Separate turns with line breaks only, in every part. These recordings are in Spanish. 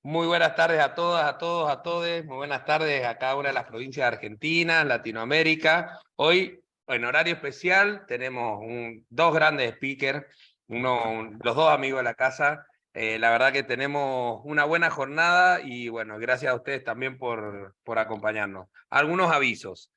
Muy buenas tardes a todas, a todos, a todes. Muy buenas tardes a cada una de las provincias de Argentina, Latinoamérica. Hoy, en horario especial, tenemos dos grandes speakers, los dos amigos de la casa. La verdad que tenemos una buena jornada y bueno, gracias a ustedes también por acompañarnos. Algunos avisos.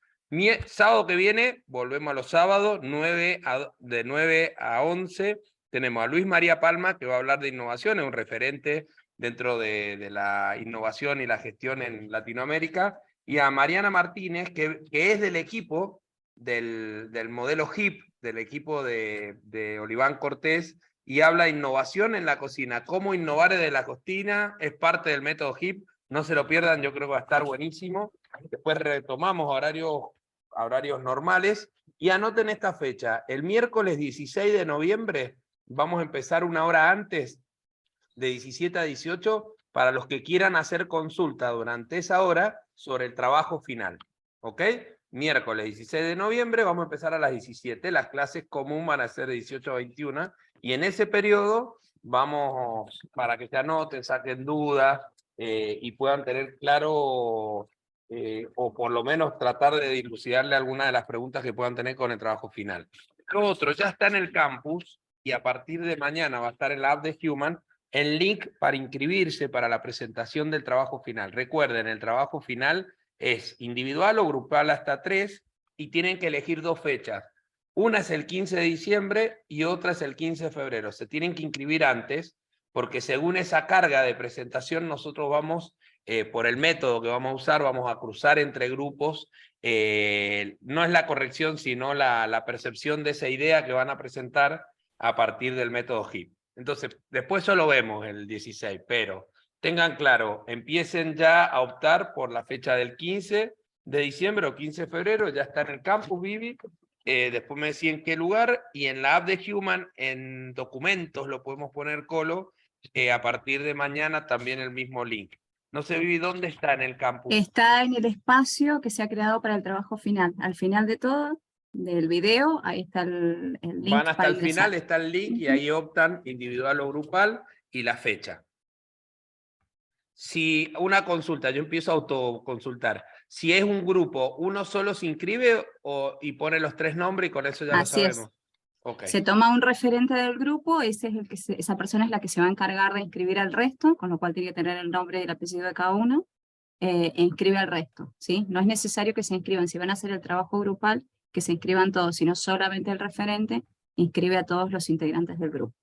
Sábado que viene, volvemos a los sábados, de 9 a 11. Tenemos a Luis María Palma, que va a hablar de innovación, es un referente dentro de la innovación y la gestión en Latinoamérica, y a Mariana Martínez, que es del equipo del modelo HIP, del equipo de Oliván Cortés, y habla de innovación en la cocina, cómo innovar desde la cocina, es parte del método HIP, no se lo pierdan, yo creo que va a estar buenísimo. Después retomamos a horarios normales, y anoten esta fecha, el miércoles 16 de noviembre, vamos a empezar una hora antes, de 17 a 18, para los que quieran hacer consulta durante esa hora sobre el trabajo final. ¿Ok? Miércoles 16 de noviembre, vamos a empezar a las 17. Las clases común van a ser de 18 a 21. Y en ese periodo vamos, para que se anoten, saquen dudas y puedan tener claro, o por lo menos tratar de dilucidarle alguna de las preguntas que puedan tener con el trabajo final. Lo otro, ya está en el campus y a partir de mañana va a estar en la app de Human el link para inscribirse para la presentación del trabajo final. Recuerden, el trabajo final es individual o grupal hasta 3 y tienen que elegir 2 fechas. Una es el 15 de diciembre y otra es el 15 de febrero. Se tienen que inscribir antes porque según esa carga de presentación nosotros vamos, por el método que vamos a usar, vamos a cruzar entre grupos. No es la corrección, sino la percepción de esa idea que van a presentar a partir del método HIP. Entonces, después solo vemos el 16, pero tengan claro, empiecen ya a optar por la fecha del 15 de diciembre o 15 de febrero, ya está en el campus Vivi, después me decía en qué lugar, y en la app de Human, en documentos, lo podemos poner Colo, a partir de mañana también el mismo link. No sé, Vivi, ¿dónde está en el campus?
Está en el espacio que se ha creado para el trabajo final. Al final de todo, del video, ahí está el link
Van hasta
para
el final,
ingresar.
está el link y ahí optan individual o grupal y la fecha. Si una consulta, yo empiezo a autoconsultar, si es un grupo, ¿uno solo se inscribe y pone los 3 nombres y con eso ya lo
Así
sabemos?
es.
Ok,
Se toma un referente del grupo, ese es esa persona es la que se va a encargar de inscribir al resto, con lo cual tiene que tener el nombre y el apellido de cada uno, e inscribe al resto, ¿sí? No es necesario que se inscriban, si van a hacer el trabajo grupal, que se inscriban todos, sino solamente el referente inscribe a todos los integrantes del grupo.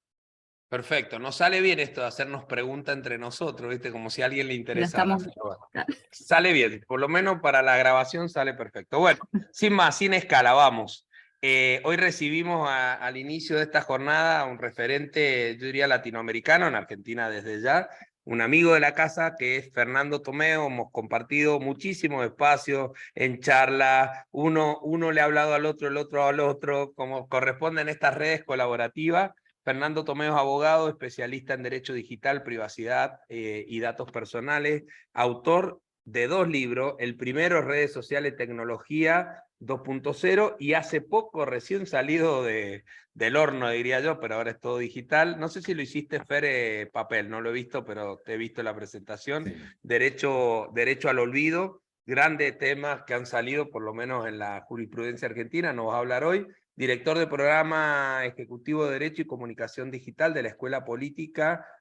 perfecto. Nos sale bien esto de hacernos preguntas entre nosotros, ¿viste? Como si a alguien le
Lo
interesara.
estamos...
Sale bien, por lo menos para la grabación sale perfecto. Bueno, sin más, sin escala, vamos. Hoy recibimos al inicio de esta jornada a un referente, yo diría latinoamericano, en Argentina desde ya, un amigo de la casa que es Fernando Tomeo. Hemos compartido muchísimos espacios en charlas, uno le ha hablado al otro, el otro al otro, como corresponde en estas redes colaborativas. Fernando Tomeo es abogado, especialista en Derecho Digital, Privacidad y Datos Personales, autor de 2 libros, el primero Redes Sociales Tecnología 2.0 y hace poco recién salido del horno, diría yo, pero ahora es todo digital. No sé si lo hiciste, Fer, papel, no lo he visto, pero te he visto la presentación. Sí. Derecho al olvido, grandes temas que han salido, por lo menos en la jurisprudencia argentina, nos va a hablar hoy. Director de Programa Ejecutivo de Derecho y Comunicación Digital de la Escuela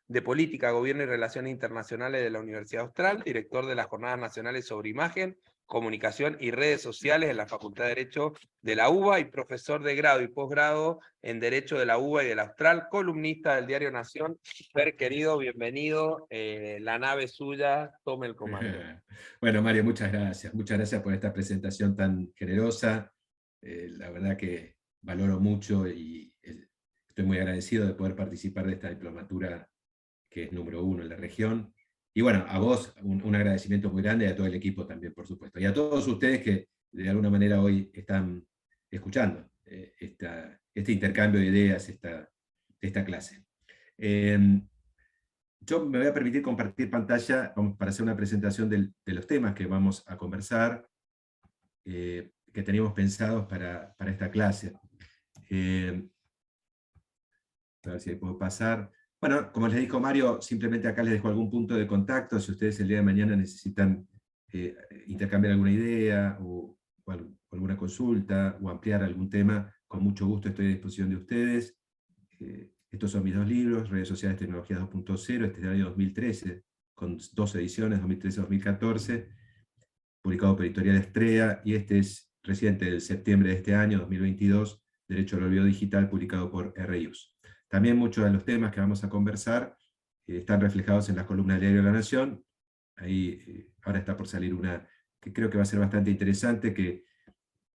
de Política, Gobierno y Relaciones Internacionales de la Universidad Austral, director de las Jornadas Nacionales sobre Imagen, Comunicación y Redes Sociales en la Facultad de Derecho de la UBA y profesor de grado y posgrado en Derecho de la UBA y de la Austral, columnista del Diario Nación. Fer, querido, bienvenido, la nave suya, tome el comando.
Bueno, Mario, muchas gracias. Muchas gracias por esta presentación tan generosa. La verdad que valoro mucho y estoy muy agradecido de poder participar de esta diplomatura que es número 1 en la región. Y bueno, a vos un agradecimiento muy grande y a todo el equipo también, por supuesto. Y a todos ustedes que de alguna manera hoy están escuchando este intercambio de ideas, esta clase. Yo me voy a permitir compartir pantalla para hacer una presentación de los temas que vamos a conversar, que teníamos pensados para esta clase. A ver si puedo pasar. Bueno, como les dijo Mario, simplemente acá les dejo algún punto de contacto, si ustedes el día de mañana necesitan intercambiar alguna idea, o alguna consulta, o ampliar algún tema, con mucho gusto estoy a disposición de ustedes. Estos son mis 2 libros, Redes Sociales Tecnologías 2.0, este es del año 2013, con 2 ediciones, 2013-2014, publicado por Editorial Estrella, y este es reciente, del septiembre de este año, 2022, Derecho al Olvido Digital, publicado por RIUS. También muchos de los temas que vamos a conversar están reflejados en las columnas del Diario de la Nación. Ahí ahora está por salir una que creo que va a ser bastante interesante, que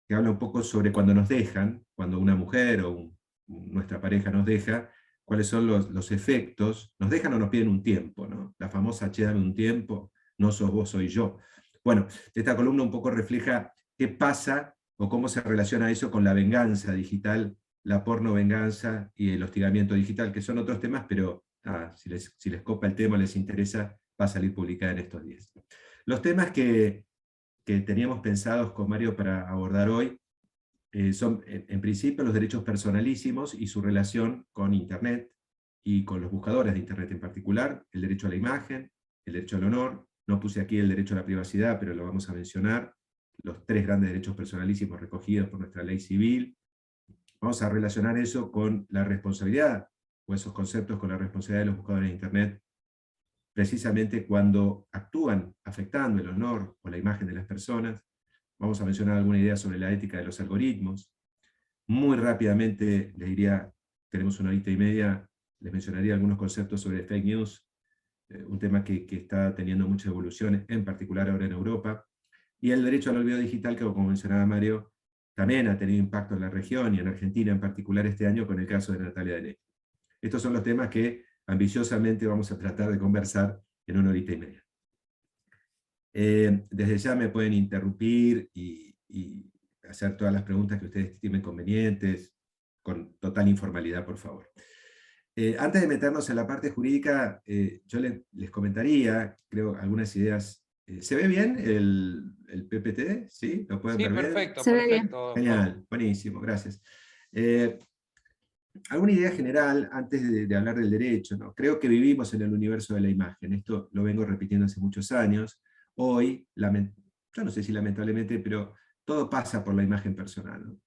habla un poco sobre cuando nos dejan, cuando una mujer o nuestra pareja nos deja, cuáles son los efectos. Nos dejan o nos piden un tiempo, ¿no? La famosa "che, dame un tiempo, no sos vos, soy yo". Bueno, esta columna un poco refleja qué pasa o cómo se relaciona eso con la venganza digital, la porno-venganza y el hostigamiento digital, que son otros temas, pero si les copa el tema, les interesa, va a salir publicada en estos días. Los temas que teníamos pensados con Mario para abordar hoy son, en principio, los derechos personalísimos y su relación con Internet y con los buscadores de Internet en particular, el derecho a la imagen, el derecho al honor. No puse aquí el derecho a la privacidad, pero lo vamos a mencionar, los 3 grandes derechos personalísimos recogidos por nuestra ley civil. Vamos a relacionar eso con la responsabilidad, o esos conceptos con la responsabilidad de los buscadores de Internet, precisamente cuando actúan afectando el honor o la imagen de las personas. Vamos a mencionar alguna idea sobre la ética de los algoritmos. Muy rápidamente les diría, tenemos 1 horita y media, les mencionaría algunos conceptos sobre fake news, un tema que está teniendo mucha evolución, en particular ahora en Europa. Y el derecho al olvido digital, que como mencionaba Mario, también ha tenido impacto en la región y en Argentina en particular este año con el caso de Natalia Deney. Estos son los temas que ambiciosamente vamos a tratar de conversar en 1 horita y media. Desde ya me pueden interrumpir y hacer todas las preguntas que ustedes estimen convenientes, con total informalidad, por favor. Antes de meternos en la parte jurídica, yo les comentaría, creo, algunas ideas. ¿Se ve bien el PPT? ¿Sí? ¿Lo pueden
Sí,
ver bien?
perfecto,
Se ve bien.
perfecto.
Genial, buenísimo, gracias. Alguna idea general antes de hablar del derecho, ¿no? Creo que vivimos en el universo de la imagen, esto lo vengo repitiendo hace muchos años. Hoy, yo no sé si lamentablemente, pero todo pasa por la imagen personal, ¿no?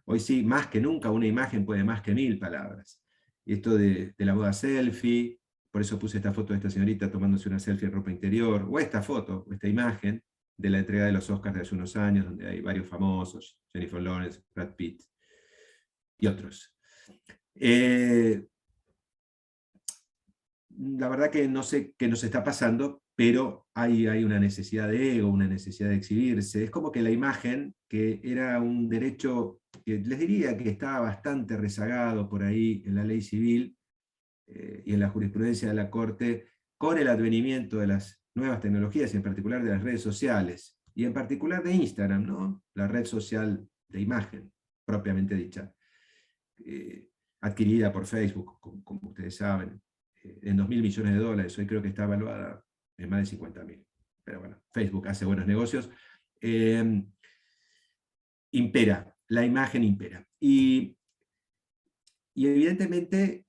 Hoy sí, más que nunca, una imagen puede más que 1000 palabras. Y esto de la moda selfie, por eso puse esta foto de esta señorita tomándose una selfie en ropa interior, o esta foto, o esta imagen, de la entrega de los Oscars de hace unos años, donde hay varios famosos, Jennifer Lawrence, Brad Pitt, y otros. La verdad que no sé qué nos está pasando, pero hay una necesidad de ego, una necesidad de exhibirse. Es como que la imagen, que era un derecho que les diría que estaba bastante rezagado por ahí en la ley civil y en la jurisprudencia de la Corte, con el advenimiento de las nuevas tecnologías, y en particular de las redes sociales, y en particular de Instagram, ¿no? La red social de imagen, propiamente dicha, adquirida por Facebook, como ustedes saben, en $2.000 millones, hoy creo que está evaluada en más de 50.000. Pero bueno, Facebook hace buenos negocios. Impera, la imagen impera. Y evidentemente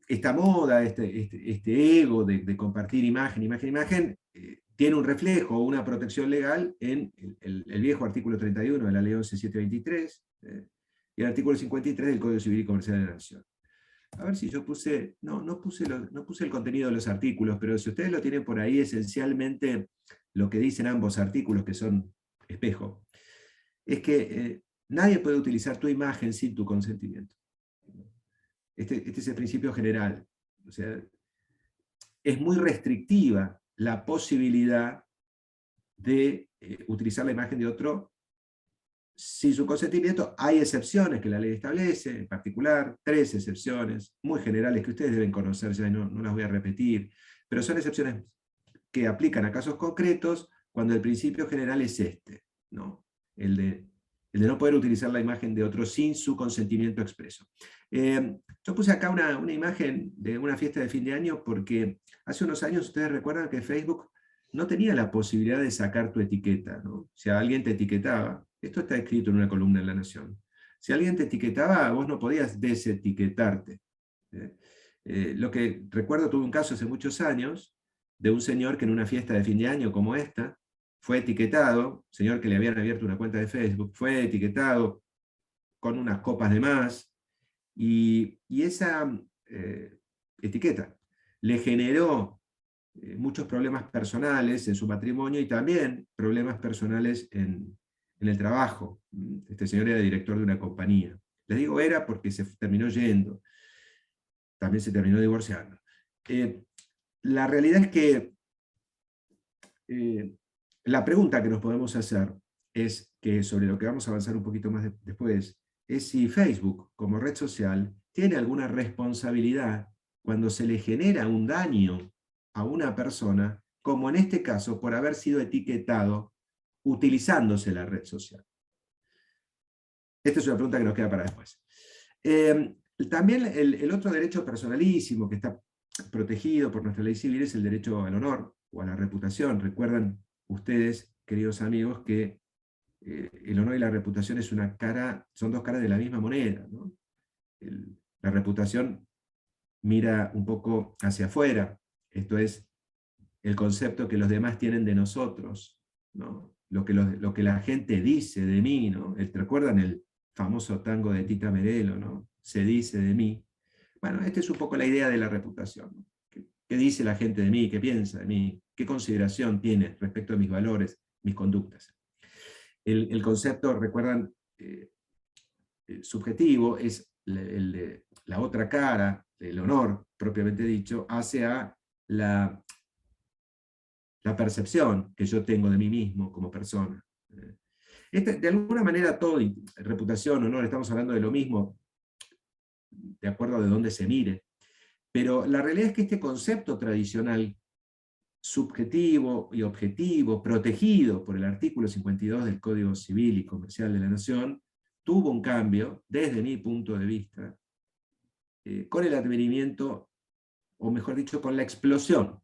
esta moda, este ego de compartir imagen, tiene un reflejo, una protección legal en el viejo artículo 31 de la ley 11.723, y el artículo 53 del Código Civil y Comercial de la Nación. A ver si yo puse, no puse el contenido de los artículos, pero si ustedes lo tienen por ahí, esencialmente lo que dicen ambos artículos, que son espejo, es que nadie puede utilizar tu imagen sin tu consentimiento. Este es el principio general. O sea, es muy restrictiva la posibilidad de utilizar la imagen de otro sin su consentimiento. Hay excepciones que la ley establece, en particular 3 excepciones muy generales que ustedes deben conocer ya y no las voy a repetir, pero son excepciones que aplican a casos concretos cuando el principio general es ¿no? El de no poder utilizar la imagen de otro sin su consentimiento expreso. Yo puse acá una imagen de una fiesta de fin de año porque hace unos años ustedes recuerdan que Facebook no tenía la posibilidad de sacar tu etiqueta, ¿no? Si alguien te etiquetaba, esto está escrito en una columna en La Nación, si alguien te etiquetaba, vos no podías desetiquetarte. Lo que recuerdo, tuve un caso hace muchos años de un señor que en una fiesta de fin de año como esta fue etiquetado, señor que le habían abierto una cuenta de Facebook, fue etiquetado con unas copas de más, y esa etiqueta le generó muchos problemas personales en su matrimonio y también problemas personales en el trabajo. Este señor era director de una compañía. Les digo era porque se terminó yendo. También se terminó divorciando. La realidad es que la pregunta que nos podemos hacer es que, sobre lo que vamos a avanzar un poquito más después, es si Facebook, como red social, tiene alguna responsabilidad cuando se le genera un daño a una persona, como en este caso, por haber sido etiquetado utilizándose la red social. Esta es una pregunta que nos queda para después. También el otro derecho personalísimo que está protegido por nuestra ley civil es el derecho al honor o a la reputación. Recuerdan ustedes, queridos amigos, que el honor y la reputación son dos caras de la misma moneda, ¿no? La reputación mira un poco hacia afuera, esto es el concepto que los demás tienen de nosotros, ¿no? Lo que la gente dice de mí, ¿no? ¿Recuerdan el famoso tango de Tita Merelo, ¿no? Se dice de mí. Bueno, esta es un poco la idea de la reputación, ¿no? ¿Qué dice la gente de mí? ¿Qué piensa de mí? ¿Qué consideración tiene respecto a mis valores, mis conductas? El concepto, recuerdan, subjetivo, es el de la otra cara, el honor, propiamente dicho, hacia la percepción que yo tengo de mí mismo como persona. De alguna manera, todo, reputación, honor, estamos hablando de lo mismo, de acuerdo a de dónde se mire. Pero la realidad es que este concepto tradicional, subjetivo y objetivo, protegido por el artículo 52 del Código Civil y Comercial de la Nación, tuvo un cambio, desde mi punto de vista, con el advenimiento, o mejor dicho, con la explosión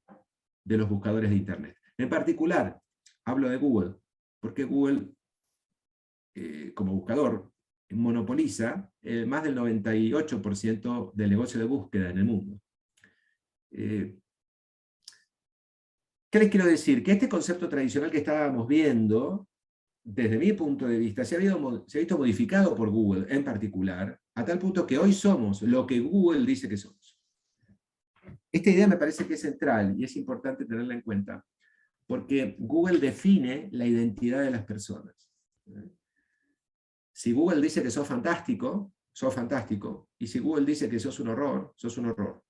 de los buscadores de Internet. En particular, hablo de Google, porque Google, como buscador, monopoliza más del 98% del negocio de búsqueda en el mundo. ¿Qué les quiero decir? Que este concepto tradicional que estábamos viendo, desde mi punto de vista, se ha visto modificado por Google en particular, a tal punto que hoy somos lo que Google dice que somos. Esta idea me parece que es central y es importante tenerla en cuenta, porque Google define la identidad de las personas. Si Google dice que sos fantástico, y si Google dice que sos un horror, sos un horror.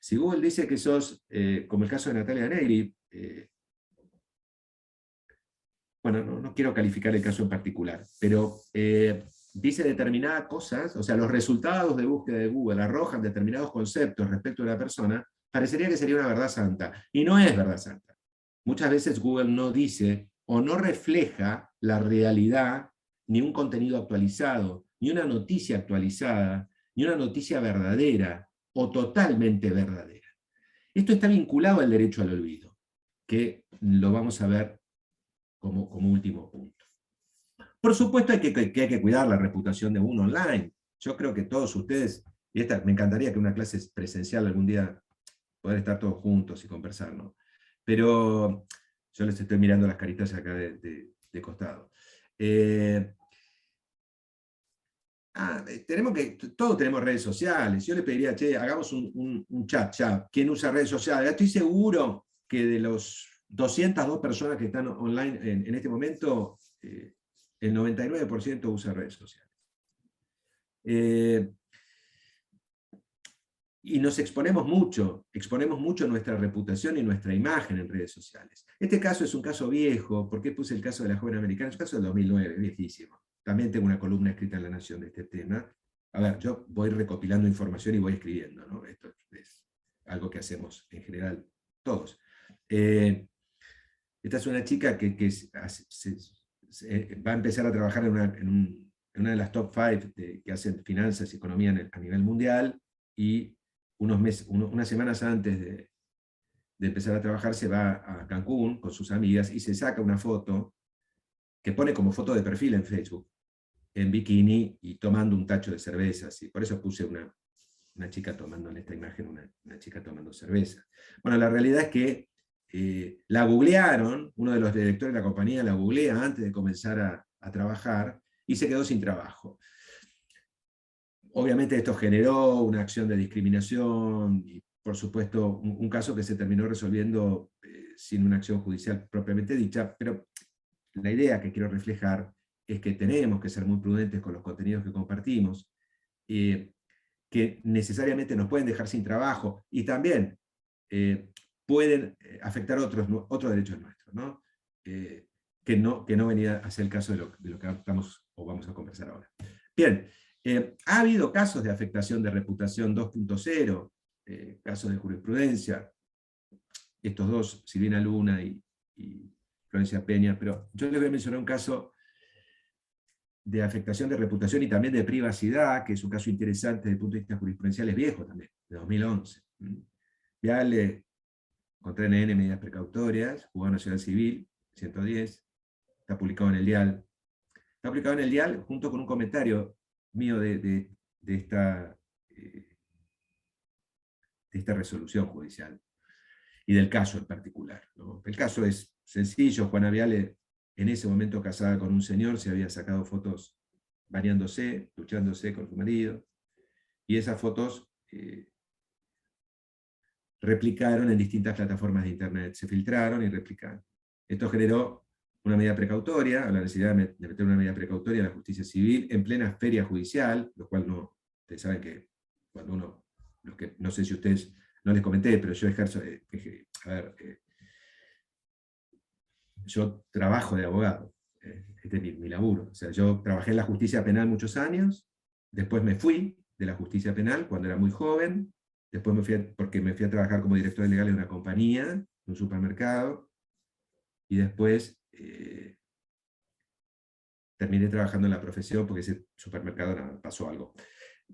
Si Google dice que sos, como el caso de Natalia Negri, bueno, no quiero calificar el caso en particular, pero dice determinadas cosas, o sea, los resultados de búsqueda de Google arrojan determinados conceptos respecto de la persona, parecería que sería una verdad santa, y no es verdad santa. Muchas veces Google no dice o no refleja la realidad, ni un contenido actualizado, ni una noticia actualizada, ni una noticia verdadera o totalmente verdadera. Esto está vinculado al derecho al olvido, que lo vamos a ver como último punto. Por supuesto que hay que cuidar la reputación de uno online. Yo creo que todos ustedes, y me encantaría que una clase presencial algún día poder estar todos juntos y conversar, ¿no? Pero yo les estoy mirando las caritas acá de costado. Todos tenemos redes sociales. Yo les pediría, che, hagamos un chat ya. ¿Quién usa redes sociales? Estoy seguro que de los 202 personas que están online en este momento, el 99% usa redes sociales. Y nos exponemos mucho nuestra reputación y nuestra imagen en redes sociales. Este caso es un caso viejo. ¿Por qué puse el caso de la joven americana? Es un caso del 2009, viejísimo. También tengo una columna escrita en La Nación de este tema. A ver, yo voy recopilando información y voy escribiendo, ¿no? Esto es algo que hacemos en general todos. Esta es una chica que va a empezar a trabajar en una de las top 5 que hacen finanzas y economía a nivel mundial, y unas semanas antes de empezar a trabajar se va a Cancún con sus amigas y se saca una foto que pone como foto de perfil en Facebook, en bikini y tomando un tacho de cervezas, y por eso puse una una chica tomando en esta imagen, una chica tomando cerveza. Bueno, la realidad es que la googlearon, uno de los directores de la compañía la googlea antes de comenzar a trabajar, y se quedó sin trabajo. Obviamente esto generó una acción de discriminación, y por supuesto un caso que se terminó resolviendo sin una acción judicial propiamente dicha, pero la idea que quiero reflejar es que tenemos que ser muy prudentes con los contenidos que compartimos, que necesariamente nos pueden dejar sin trabajo, y también pueden afectar otros derechos nuestros, ¿no? Que no venía a ser el caso de lo que estamos o vamos a conversar ahora. Bien, ha habido casos de afectación de reputación 2.0, casos de jurisprudencia, estos dos, Silvina Luna y Florencia Peña, pero yo les voy a mencionar un caso de afectación de reputación y también de privacidad, que es un caso interesante desde el punto de vista jurisprudencial, es viejo también, de 2011. Viale contra NN medidas precautorias, Juzgado Nacional Civil, 110, está publicado en el Dial. Está publicado en el Dial junto con un comentario mío de esta resolución judicial y del caso en particular, ¿no? El caso es sencillo. Juana Viale, en ese momento casada con un señor, se había sacado fotos bañándose, duchándose con su marido, y esas fotos replicaron en distintas plataformas de internet, se filtraron y replicaron. Esto generó una medida precautoria, la necesidad de meter una medida precautoria a la justicia civil en plena feria judicial, lo cual no, ustedes saben que cuando uno, no sé si ustedes, no les comenté, pero yo ejerzo, yo trabajo de abogado, este es mi laburo. O sea, yo trabajé en la justicia penal muchos años, después me fui de la justicia penal cuando era muy joven, después porque me fui a trabajar como director legal en una compañía, en un supermercado, y después terminé trabajando en la profesión porque ese supermercado pasó algo.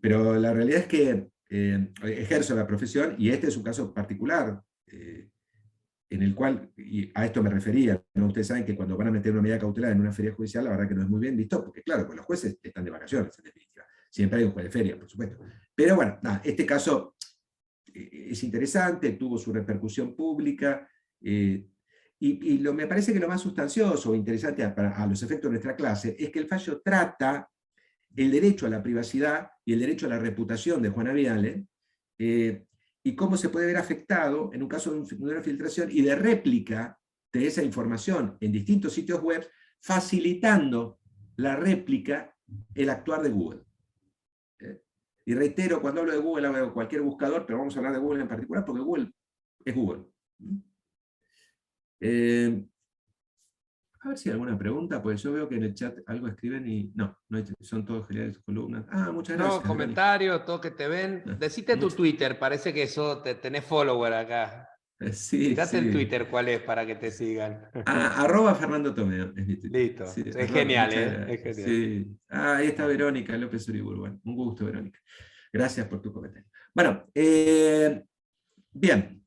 Pero la realidad es que ejerzo la profesión, y este es un caso particular, en el cual, y a esto me refería, ¿no? Ustedes saben que cuando van a meter una medida cautelar en una feria judicial, la verdad que no es muy bien visto, porque claro, pues los jueces están de vacaciones, en definitiva. Siempre hay un juez de feria, por supuesto. Pero bueno, nada, este caso es interesante, tuvo su repercusión pública, y me parece que lo más sustancioso o interesante a los efectos de nuestra clase es que el fallo trata el derecho a la privacidad y el derecho a la reputación de Juana Viale, y cómo se puede ver afectado en un caso de una filtración y de réplica de esa información en distintos sitios web, facilitando la réplica, el actuar de Google. Y reitero, cuando hablo de Google, hablo de cualquier buscador, pero vamos a hablar de Google en particular, porque Google es Google. A ver si hay alguna pregunta, pues yo veo que en el chat algo escriben y no son todos generales columnas. Ah, muchas gracias.
No, comentarios, todo que te ven. Decite tu Twitter, parece que eso tenés follower acá.
Sí,
Tirate el
sí.
Twitter, ¿cuál es para que te sigan?
Fernando Tomeo es mi Twitter.
Listo,
Sí,
es genial, es genial.
Sí. Ahí está Verónica López Uriburu. Un gusto, Verónica. Gracias por tu comentario. Bueno, bien.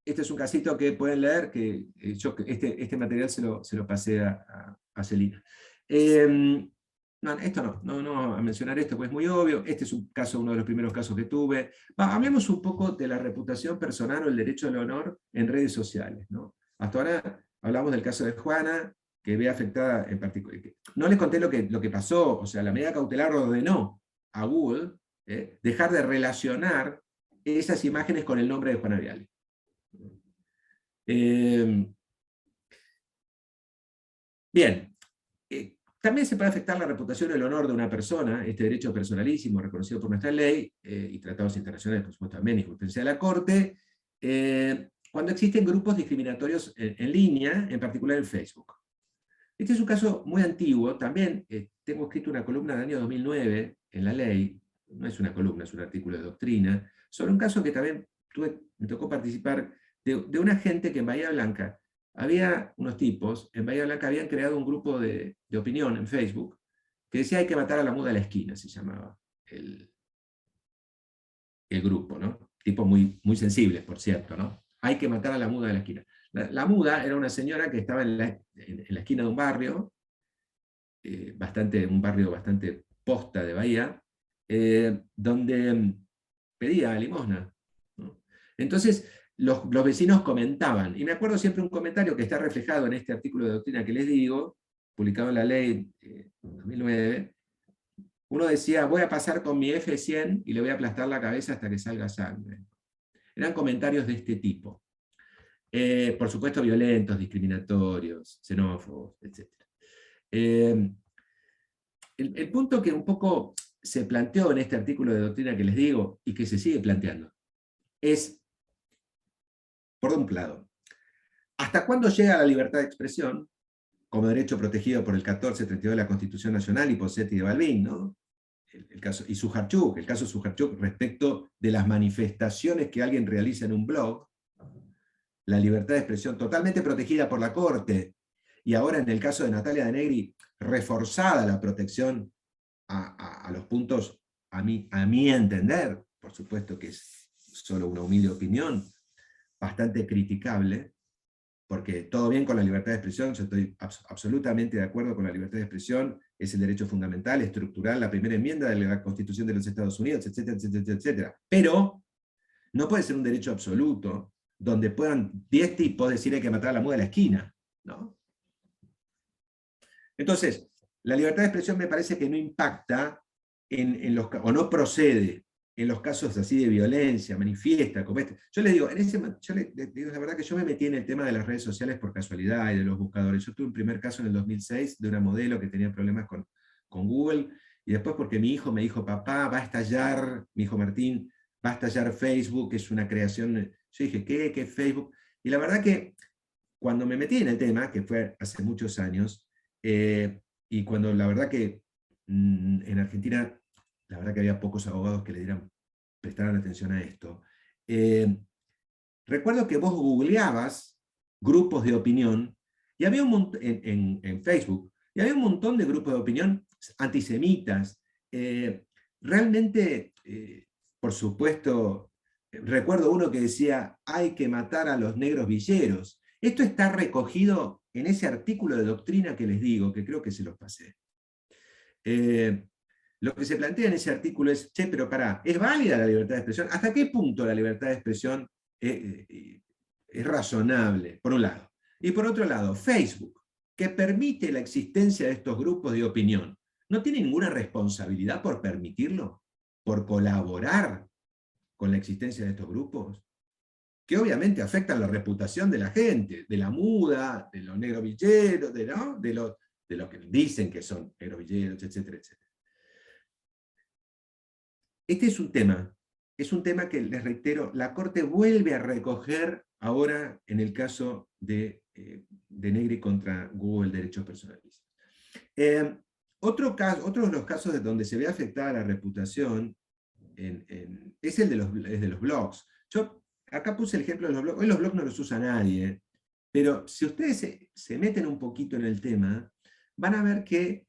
Este es un casito que pueden leer, que yo este material se lo pasé a Celina. Esto no a mencionar esto, pues es muy obvio. Este es un caso, uno de los primeros casos que tuve. Hablemos un poco de la reputación personal o el derecho al honor en redes sociales, ¿no? Hasta ahora hablamos del caso de Juana, que ve afectada en particular. No les conté lo que pasó, o sea, la medida cautelar ordenó a Google dejar de relacionar esas imágenes con el nombre de Juana Viale. Bien, también se puede afectar la reputación y el honor de una persona, este derecho personalísimo reconocido por nuestra ley, y tratados internacionales, por supuesto también, y jurisprudencia de la Corte, cuando existen grupos discriminatorios en línea, en particular en Facebook. Este es un caso muy antiguo, también tengo escrito una columna del año 2009 en la ley, no es una columna, es un artículo de doctrina, sobre un caso que también me tocó participar de una gente que en Bahía Blanca, había unos tipos, en Bahía Blanca habían creado un grupo de opinión en Facebook, que decía hay que matar a la muda de la esquina, se llamaba el grupo, ¿no? Tipos muy, muy sensibles, por cierto, ¿no? Hay que matar a la muda de la esquina. La muda era una señora que estaba en la esquina de un barrio, un barrio bastante posta de Bahía, donde pedía limosna, ¿no? Entonces, los vecinos comentaban, y me acuerdo siempre un comentario que está reflejado en este artículo de doctrina que les digo, publicado en la ley 2009, uno decía, voy a pasar con mi F100 y le voy a aplastar la cabeza hasta que salga sangre. Eran comentarios de este tipo. Por supuesto violentos, discriminatorios, xenófobos, etc. El punto que un poco se planteó en este artículo de doctrina que les digo, y que se sigue planteando, es, por un lado, ¿hasta cuándo llega la libertad de expresión como derecho protegido por el 1432 de la Constitución Nacional y Possetti de Balbín, ¿no? El caso, y Sujarchuk, el caso Sujarchuk respecto de las manifestaciones que alguien realiza en un blog, la libertad de expresión totalmente protegida por la Corte, y ahora en el caso de Natalia de Negri, reforzada la protección a los puntos, a mi entender, por supuesto que es solo una humilde opinión, bastante criticable, porque todo bien con la libertad de expresión, yo estoy absolutamente de acuerdo con la libertad de expresión, es el derecho fundamental, estructural, la primera enmienda de la Constitución de los Estados Unidos, etcétera, etcétera, etcétera. Pero no puede ser un derecho absoluto, donde puedan 10 tipos decir hay que matar a la muda de la esquina, ¿no? Entonces, la libertad de expresión me parece que no impacta o no procede en los casos así de violencia, manifiesta, como este. Yo les digo, yo les digo la verdad que yo me metí en el tema de las redes sociales por casualidad y de los buscadores. Yo tuve un primer caso en el 2006 de una modelo que tenía problemas con Google, y después porque mi hijo me dijo, papá, va a estallar, mi hijo Martín, va a estallar Facebook, es una creación. Yo dije, ¿qué? ¿Qué es Facebook? Y la verdad que cuando me metí en el tema, que fue hace muchos años, y cuando la verdad que en Argentina, la verdad que había pocos abogados que prestaran atención a esto, recuerdo que vos googleabas grupos de opinión, y había un montón, en Facebook, y había un montón de grupos de opinión antisemitas, realmente, por supuesto, recuerdo uno que decía, hay que matar a los negros villeros. Esto está recogido en ese artículo de doctrina que les digo, que creo que se los pasé. Lo que se plantea en ese artículo es, che, pero pará, ¿es válida la libertad de expresión? ¿Hasta qué punto la libertad de expresión es razonable, por un lado? Y por otro lado, Facebook, que permite la existencia de estos grupos de opinión, ¿no tiene ninguna responsabilidad por permitirlo? ¿Por colaborar con la existencia de estos grupos? Que obviamente afectan la reputación de la gente, de la muda, de los negros villeros, ¿no? de los que dicen que son negros villeros, etcétera, etcétera. Este es un tema que, les reitero, la Corte vuelve a recoger ahora en el caso de Negri contra Google Derechos Personales. Otro de los casos de donde se ve afectada la reputación es el de los blogs. Yo acá puse el ejemplo de los blogs. Hoy los blogs no los usa nadie, pero si ustedes se meten un poquito en el tema, van a ver que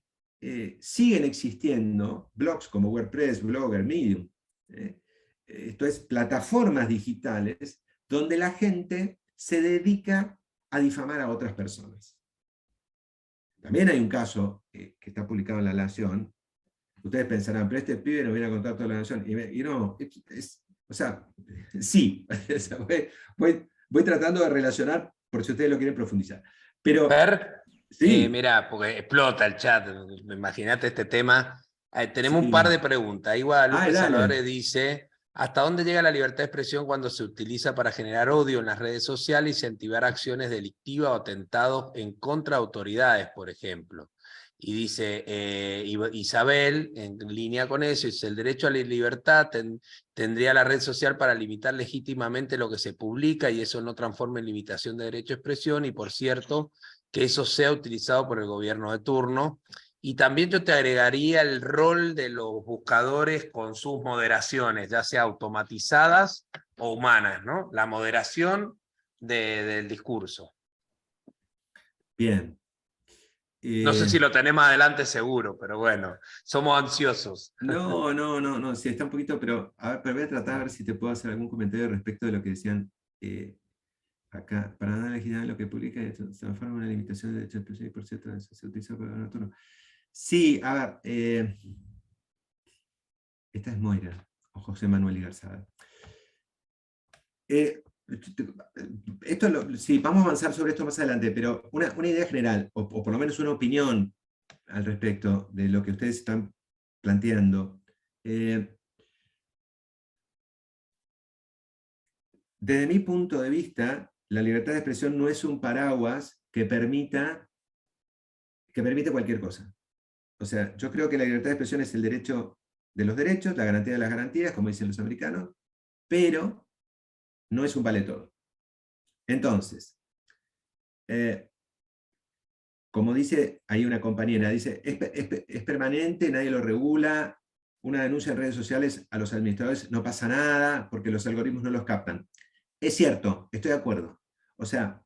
siguen existiendo blogs como WordPress, Blogger, Medium. Esto es, plataformas digitales donde la gente se dedica a difamar a otras personas. También hay un caso que está publicado en La Nación. Ustedes pensarán, pero este pibe no viene a contar toda La Nación. Y no, o sea, sí. Voy tratando de relacionar por si ustedes lo quieren profundizar. Pero,
Per,
sí,
mira, porque explota el chat, imagínate este tema. Tenemos un par
sí.
de preguntas. Ahí Guadalupe
Dale.
Salvadores dice, ¿hasta dónde llega la libertad de expresión cuando se utiliza para generar odio en las redes sociales y incentivar acciones delictivas o atentados en contra de autoridades, por ejemplo? Y dice Isabel, en línea con eso, dice, el derecho a la libertad tendría la red social para limitar legítimamente lo que se publica y eso no transforma en limitación de derecho a expresión, y por cierto, que eso sea utilizado por el gobierno de turno. Y también yo te agregaría el rol de los buscadores con sus moderaciones, ya sea automatizadas o humanas, ¿no? La moderación del discurso.
Bien.
No sé si lo tenemos adelante seguro, pero bueno, somos ansiosos.
No, sí, está un poquito, pero, a ver, pero voy a tratar a ver si te puedo hacer algún comentario respecto de lo que decían acá. Para nada legislar lo que publica, se transforma una limitación de derecho de expresión y por cierto se utiliza para el turno. Sí, a ver, Esta es Moira, o José Manuel Igarzada. Sí, vamos a avanzar sobre esto más adelante, pero una idea general, o por lo menos una opinión al respecto de lo que ustedes están planteando. Desde mi punto de vista, la libertad de expresión no es un paraguas que permite cualquier cosa. O sea, yo creo que la libertad de expresión es el derecho de los derechos, la garantía de las garantías, como dicen los americanos, pero no es un vale todo. Entonces, como dice ahí una compañera, dice, es permanente, nadie lo regula, una denuncia en redes sociales a los administradores no pasa nada porque los algoritmos no los captan. Es cierto, estoy de acuerdo. O sea,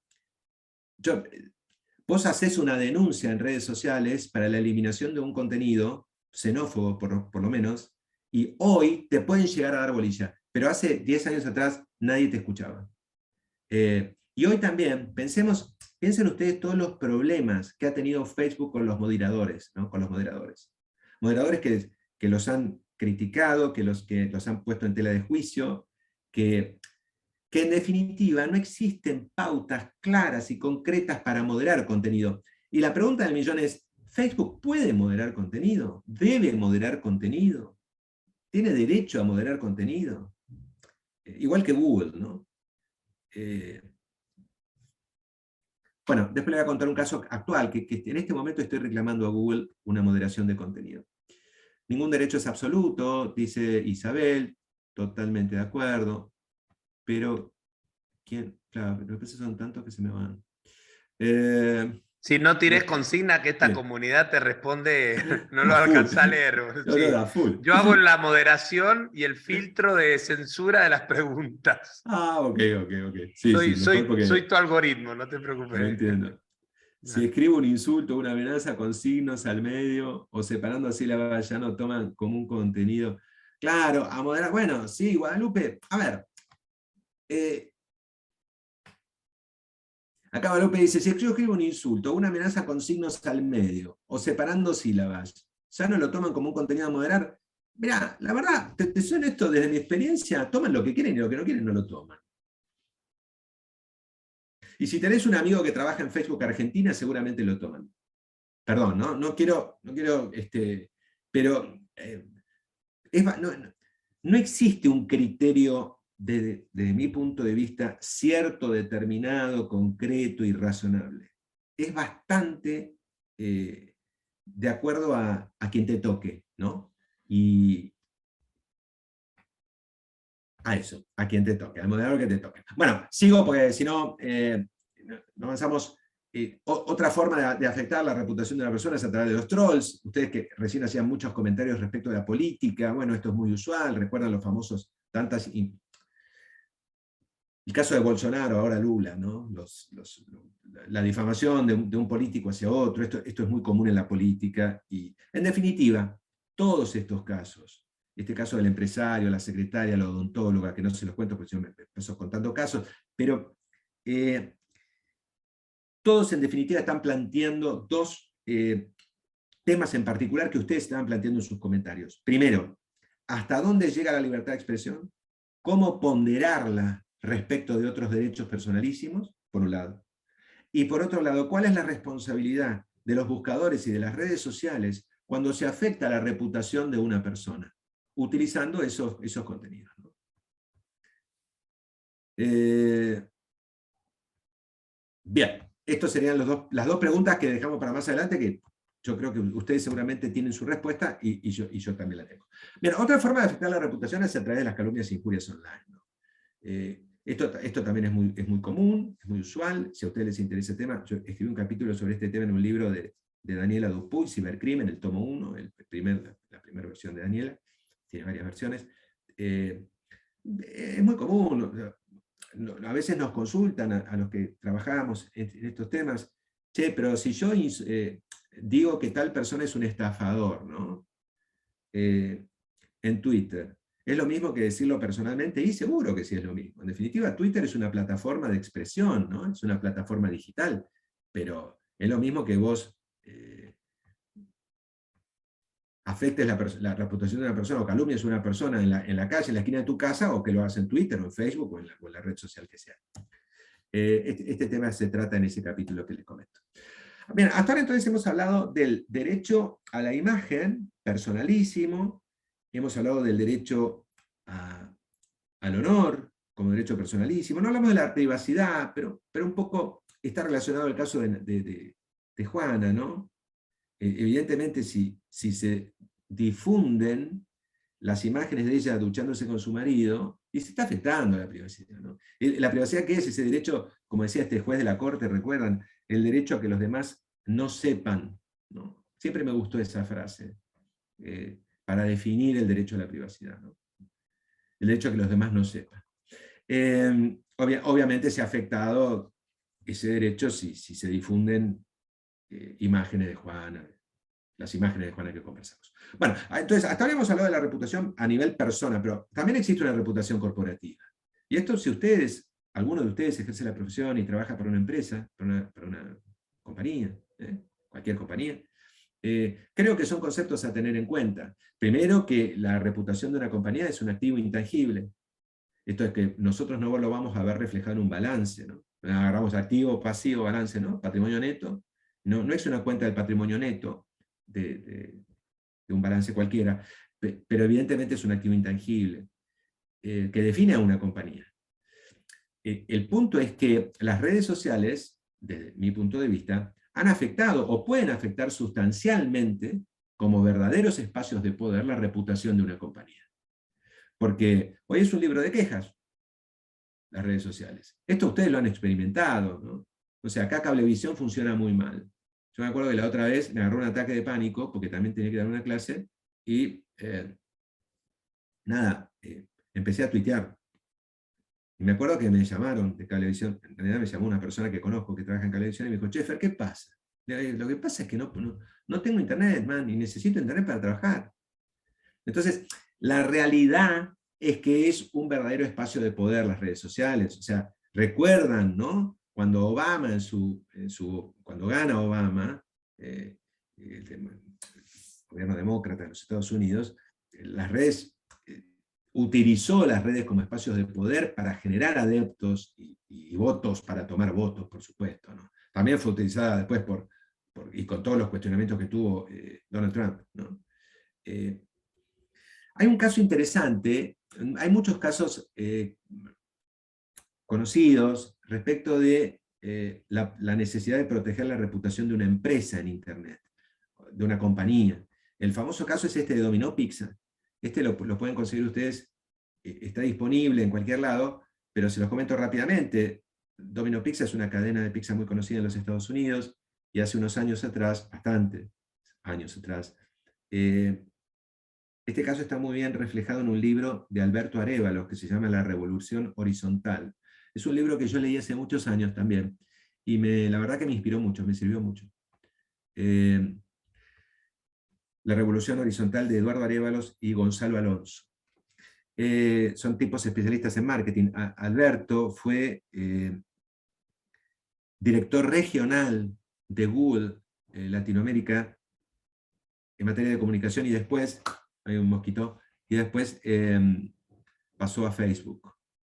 vos haces una denuncia en redes sociales para la eliminación de un contenido, xenófobo por lo menos, y hoy te pueden llegar a dar bolilla, pero hace 10 años atrás nadie te escuchaba. Y hoy también, piensen ustedes todos los problemas que ha tenido Facebook con los moderadores, ¿no? Con los moderadores. Moderadores que los han criticado, que los han puesto en tela de juicio, que en definitiva no existen pautas claras y concretas para moderar contenido. Y la pregunta del millón es, ¿Facebook puede moderar contenido? ¿Debe moderar contenido? ¿Tiene derecho a moderar contenido? Igual que Google, ¿no? Bueno, después le voy a contar un caso actual, que en este momento estoy reclamando a Google una moderación de contenido. Ningún derecho es absoluto, dice Isabel, totalmente de acuerdo, pero, claro, los precios son tantos que se me van.
Si no tires consigna, que esta
bien.
comunidad te responde, no lo
A full.
alcanza a leer.
No,
Sí.
no, a full.
Yo hago la moderación y el filtro de censura de las preguntas.
Ok. Sí,
soy tu algoritmo, no te preocupes.
Lo entiendo. Si escribo un insulto o una amenaza con signos al medio o separando sílabas, ya no toman como un contenido. Claro, a moderar. Bueno, sí, Guadalupe. A ver. Acá Guadalupe dice, si yo escribo un insulto o una amenaza con signos al medio o separando sílabas, ¿ya no lo toman como un contenido a moderar? Mirá, la verdad, te soy honesto, desde mi experiencia, toman lo que quieren y lo que no quieren no lo toman. Y si tenés un amigo que trabaja en Facebook Argentina, seguramente lo toman. Perdón, no quiero pero no existe un criterio, desde mi punto de vista, cierto, determinado, concreto y razonable. Es bastante de acuerdo a quien te toque, ¿no? Y a eso, a quien te toque, al moderador que te toque. Bueno, sigo porque si no, no avanzamos. Otra forma de afectar la reputación de una persona es a través de los trolls. Ustedes que recién hacían muchos comentarios respecto de la política, bueno, esto es muy usual, recuerdan los famosos el caso de Bolsonaro, ahora Lula, ¿no? La difamación de un político hacia otro, esto es muy común en la política, y en definitiva, todos estos casos, este caso del empresario, la secretaria, la odontóloga, que no se los cuento porque yo me empezó contando casos, pero todos en definitiva están planteando dos temas en particular que ustedes estaban planteando en sus comentarios. Primero, ¿hasta dónde llega la libertad de expresión? ¿Cómo ponderarla respecto de otros derechos personalísimos? Por un lado. Y por otro lado, ¿cuál es la responsabilidad de los buscadores y de las redes sociales cuando se afecta la reputación de una persona, utilizando esos contenidos, ¿no? Bien, estas serían las dos preguntas que dejamos para más adelante, que yo creo que ustedes seguramente tienen su respuesta y yo también la tengo. Bien, otra forma de afectar la reputación es a través de las calumnias e injurias online, ¿no? Esto también es muy común, es muy usual. Si a ustedes les interesa el tema, yo escribí un capítulo sobre este tema en un libro de Daniela Dupuy, Cibercrimen, el tomo 1, la primera versión de Daniela, tiene varias versiones. Es muy común, a veces nos consultan a los que trabajamos en estos temas, che, pero si yo digo que tal persona es un estafador, ¿no? En Twitter, ¿es lo mismo que decirlo personalmente? Y seguro que sí es lo mismo. En definitiva, Twitter es una plataforma de expresión, ¿no? Es una plataforma digital, pero es lo mismo que vos afectes la reputación de una persona o calumnies a una persona en la calle, en la esquina de tu casa, o que lo hagas en Twitter o en Facebook o en la red social que sea. Este tema se trata en ese capítulo que les comento. Bien, hasta ahora entonces hemos hablado del derecho a la imagen, personalísimo, hemos hablado del derecho al honor, como derecho personalísimo, no hablamos de la privacidad, pero un poco está relacionado al caso de Juana, ¿no? Evidentemente si se difunden las imágenes de ella duchándose con su marido, y se está afectando a la privacidad, ¿no? ¿La privacidad qué es? Ese derecho, como decía este juez de la corte, ¿recuerdan? El derecho a que los demás no sepan, ¿no? Siempre me gustó esa frase, para definir el derecho a la privacidad, ¿no? El derecho a que los demás no sepan. Obviamente se ha afectado ese derecho si se difunden imágenes de Juana, las imágenes de Juana que conversamos. Bueno, entonces, hasta ahora hemos hablado de la reputación a nivel persona, pero también existe una reputación corporativa. Y esto, si alguno de ustedes ejerce la profesión y trabaja para una empresa, para una compañía, cualquier compañía, creo que son conceptos a tener en cuenta. Primero, que la reputación de una compañía es un activo intangible. Esto es que nosotros no lo vamos a ver reflejado en un balance, ¿no? Agarramos activo, pasivo, balance, ¿no? Patrimonio neto. No es una cuenta del patrimonio neto de un balance cualquiera, pero evidentemente es un activo intangible que define a una compañía. El punto es que las redes sociales, desde mi punto de vista, han afectado o pueden afectar sustancialmente como verdaderos espacios de poder la reputación de una compañía. Porque hoy es un libro de quejas, las redes sociales. Esto ustedes lo han experimentado, ¿no? O sea, acá Cablevisión funciona muy mal. Yo me acuerdo que la otra vez me agarró un ataque de pánico, porque también tenía que dar una clase, y empecé a tuitear. Y me acuerdo que me llamaron de Cablevisión, en realidad me llamó una persona que conozco que trabaja en Cablevisión, y me dijo, Chefer, ¿qué pasa? Lo que pasa es que no tengo internet, man, y necesito internet para trabajar. Entonces, la realidad es que es un verdadero espacio de poder las redes sociales. O sea, recuerdan, ¿no? Cuando Obama, cuando gana Obama, el gobierno demócrata de los Estados Unidos, las redes, utilizó las redes como espacios de poder para generar adeptos y votos, para tomar votos, por supuesto, ¿no? También fue utilizada después y con todos los cuestionamientos que tuvo Donald Trump, ¿no? Hay un caso interesante, hay muchos casos conocidos respecto de la necesidad de proteger la reputación de una empresa en Internet, de una compañía. El famoso caso es este de Domino Pizza. Este lo pueden conseguir ustedes, está disponible en cualquier lado, pero se los comento rápidamente. Domino Pizza es una cadena de pizza muy conocida en los Estados Unidos, y hace unos años atrás, bastantes años atrás, este caso está muy bien reflejado en un libro de Alberto Arévalo que se llama La Revolución Horizontal. Es un libro que yo leí hace muchos años también, y la verdad que me inspiró mucho, me sirvió mucho. La Revolución Horizontal, de Eduardo Arévalos y Gonzalo Alonso. Son tipos especialistas en marketing. Alberto fue director regional de Google Latinoamérica en materia de comunicación, y después, hay un mosquito, y después pasó a Facebook.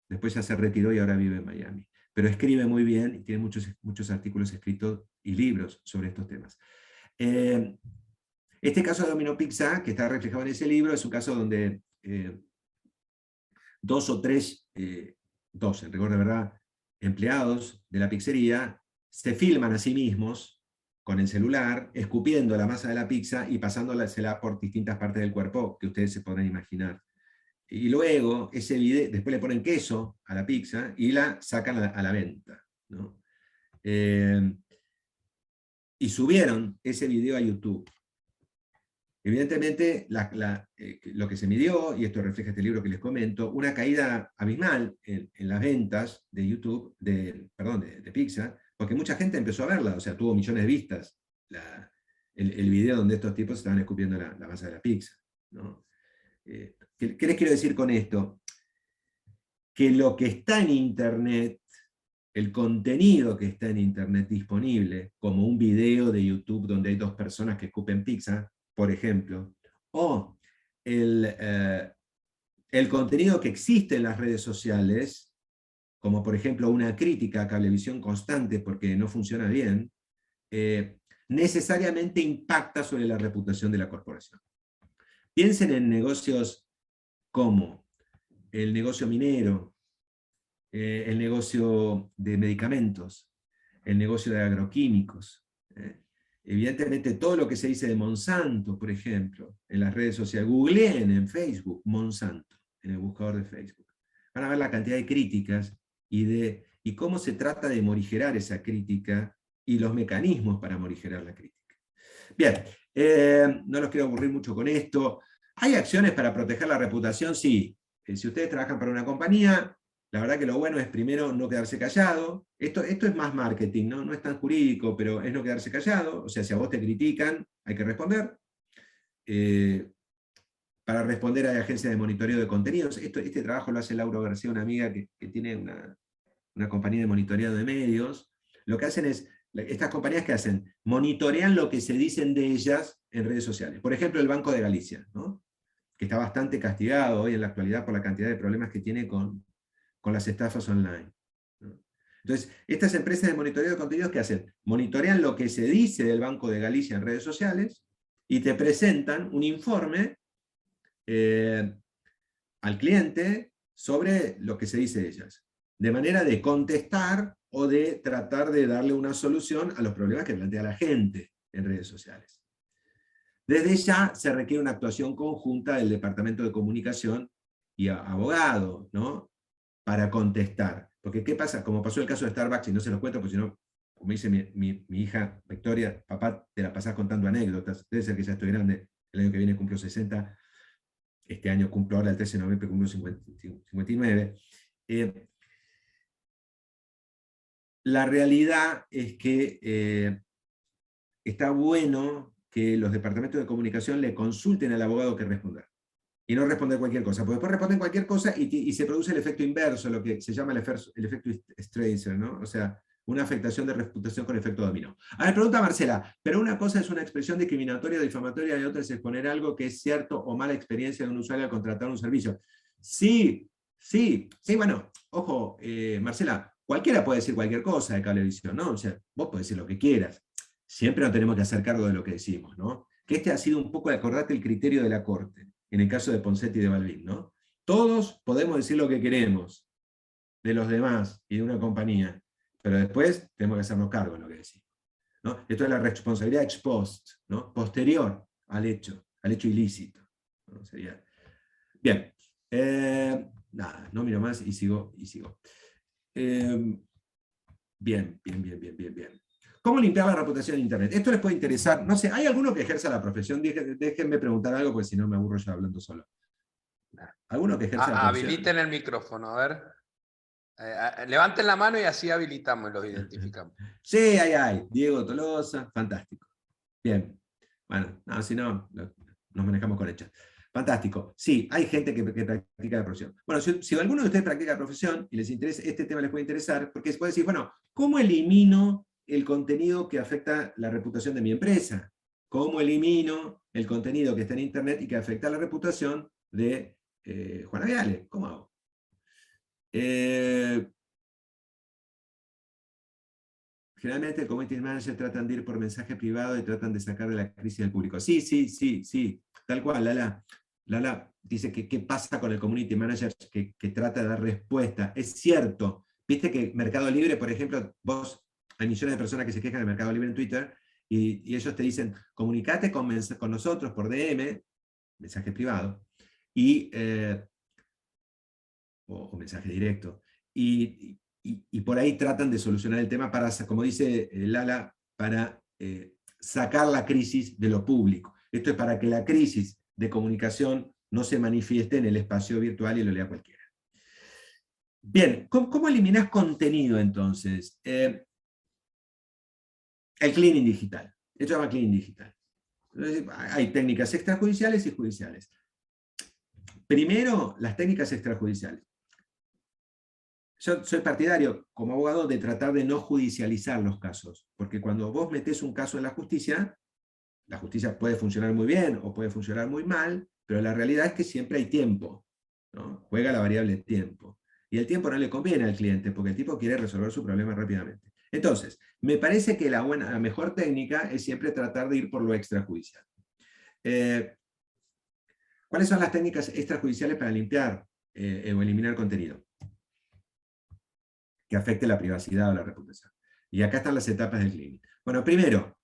Después ya se retiró y ahora vive en Miami. Pero escribe muy bien y tiene muchos artículos escritos y libros sobre estos temas. Este caso de Domino Pizza, que está reflejado en ese libro, es un caso donde dos o tres, en rigor de verdad, empleados de la pizzería se filman a sí mismos con el celular, escupiendo la masa de la pizza y pasándosela por distintas partes del cuerpo que ustedes se podrán imaginar. Y luego, ese video, después le ponen queso a la pizza y la sacan a la venta, ¿no? Y subieron ese video a YouTube. Evidentemente, lo que se midió, y esto refleja este libro que les comento, una caída abismal en las ventas de YouTube, de pizza, porque mucha gente empezó a verla, o sea, tuvo millones de vistas el video donde estos tipos estaban escupiendo la masa de la pizza, ¿no? ¿Qué les quiero decir con esto? Que lo que está en Internet, el contenido que está en Internet disponible, como un video de YouTube donde hay dos personas que escupen pizza, por ejemplo, o el contenido que existe en las redes sociales, como por ejemplo una crítica a Cablevisión constante porque no funciona bien, necesariamente impacta sobre la reputación de la corporación. Piensen en negocios como el negocio minero, el negocio de medicamentos, el negocio de agroquímicos. Evidentemente todo lo que se dice de Monsanto, por ejemplo, en las redes sociales, googleen en Facebook Monsanto, en el buscador de Facebook. Van a ver la cantidad de críticas y cómo se trata de morigerar esa crítica y los mecanismos para morigerar la crítica. Bien, no los quiero aburrir mucho con esto. ¿Hay acciones para proteger la reputación? Sí. Si ustedes trabajan para una compañía, la verdad que lo bueno es primero no quedarse callado. Esto es más marketing, ¿no? No es tan jurídico, pero es no quedarse callado. O sea, si a vos te critican, hay que responder. Para responder hay agencias de monitoreo de contenidos. Este trabajo lo hace Laura García, una amiga que tiene una compañía de monitoreo de medios. Lo que hacen es, estas compañías que hacen, monitorean lo que se dicen de ellas en redes sociales. Por ejemplo, el Banco de Galicia, ¿no? Que está bastante castigado hoy en la actualidad por la cantidad de problemas que tiene con las estafas online, ¿no? Entonces, estas empresas de monitoreo de contenidos, ¿qué hacen? Monitorean lo que se dice del Banco de Galicia en redes sociales y te presentan un informe al cliente sobre lo que se dice de ellas, de manera de contestar o de tratar de darle una solución a los problemas que plantea la gente en redes sociales. Desde ya se requiere una actuación conjunta del Departamento de Comunicación y abogado, ¿no? Para contestar. Porque ¿qué pasa? Como pasó el caso de Starbucks, y no se los cuento, porque si no, como dice mi hija Victoria, papá, te la pasás contando anécdotas, debe ser que ya estoy grande, el año que viene cumplo 60, este año cumplo ahora el 13 de noviembre, cumplo 59. La realidad es que está bueno que los departamentos de comunicación le consulten al abogado que responder. Y no responder cualquier cosa, porque después responden cualquier cosa y se produce el efecto inverso, lo que se llama el efecto Streisand, ¿no? O sea, una afectación de reputación con efecto dominó. A ver, pregunta Marcela, pero una cosa es una expresión discriminatoria, difamatoria, y otra es exponer algo que es cierto o mala experiencia de un usuario al contratar un servicio. Sí, bueno, ojo, Marcela, cualquiera puede decir cualquier cosa de Cablevisión, ¿no? O sea, vos podés decir lo que quieras. Siempre nos tenemos que hacer cargo de lo que decimos, ¿no? Que este ha sido un poco, acordate, el criterio de la Corte, en el caso de Ponseti y de Balbín, ¿no? Todos podemos decir lo que queremos de los demás y de una compañía, pero después tenemos que hacernos cargo de lo que decimos, ¿no? Esto es la responsabilidad ex post, ¿no? Posterior al hecho ilícito, ¿no? Sería... Bien, nada, no miro más y sigo. Bien. ¿Cómo limpiar la reputación en Internet? Esto les puede interesar, no sé, ¿hay alguno que ejerza la profesión? Déjenme preguntar algo, porque si no me aburro yo hablando solo. ¿Alguno que ejerza la profesión?
Habiliten el micrófono, a ver. Levanten la mano y así habilitamos y los identificamos.
Sí, hay. Diego Tolosa, fantástico. Bien. Bueno, no, si no, nos manejamos con hechos. Fantástico. Sí, hay gente que practica la profesión. Bueno, si alguno de ustedes practica la profesión y les interesa, este tema les puede interesar, porque se puede decir, bueno, ¿cómo elimino el contenido que afecta la reputación de mi empresa? ¿Cómo elimino el contenido que está en Internet y que afecta la reputación de Juana Viale? ¿Cómo hago? Generalmente el community manager tratan de ir por mensaje privado y tratan de sacar de la crisis del público. Sí, tal cual, Lala dice que qué pasa con el community manager que trata de dar respuesta. Es cierto, viste que Mercado Libre, por ejemplo, hay millones de personas que se quejan de Mercado Libre en Twitter y ellos te dicen, comunicate con nosotros por DM, mensaje privado, o mensaje directo, y por ahí tratan de solucionar el tema para, como dice Lala, para sacar la crisis de lo público. Esto es para que la crisis de comunicación no se manifieste en el espacio virtual y lo lea cualquiera. Bien, ¿cómo eliminás contenido entonces? El cleaning digital. Esto se llama cleaning digital. Entonces, hay técnicas extrajudiciales y judiciales. Primero, las técnicas extrajudiciales. Yo soy partidario, como abogado, de tratar de no judicializar los casos, porque cuando vos metés un caso en la justicia, la justicia puede funcionar muy bien o puede funcionar muy mal, pero la realidad es que siempre hay tiempo, ¿no? Juega la variable tiempo. Y el tiempo no le conviene al cliente, porque el tipo quiere resolver su problema rápidamente. Entonces, me parece que la mejor técnica es siempre tratar de ir por lo extrajudicial. ¿Cuáles son las técnicas extrajudiciales para limpiar o eliminar contenido que afecte la privacidad o la reputación? Y acá están las etapas del cleaning. Bueno, primero,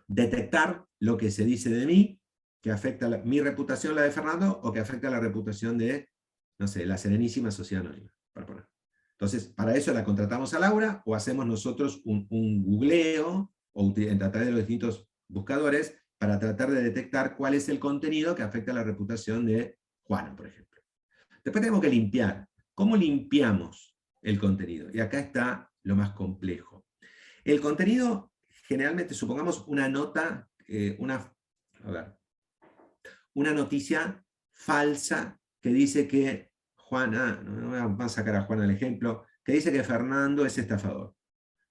detectar lo que se dice de mí, que afecta mi reputación, la de Fernando, o que afecta la reputación de, no sé, la Serenísima Sociedad Anónima, para poner. Entonces, para eso la contratamos a Laura, o hacemos nosotros un googleo, o a través de los distintos buscadores, para tratar de detectar cuál es el contenido que afecta la reputación de Juana, por ejemplo. Después tenemos que limpiar. ¿Cómo limpiamos el contenido? Y acá está lo más complejo. El contenido, generalmente, supongamos una nota, una noticia falsa que dice que Juana, vamos a sacar a Juana el ejemplo, que dice que Fernando es estafador.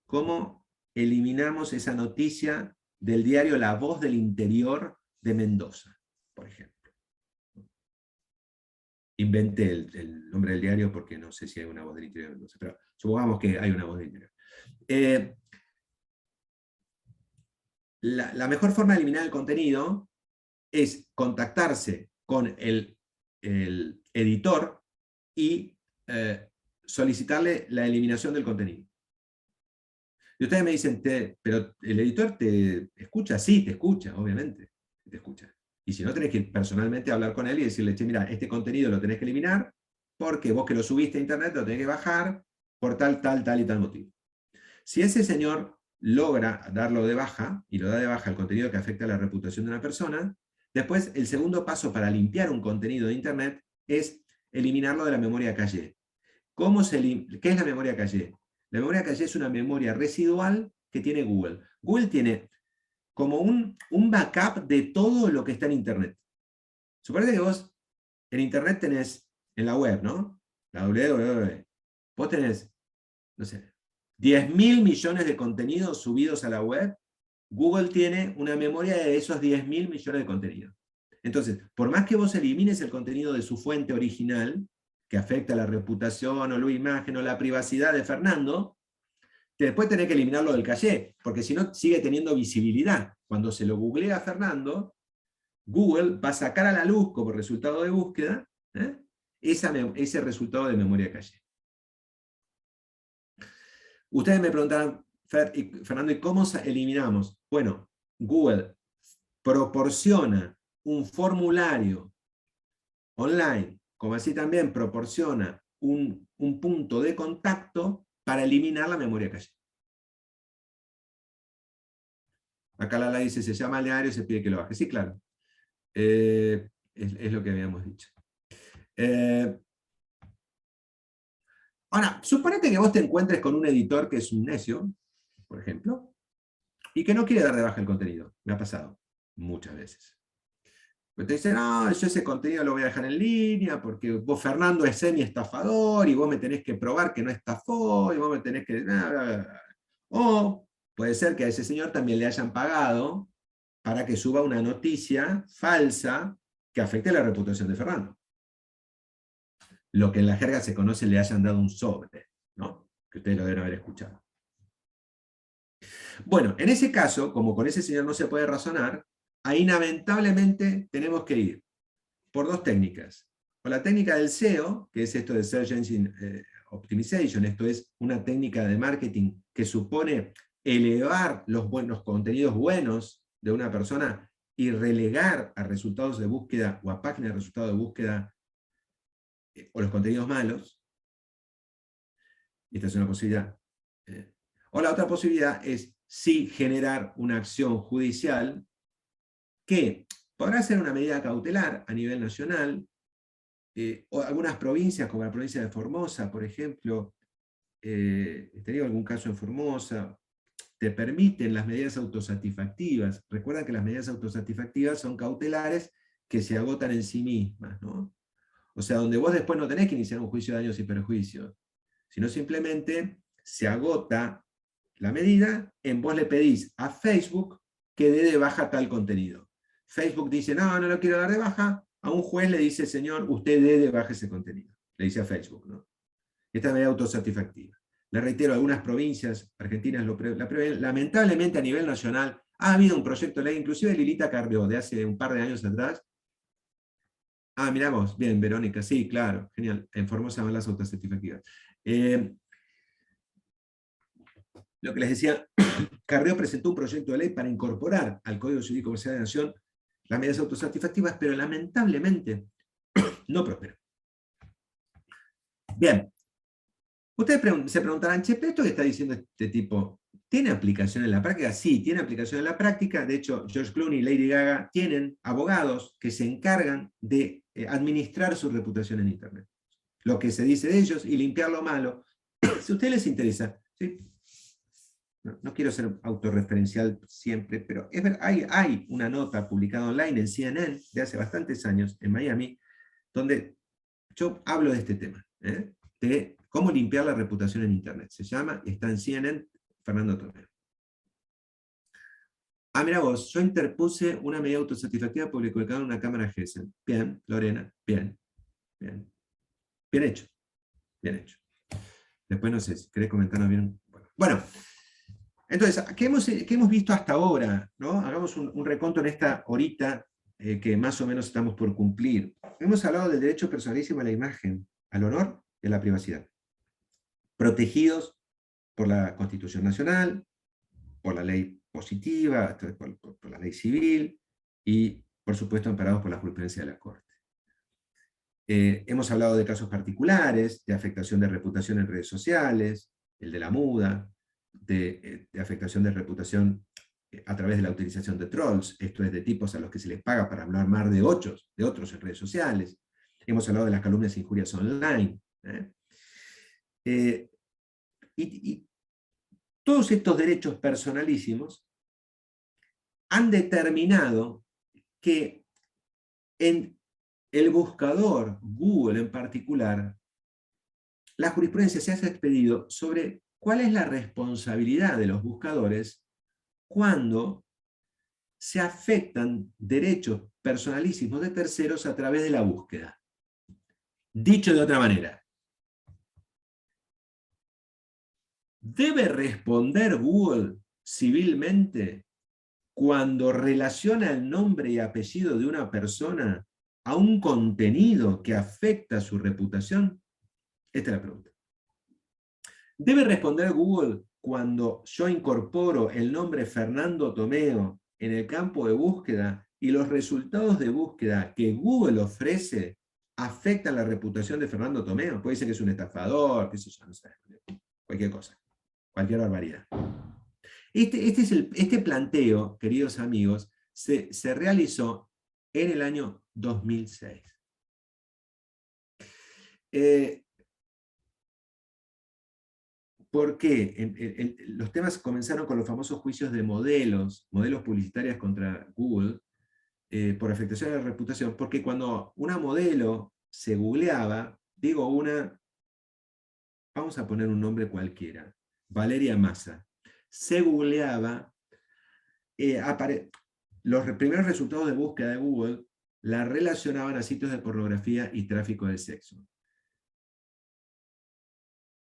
¿Cómo eliminamos esa noticia del diario La Voz del Interior de Mendoza, por ejemplo? Inventé el nombre del diario porque no sé si hay una Voz del Interior de Mendoza, pero supongamos que hay una Voz del Interior. La mejor forma de eliminar el contenido es contactarse con el editor y solicitarle la eliminación del contenido. Y ustedes me dicen, pero el editor te escucha. Sí, te escucha, obviamente, te escucha. Y si no, tenés que ir personalmente a hablar con él y decirle, che, mira, este contenido lo tenés que eliminar, porque vos que lo subiste a internet lo tenés que bajar por tal y tal motivo. Si ese señor logra darlo de baja, y lo da de baja el contenido que afecta a la reputación de una persona, después el segundo paso para limpiar un contenido de internet es eliminarlo de la memoria caché. ¿Qué es la memoria caché? La memoria caché es una memoria residual que tiene Google. Google tiene como un backup de todo lo que está en internet. Suponete que vos en internet tenés, en la web, ¿no? La www. Vos tenés, no sé, 10.000 millones de contenidos subidos a la web. Google tiene una memoria de esos 10.000 millones de contenidos. Entonces, por más que vos elimines el contenido de su fuente original, que afecta la reputación o la imagen o la privacidad de Fernando, después tenés que eliminarlo del caché, porque si no sigue teniendo visibilidad. Cuando se lo googlea a Fernando, Google va a sacar a la luz como resultado de búsqueda ese resultado de memoria caché. Ustedes me preguntaron, Fernando, ¿y cómo eliminamos? Bueno, Google proporciona un formulario online, como así también proporciona un punto de contacto para eliminar la memoria caché. Acá Lala dice, se llama al diario y se pide que lo baje. Sí, claro. Es lo que habíamos dicho. Ahora, suponete que vos te encuentres con un editor que es un necio, por ejemplo, y que no quiere dar de baja el contenido. Me ha pasado muchas veces. Pues te dicen, no, yo ese contenido lo voy a dejar en línea, porque vos, Fernando, es semi-estafador, y vos me tenés que probar que no estafó, y vos me tenés que... O puede ser que a ese señor también le hayan pagado para que suba una noticia falsa que afecte la reputación de Fernando. Lo que en la jerga se conoce, le hayan dado un sobre, ¿no? Que ustedes lo deben haber escuchado. Bueno, en ese caso, como con ese señor no se puede razonar, ahí lamentablemente tenemos que ir por dos técnicas. O la técnica del SEO, que es esto de Search Engine Optimization, esto es una técnica de marketing que supone elevar los contenidos buenos de una persona y relegar a resultados de búsqueda o a páginas de resultados de búsqueda o los contenidos malos. Esta es una posibilidad. O la otra posibilidad es sí generar una acción judicial que podrá ser una medida cautelar a nivel nacional, o algunas provincias, como la provincia de Formosa, por ejemplo, tenía algún caso en Formosa, te permiten las medidas autosatisfactivas. Recuerda que las medidas autosatisfactivas son cautelares que se agotan en sí mismas, ¿no? O sea, donde vos después no tenés que iniciar un juicio de daños y perjuicios, sino simplemente se agota la medida, vos le pedís a Facebook que dé de baja tal contenido. Facebook dice, no, no lo quiero dar de baja. A un juez le dice, señor, usted dé de baja ese contenido. Le dice a Facebook, ¿no? Esta medida autosatisfactiva. Le reitero, algunas provincias argentinas la prevén. Lamentablemente a nivel nacional ha habido un proyecto de ley, inclusive Lilita Carrió, de hace un par de años atrás. Ah, mirá vos, bien, Verónica, sí, claro, genial. En Formosa van las autosatisfactivas. Lo que les decía, Carrió presentó un proyecto de ley para incorporar al Código Civil y Comercial de la Nación las medidas autosatisfactivas, pero lamentablemente no prosperó. Bien, ustedes se preguntarán, che, pero esto que está diciendo este tipo, ¿tiene aplicación en la práctica? Sí, tiene aplicación en la práctica. De hecho, George Clooney y Lady Gaga tienen abogados que se encargan de administrar su reputación en Internet. Lo que se dice de ellos y limpiar lo malo. Si a ustedes les interesa, ¿sí? No quiero ser autorreferencial siempre, pero es ver, hay una nota publicada online en CNN de hace bastantes años en Miami, donde yo hablo de este tema, de cómo limpiar la reputación en Internet. Se llama, está en CNN, Fernando Tomeo. Ah, mira vos, yo interpuse una medida autosatisfactiva publicada en una cámara GESEL. Bien, Lorena, bien, bien. Bien hecho, bien hecho. Después no sé, si querés comentarnos bien. Bueno, entonces, ¿qué hemos visto hasta ahora? ¿No? Hagamos un reconto en esta horita que más o menos estamos por cumplir. Hemos hablado del derecho personalísimo a la imagen, al honor y a la privacidad. Protegidos por la Constitución Nacional, por la ley positiva, por la ley civil y, por supuesto, amparados por la jurisprudencia de la Corte. Hemos hablado de casos particulares, de afectación de reputación en redes sociales, el de la muda, de afectación de reputación a través de la utilización de trolls, esto es de tipos a los que se les paga para hablar mal de otros en redes sociales. Hemos hablado de las calumnias e injurias online. Y todos estos derechos personalísimos han determinado que en el buscador, Google en particular, la jurisprudencia se ha expedido sobre cuál es la responsabilidad de los buscadores cuando se afectan derechos personalísimos de terceros a través de la búsqueda. Dicho de otra manera, ¿debe responder Google civilmente cuando relaciona el nombre y apellido de una persona a un contenido que afecta su reputación? Esta es la pregunta. ¿Debe responder Google cuando yo incorporo el nombre Fernando Tomeo en el campo de búsqueda y los resultados de búsqueda que Google ofrece afectan la reputación de Fernando Tomeo? Puede ser que es un estafador, qué sé yo, no sé, cualquier cosa, cualquier barbaridad. Este planteo, queridos amigos, se realizó en el año 2006. ¿Por qué? Los temas comenzaron con los famosos juicios de modelos publicitarias contra Google, por afectación a la reputación, porque cuando una modelo se googleaba, vamos a poner un nombre cualquiera, Valeria Massa, se googleaba, los primeros resultados de búsqueda de Google la relacionaban a sitios de pornografía y tráfico de sexo.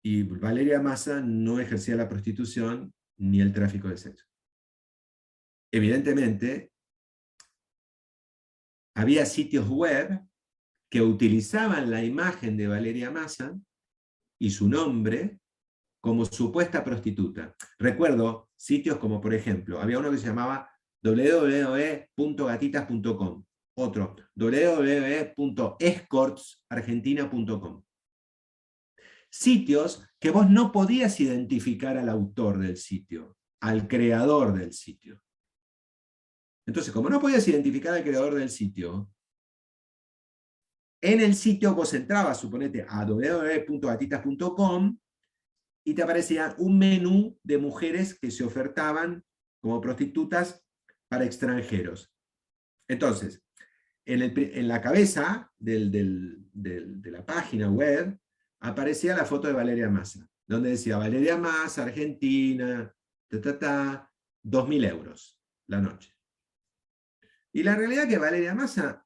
Y Valeria Massa no ejercía la prostitución ni el tráfico de sexo. Evidentemente, había sitios web que utilizaban la imagen de Valeria Massa y su nombre como supuesta prostituta. Recuerdo sitios como, por ejemplo, había uno que se llamaba www.gatitas.com, otro www.escortsargentina.com. Sitios que vos no podías identificar al autor del sitio, al creador del sitio. Entonces, como no podías identificar al creador del sitio, en el sitio vos entrabas, suponete, a www.gatitas.com y te aparecía un menú de mujeres que se ofertaban como prostitutas para extranjeros. Entonces, en la cabeza de la página web aparecía la foto de Valeria Massa, donde decía Valeria Massa, Argentina, 2.000 euros. la noche. Y la realidad es que Valeria Massa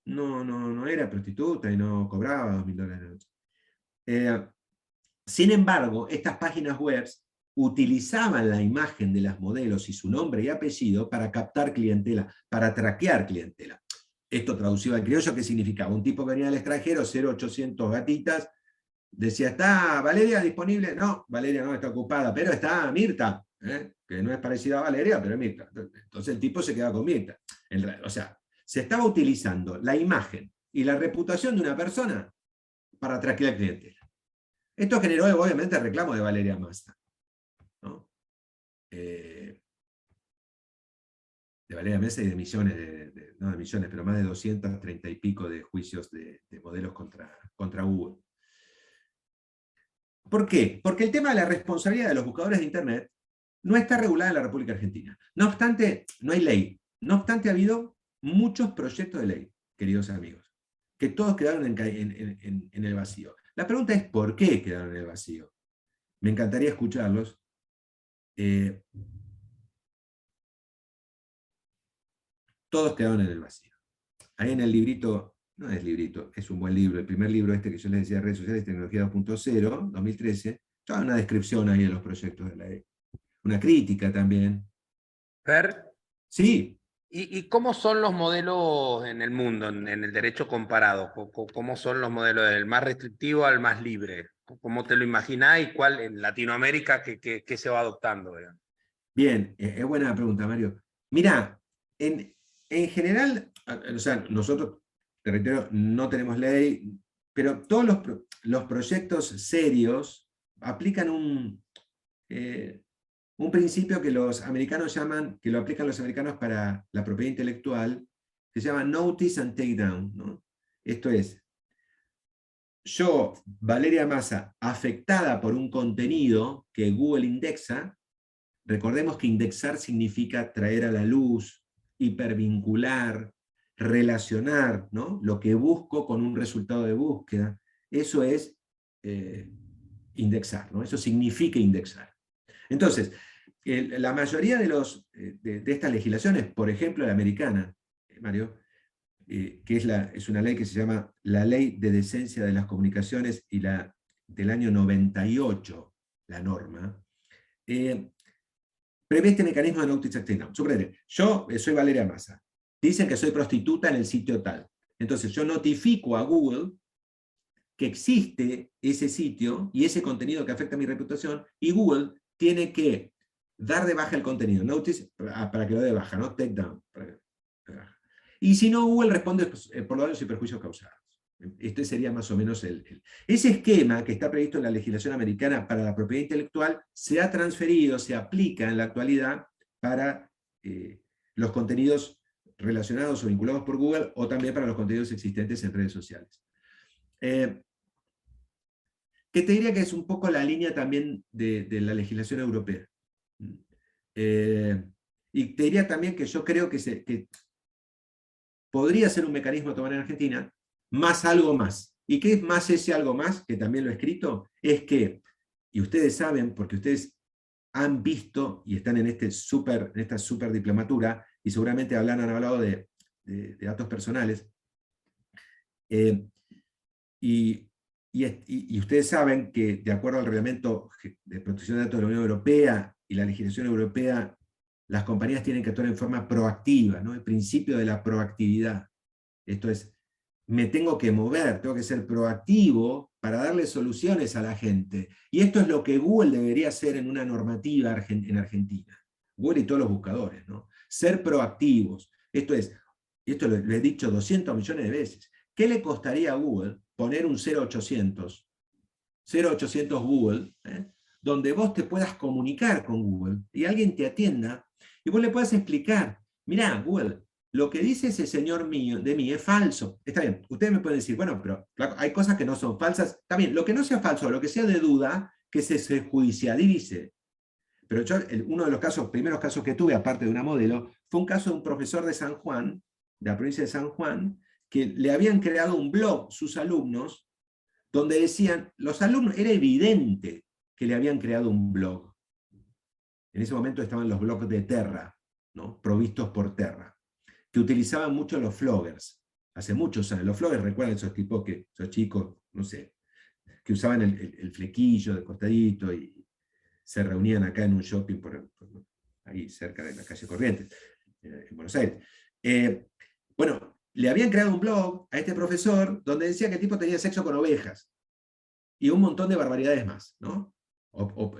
no era prostituta y no cobraba $2.000 la noche. Sin embargo, estas páginas web utilizaban la imagen de las modelos y su nombre y apellido para captar clientela, para traquear clientela. Esto traducido al criollo, ¿qué significaba? Un tipo que venía del extranjero, 0800 gatitas, decía, ¿está Valeria disponible? No, Valeria no está ocupada, pero está Mirta, que no es parecida a Valeria, pero es Mirta. Entonces el tipo se queda con Mirta. O sea, se estaba utilizando la imagen y la reputación de una persona para traquear clientela. Esto generó obviamente el reclamo de Valeria Massa, ¿no? De Valeria Massa y de millones, no de millones, pero más de 230 y pico de juicios de modelos contra Google. ¿Por qué? Porque el tema de la responsabilidad de los buscadores de Internet no está regulada en la República Argentina. No obstante, no hay ley. No obstante, ha habido muchos proyectos de ley, queridos amigos, que todos quedaron en el vacío. La pregunta es, ¿por qué quedaron en el vacío? Me encantaría escucharlos. Todos quedaron en el vacío. Ahí en el librito, no es librito, es un buen libro, el primer libro este que yo les decía, Redes Sociales, Tecnología 2.0, 2013, toda una descripción ahí de los proyectos de la ley. Una crítica también.
Fer,
Sí.
¿y cómo son los modelos en el mundo, en el derecho comparado? ¿Cómo son los modelos del más restrictivo al más libre? ¿Cómo te lo imaginás y cuál en Latinoamérica qué se va adoptando? Digamos?
Bien, es buena pregunta, Mario. Mirá, en general, o sea, nosotros, te reitero, no tenemos ley, pero todos los proyectos serios aplican un principio que los americanos llaman, que lo aplican los americanos para la propiedad intelectual, que se llama Notice and Takedown, ¿no? Esto es, yo, Valeria Massa, afectada por un contenido que Google indexa, recordemos que indexar significa traer a la luz, hipervincular, relacionar, ¿no? Lo que busco con un resultado de búsqueda. Eso es indexar, ¿no? Eso significa indexar. Entonces, la mayoría de estas legislaciones, por ejemplo la americana, Mario, que es una ley que se llama la Ley de Decencia de las Comunicaciones y del año 98, la norma, prevé este mecanismo de Notice and Takedown. Subrayé, yo soy Valeria Massa, dicen que soy prostituta en el sitio tal, entonces yo notifico a Google que existe ese sitio y ese contenido que afecta a mi reputación, y Google tiene que dar de baja el contenido, notice, para que lo dé de baja, ¿no? Take down. Y si no, Google responde por los daños y perjuicios causados. Este sería más o menos ese esquema que está previsto en la legislación americana para la propiedad intelectual, se ha transferido, se aplica en la actualidad para los contenidos relacionados o vinculados por Google, o también para los contenidos existentes en redes sociales. Que te diría que es un poco la línea también de la legislación europea. Y te diría también que yo creo que podría ser un mecanismo a tomar en Argentina, más algo más. ¿Y qué es más ese algo más? Que también lo he escrito, es que, y ustedes saben, porque ustedes han visto y están en esta super diplomatura, y seguramente han hablado de datos personales, y ustedes saben que, de acuerdo al Reglamento de Protección de Datos de la Unión Europea y la legislación europea, las compañías tienen que actuar en forma proactiva, ¿no? El principio de la proactividad. Esto es, me tengo que mover, tengo que ser proactivo para darle soluciones a la gente. Y esto es lo que Google debería hacer en una normativa en Argentina. Google y todos los buscadores, ¿no? Ser proactivos. Esto es, esto lo he dicho 200 millones de veces. ¿Qué le costaría a Google poner un 0800 Google, donde vos te puedas comunicar con Google y alguien te atienda y vos le puedas explicar, mirá, Google, lo que dice ese señor de mí es falso? Está bien, ustedes me pueden decir, bueno, pero hay cosas que no son falsas. Está bien, lo que no sea falso, lo que sea de duda, que se judicialice. Pero yo, uno de los primeros casos que tuve, aparte de una modelo, fue un caso de un profesor de San Juan, de la provincia de San Juan, que le habían creado un blog sus alumnos, donde decían, los alumnos, era evidente que le habían creado un blog. En ese momento estaban los blogs de Terra, ¿no? Provistos por Terra, que utilizaban mucho los floggers. Hace muchos años. Los floggers, recuerdan esos tipos, esos chicos, no sé, que usaban el flequillo de costadito y se reunían acá en un shopping ahí cerca de la calle Corrientes, en Buenos Aires. Bueno, le habían creado un blog a este profesor donde decía que el tipo tenía sexo con ovejas y un montón de barbaridades más, ¿no?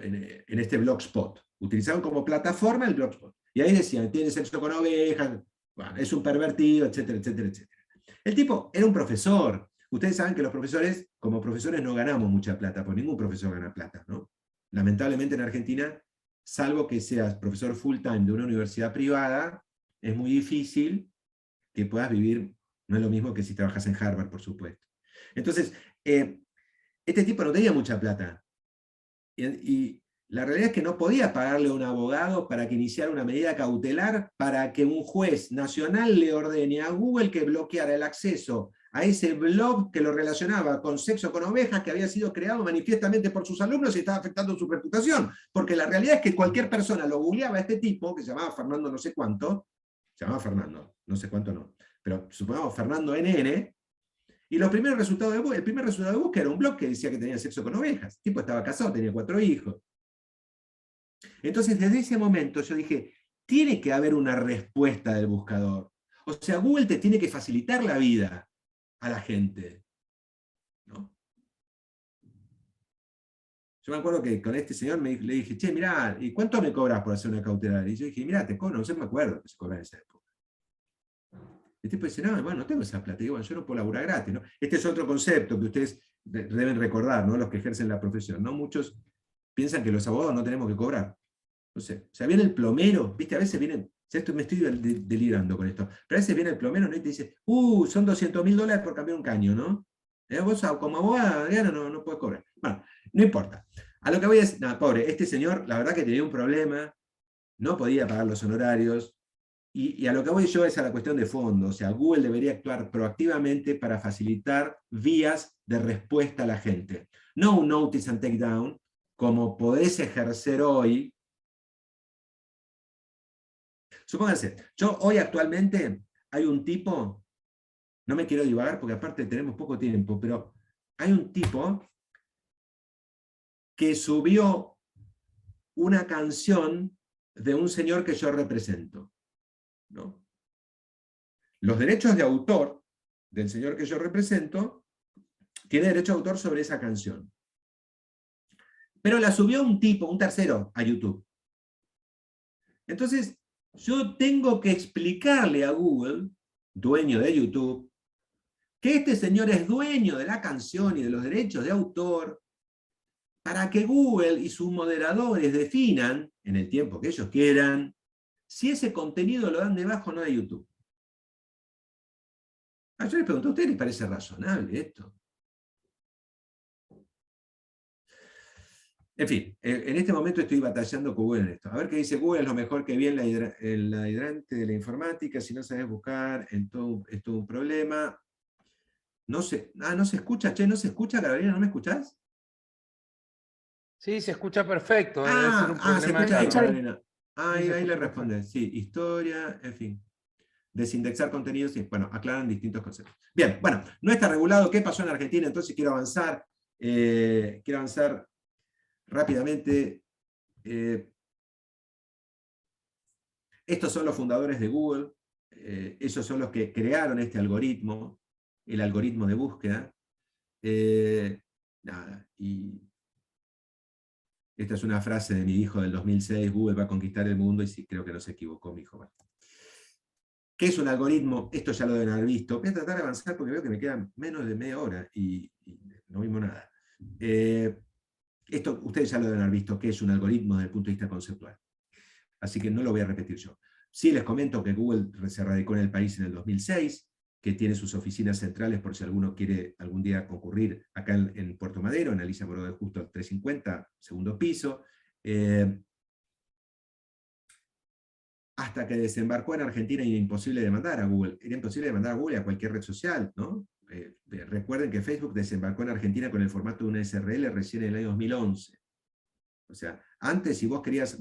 En este Blogspot. Utilizaban como plataforma el Blogspot. Y ahí decían, tiene sexo con ovejas, bueno, es un pervertido, etcétera, etcétera, etcétera. El tipo era un profesor. Ustedes saben que los profesores, como profesores, no ganamos mucha plata, porque ningún profesor gana plata, ¿no? Lamentablemente en Argentina, salvo que seas profesor full time de una universidad privada, es muy difícil que puedas vivir, no es lo mismo que si trabajas en Harvard, por supuesto. Entonces, este tipo no tenía mucha plata. Y la realidad es que no podía pagarle a un abogado para que iniciara una medida cautelar para que un juez nacional le ordene a Google que bloqueara el acceso a ese blog que lo relacionaba con sexo con ovejas, que había sido creado manifiestamente por sus alumnos y estaba afectando su reputación. Porque la realidad es que cualquier persona lo googleaba a este tipo, que se llamaba Fernando no sé cuánto, se llamaba Fernando, no sé cuánto no, pero supongamos Fernando NN, y el primer resultado de búsqueda era un blog que decía que tenía sexo con ovejas. El tipo estaba casado, tenía 4 hijos. Entonces, desde ese momento yo dije, tiene que haber una respuesta del buscador. O sea, Google te tiene que facilitar la vida a la gente, ¿no? Yo me acuerdo que con este señor le dije, che, mirá, ¿y cuánto me cobras por hacer una cautelar? Y yo dije, mirá, te cobro, no sé, me acuerdo que se cobraba en esa época. El tipo dice, no, bueno, no tengo esa plata. Y digo, bueno, yo no puedo laburar gratis, ¿no? Este es otro concepto que ustedes deben recordar, ¿no? Los que ejercen la profesión, ¿no? Muchos piensan que los abogados no tenemos que cobrar. No sé, o sea, viene el plomero, ¿viste? A veces vienen, me estoy delirando con esto, pero a veces viene el plomero, ¿no? Y te dice, son $200.000 por cambiar un caño, ¿no? Vos como abogado, Adriano, no puedes cobrar. Bueno, no importa. A lo que voy a decir, nada, pobre, este señor, la verdad que tenía un problema, no podía pagar los honorarios, y a lo que voy yo es a la cuestión de fondo. O sea, Google debería actuar proactivamente para facilitar vías de respuesta a la gente. No un notice and take down, como podés ejercer hoy. Supónganse, yo hoy actualmente hay un tipo, no me quiero divagar porque aparte tenemos poco tiempo, pero hay un tipo que subió una canción de un señor que yo represento, ¿no? Los derechos de autor del señor que yo represento tiene derecho de autor sobre esa canción. Pero la subió un tipo, un tercero, a YouTube. Entonces, yo tengo que explicarle a Google, dueño de YouTube, que este señor es dueño de la canción y de los derechos de autor, para que Google y sus moderadores definan, en el tiempo que ellos quieran, si ese contenido lo dan debajo o no de YouTube. Yo les pregunto, ¿a ustedes les parece razonable esto? En fin, en este momento estoy batallando con Google en esto. A ver qué dice Google, es lo mejor que vi en la hidrante de la informática. Si no sabes buscar, es todo un problema. No se escucha, che, no se escucha, Carolina, ¿no me escuchás?
Sí, se escucha perfecto, debe ser un
Se
problema de
escucha ahí,
Carlos.
Carolina. Ahí
se
le
escucha
responde. Sí, historia, en fin. Desindexar contenidos, sí. Bueno, aclaran distintos conceptos. Bien, bueno, no está regulado. ¿Qué pasó en Argentina? Entonces quiero avanzar. Quiero avanzar rápidamente. Estos son los fundadores de Google. Ellos son los que crearon este algoritmo, el algoritmo de búsqueda. Nada, y esta es una frase de mi hijo del 2006, Google va a conquistar el mundo, y sí, creo que no se equivocó mi hijo. Bueno. ¿Qué es un algoritmo? Esto ya lo deben haber visto. Voy a tratar de avanzar porque veo que me quedan menos de media hora y no vimos nada. Esto ustedes ya lo deben haber visto, ¿qué es un algoritmo desde el punto de vista conceptual? Así que no lo voy a repetir yo. Sí les comento que Google se radicó en el país en el 2006, que tiene sus oficinas centrales por si alguno quiere algún día concurrir acá en Puerto Madero, en Alicia Moró de Justo al 350, segundo piso. Hasta que desembarcó en Argentina y era imposible demandar a Google. Era imposible demandar a Google y a cualquier red social, ¿no? Recuerden que Facebook desembarcó en Argentina con el formato de una SRL recién en el año 2011. O sea, antes si vos querías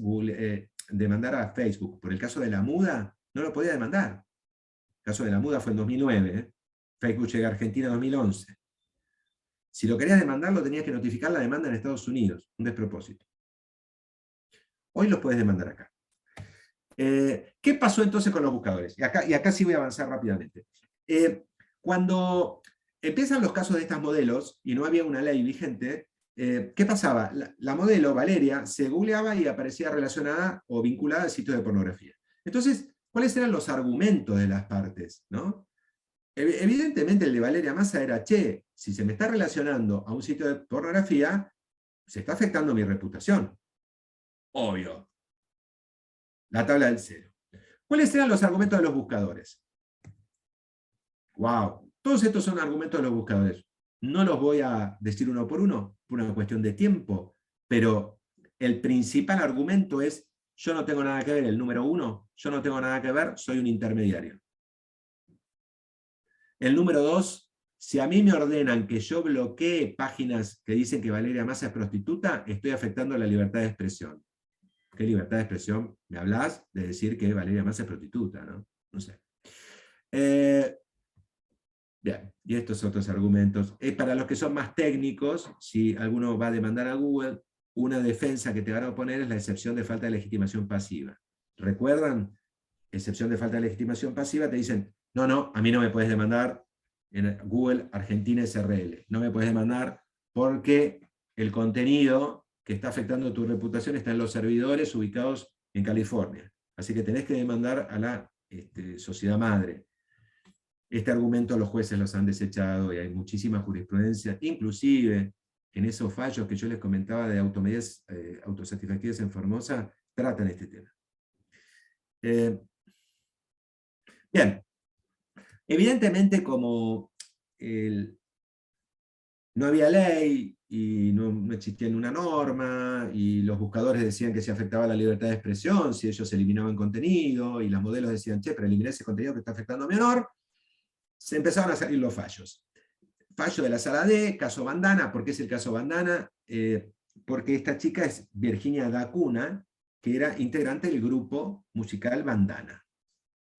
demandar a Facebook por el caso de la muda, no lo podía demandar. El caso de la muda fue en 2009, ¿eh? Facebook llega a Argentina en 2011. Si lo querías demandar, lo tenías que notificar la demanda en Estados Unidos, un despropósito. Hoy los puedes demandar acá. ¿Qué pasó entonces con los buscadores? Y acá sí voy a avanzar rápidamente. Cuando empiezan los casos de estos modelos, y no había una ley vigente, ¿qué pasaba? La modelo, Valeria, se googleaba y aparecía relacionada o vinculada al sitio de pornografía. Entonces, ¿cuáles eran los argumentos de las partes? ¿No? Evidentemente el de Valeria Massa era, che, si se me está relacionando a un sitio de pornografía, se está afectando mi reputación. Obvio. La tabla del cero. ¿Cuáles eran los argumentos de los buscadores? ¡Wow! Todos estos son argumentos de los buscadores. No los voy a decir uno por uno, por una cuestión de tiempo, pero el principal argumento es, yo no tengo nada que ver, el número 1, yo no tengo nada que ver, soy un intermediario. El número 2, si a mí me ordenan que yo bloquee páginas que dicen que Valeria Massa es prostituta, estoy afectando la libertad de expresión. ¿Qué libertad de expresión me hablas de decir que Valeria Massa es prostituta? ¿No? No sé. Bien, y estos otros argumentos. Para los que son más técnicos, si alguno va a demandar a Google, una defensa que te van a oponer es la excepción de falta de legitimación pasiva. ¿Recuerdan? Excepción de falta de legitimación pasiva, te dicen, no, a mí no me puedes demandar en Google Argentina SRL. No me puedes demandar porque el contenido que está afectando tu reputación está en los servidores ubicados en California. Así que tenés que demandar a la sociedad madre. Este argumento los jueces los han desechado y hay muchísima jurisprudencia, inclusive en esos fallos que yo les comentaba de automedidas autosatisfactivas en Formosa, tratan este tema. Bien, evidentemente como no había ley y no existía una norma, y los buscadores decían que se afectaba la libertad de expresión si ellos eliminaban contenido, y los modelos decían, che, pero eliminé ese contenido que está afectando a mi honor, se empezaron a salir los fallos. Fallo de la Sala D, caso Bandana. ¿Por qué es el caso Bandana? Porque esta chica es Virginia Dacuna, que era integrante del grupo musical Bandana,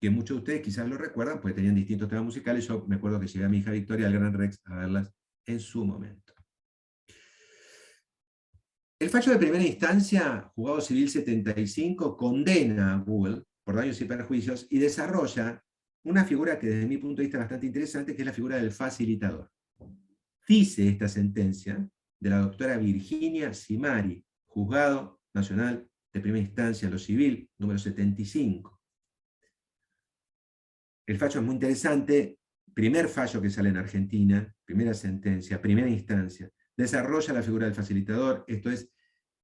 que muchos de ustedes quizás lo recuerdan, porque tenían distintos temas musicales. Yo me acuerdo que llegué a mi hija Victoria al Gran Rex a verlas en su momento. El fallo de primera instancia, Juzgado Civil 75, condena a Google por daños y perjuicios y desarrolla una figura que desde mi punto de vista es bastante interesante, que es la figura del facilitador. Dice esta sentencia de la doctora Virginia Simari, Juzgado Nacional de Primera Instancia, lo civil, número 75. El fallo es muy interesante, primer fallo que sale en Argentina, primera sentencia, primera instancia, desarrolla la figura del facilitador, esto es,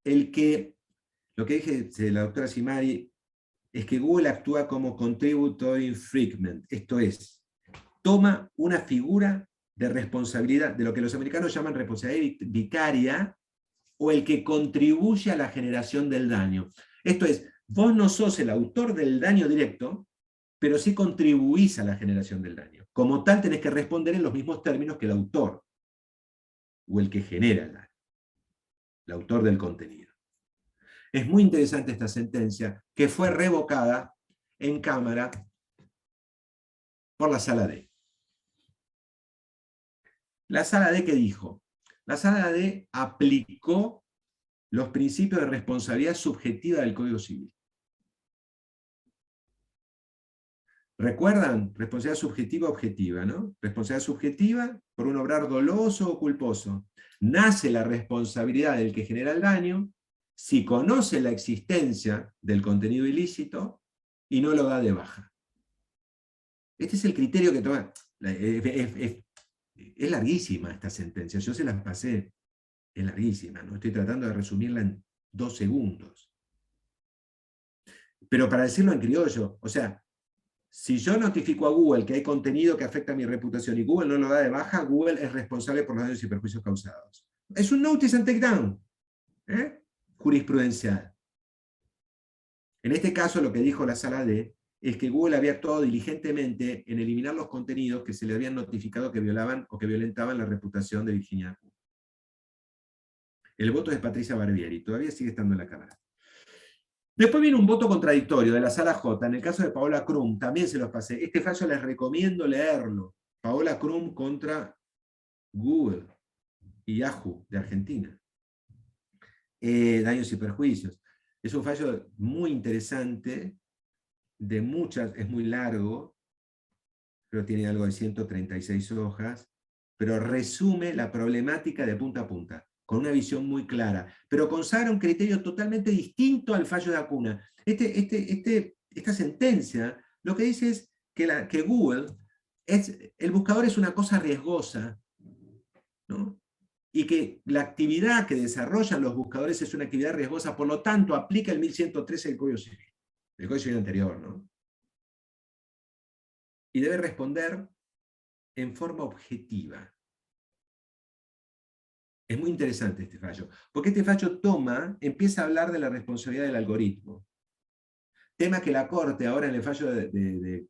lo que dije de la doctora Simari, es que Google actúa como contributory infringement, esto es, toma una figura de responsabilidad, de lo que los americanos llaman responsabilidad vicaria, o el que contribuye a la generación del daño. Esto es, vos no sos el autor del daño directo, pero sí contribuís a la generación del daño. Como tal, tenés que responder en los mismos términos que el autor, o el que genera el daño, el autor del contenido. Es muy interesante esta sentencia, que fue revocada en Cámara por la Sala D. ¿La Sala D qué dijo? La Sala D aplicó los principios de responsabilidad subjetiva del Código Civil. ¿Recuerdan? Responsabilidad subjetiva objetiva, ¿no? Responsabilidad subjetiva por un obrar doloso o culposo. Nace la responsabilidad del que genera el daño si conoce la existencia del contenido ilícito y no lo da de baja. Este es el criterio que toma. Es larguísima esta sentencia, yo se las pasé, es larguísima, ¿no? Estoy tratando de resumirla en 2 segundos. Pero para decirlo en criollo, o sea, si yo notifico a Google que hay contenido que afecta a mi reputación y Google no lo da de baja, Google es responsable por los daños y perjuicios causados. Es un notice and take down, jurisprudencial. En este caso, lo que dijo la Sala D es que Google había actuado diligentemente en eliminar los contenidos que se le habían notificado que violaban o que violentaban la reputación de Virginia Dacuna. El voto es de Patricia Barbieri, todavía sigue estando en la Cámara. Después viene un voto contradictorio de la Sala J, en el caso de Paola Krum, también se los pasé. Este fallo les recomiendo leerlo. Paola Krum contra Google y Yahoo de Argentina. Daños y perjuicios. Es un fallo muy interesante, es muy largo, pero tiene algo de 136 hojas, pero resume la problemática de punta a punta, con una visión muy clara, pero consagra un criterio totalmente distinto al fallo de Acuna. Esta sentencia lo que dice es que Google, el buscador es una cosa riesgosa, ¿no? Y que la actividad que desarrollan los buscadores es una actividad riesgosa, por lo tanto aplica el 1113 del Código Civil, el Código Civil anterior, ¿no? Y debe responder en forma objetiva. Es muy interesante este fallo, porque este fallo empieza a hablar de la responsabilidad del algoritmo. Tema que la Corte, ahora en el fallo de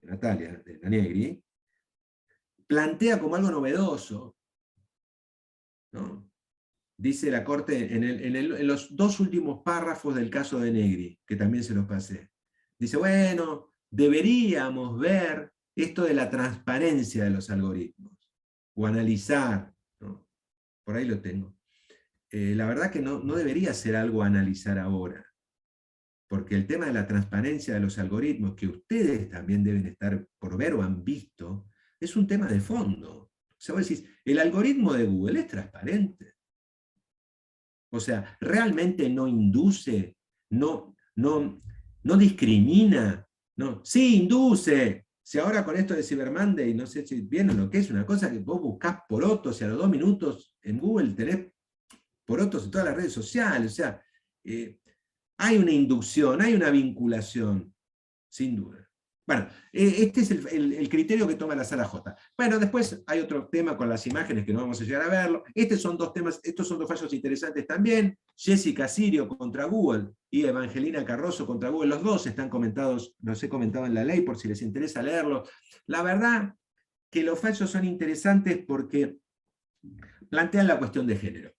Natalia, de la Negri, plantea como algo novedoso, ¿no? Dice la Corte en los dos últimos párrafos del caso de Negri, que también se los pasé. Dice, bueno, deberíamos ver esto de la transparencia de los algoritmos, o analizar, ¿no? Por ahí lo tengo. La verdad que no debería ser algo a analizar ahora, porque el tema de la transparencia de los algoritmos, que ustedes también deben estar por ver o han visto, es un tema de fondo. O sea, vos decís, el algoritmo de Google es transparente. O sea, realmente no induce, no discrimina, no. Sí, induce. Si ahora con esto de Cyber Monday, no sé si vieron lo que es, una cosa que vos buscás porotos y a los 2 minutos en Google tenés porotos en todas las redes sociales. O sea, hay una inducción, hay una vinculación, sin duda. Bueno, este es el criterio que toma la Sala J. Bueno, después hay otro tema con las imágenes que no vamos a llegar a verlo. Estos son dos fallos interesantes también. Jessica Sirio contra Google y Evangelina Carroso contra Google. Los dos están comentados, los he comentado en la ley por si les interesa leerlo. La verdad que los fallos son interesantes porque plantean la cuestión de género,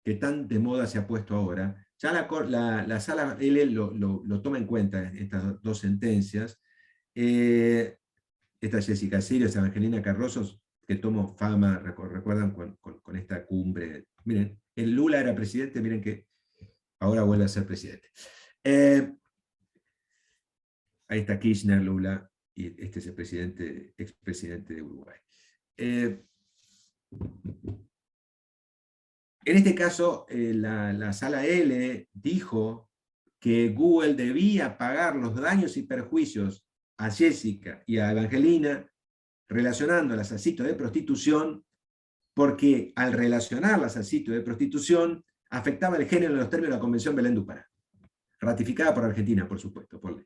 que tan de moda se ha puesto ahora. Ya la Sala L lo toma en cuenta, estas dos sentencias. Esta Jessica Sirio, esta Evangelina Carroso, que tomó fama, recuerdan, con esta cumbre. Miren, el Lula era presidente, miren que ahora vuelve a ser presidente. Ahí está Kirchner, Lula, y este es el expresidente de Uruguay. En este caso, la Sala L dijo que Google debía pagar los daños y perjuicios a Jessica y a Evangelina, relacionándolas al sitio de prostitución, porque al relacionarlas al sitio de prostitución, afectaba el género en los términos de la Convención Belén do Pará, ratificada por Argentina, por supuesto, por ley.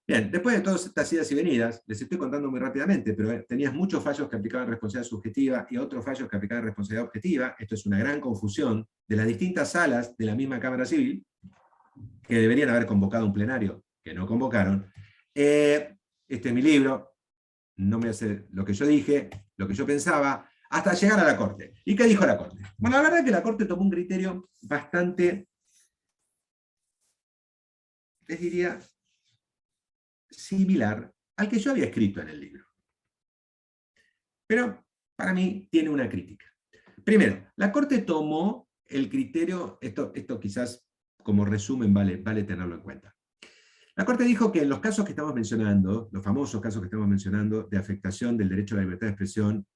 Bien, después de todas estas idas y venidas, les estoy contando muy rápidamente, pero tenías muchos fallos que aplicaban responsabilidad subjetiva y otros fallos que aplicaban responsabilidad objetiva. Esto es una gran confusión de las distintas salas de la misma Cámara Civil, que deberían haber convocado un plenario, que no convocaron. Este es mi libro, no me hace lo que yo dije, lo que yo pensaba, hasta llegar a la Corte. ¿Y qué dijo la Corte? Bueno, la verdad es que la Corte tomó un criterio bastante, les diría, similar al que yo había escrito en el libro. Pero para mí tiene una crítica. Primero, la Corte tomó el criterio, esto quizás como resumen vale tenerlo en cuenta. La Corte dijo que en los casos que estamos mencionando, los famosos casos que estamos mencionando, de afectación del derecho a la libertad de expresión,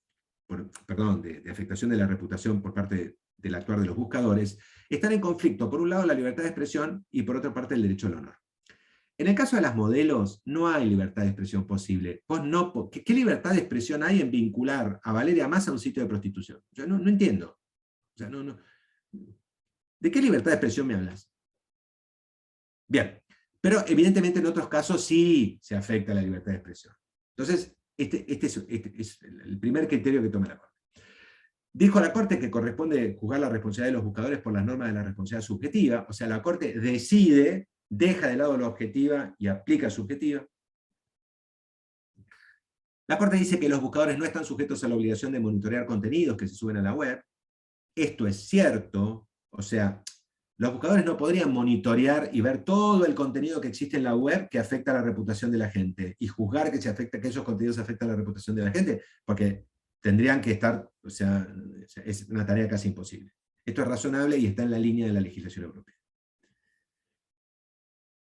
de afectación de la reputación por parte del actuar de los buscadores, están en conflicto, por un lado, la libertad de expresión y por otra parte el derecho al honor. En el caso de las modelos, no hay libertad de expresión posible. ¿Qué libertad de expresión hay en vincular a Valeria Massa a un sitio de prostitución? Yo no entiendo. O sea, ¿de qué libertad de expresión me hablas? Bien, pero evidentemente en otros casos sí se afecta la libertad de expresión. Entonces, este es el primer criterio que toma la Corte. Dijo la Corte que corresponde juzgar la responsabilidad de los buscadores por las normas de la responsabilidad subjetiva, o sea, la Corte decide, deja de lado la objetiva y aplica subjetiva. La Corte dice que los buscadores no están sujetos a la obligación de monitorear contenidos que se suben a la web. Esto es cierto, O sea, los buscadores no podrían monitorear y ver todo el contenido que existe en la web que afecta a la reputación de la gente y juzgar que esos contenidos afectan a la reputación de la gente, porque tendrían que estar, o sea, es una tarea casi imposible. Esto es razonable y está en la línea de la legislación europea.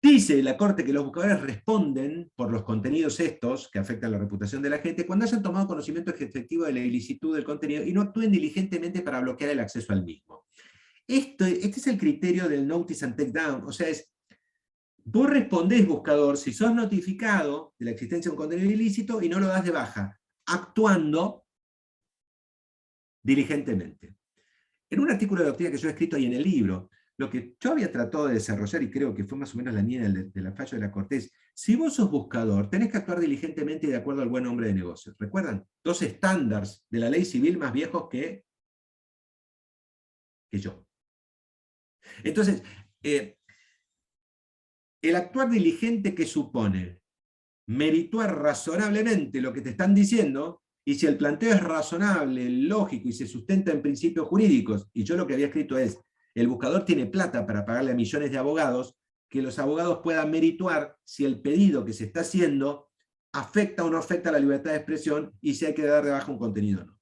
Dice la Corte que los buscadores responden por los contenidos estos que afectan la reputación de la gente cuando hayan tomado conocimiento efectivo de la ilicitud del contenido y no actúen diligentemente para bloquear el acceso al mismo. Este es el criterio del notice and take down, o sea, vos respondés, buscador, si sos notificado de la existencia de un contenido ilícito y no lo das de baja, actuando diligentemente. En un artículo de doctrina que yo he escrito ahí en el libro, lo que yo había tratado de desarrollar, y creo que fue más o menos la línea de la fallo de la Corte, es, si vos sos buscador, tenés que actuar diligentemente y de acuerdo al buen hombre de negocios. ¿Recuerdan? 2 estándares de la ley civil más viejos que yo. Entonces, el actuar diligente, ¿qué supone? Merituar razonablemente lo que te están diciendo, y si el planteo es razonable, lógico y se sustenta en principios jurídicos, y yo lo que había escrito es, el buscador tiene plata para pagarle a millones de abogados, que los abogados puedan merituar si el pedido que se está haciendo afecta o no afecta a la libertad de expresión y si hay que dar de baja un contenido o no.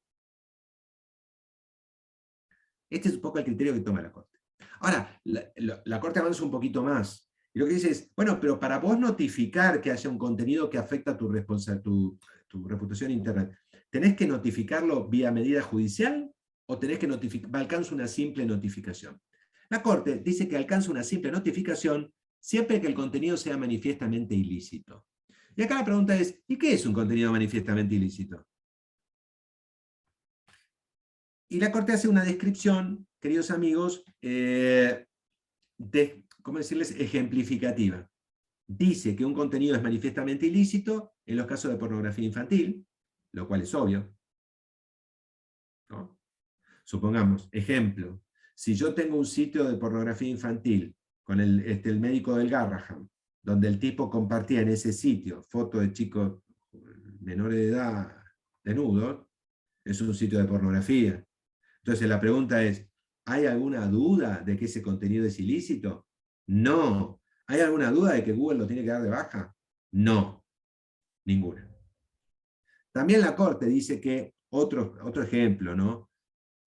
Este es un poco el criterio que toma la Corte. Ahora, la Corte avanza un poquito más. Y lo que dice es, bueno, pero para vos notificar que haya un contenido que afecta tu reputación en Internet, ¿tenés que notificarlo vía medida judicial o tenés que alcanza una simple notificación? La Corte dice que alcanza una simple notificación siempre que el contenido sea manifiestamente ilícito. Y acá la pregunta es, ¿y qué es un contenido manifiestamente ilícito? Y la Corte hace una descripción, queridos amigos, ¿cómo decirles? Ejemplificativa. Dice que un contenido es manifiestamente ilícito en los casos de pornografía infantil, lo cual es obvio, ¿no? Supongamos, ejemplo, si yo tengo un sitio de pornografía infantil con el médico del Garraham, donde el tipo compartía en ese sitio fotos de chicos menores de edad desnudos, es un sitio de pornografía. Entonces la pregunta es, ¿hay alguna duda de que ese contenido es ilícito? No. ¿Hay alguna duda de que Google lo tiene que dar de baja? No. Ninguna. También la Corte dice que, otro ejemplo, ¿no?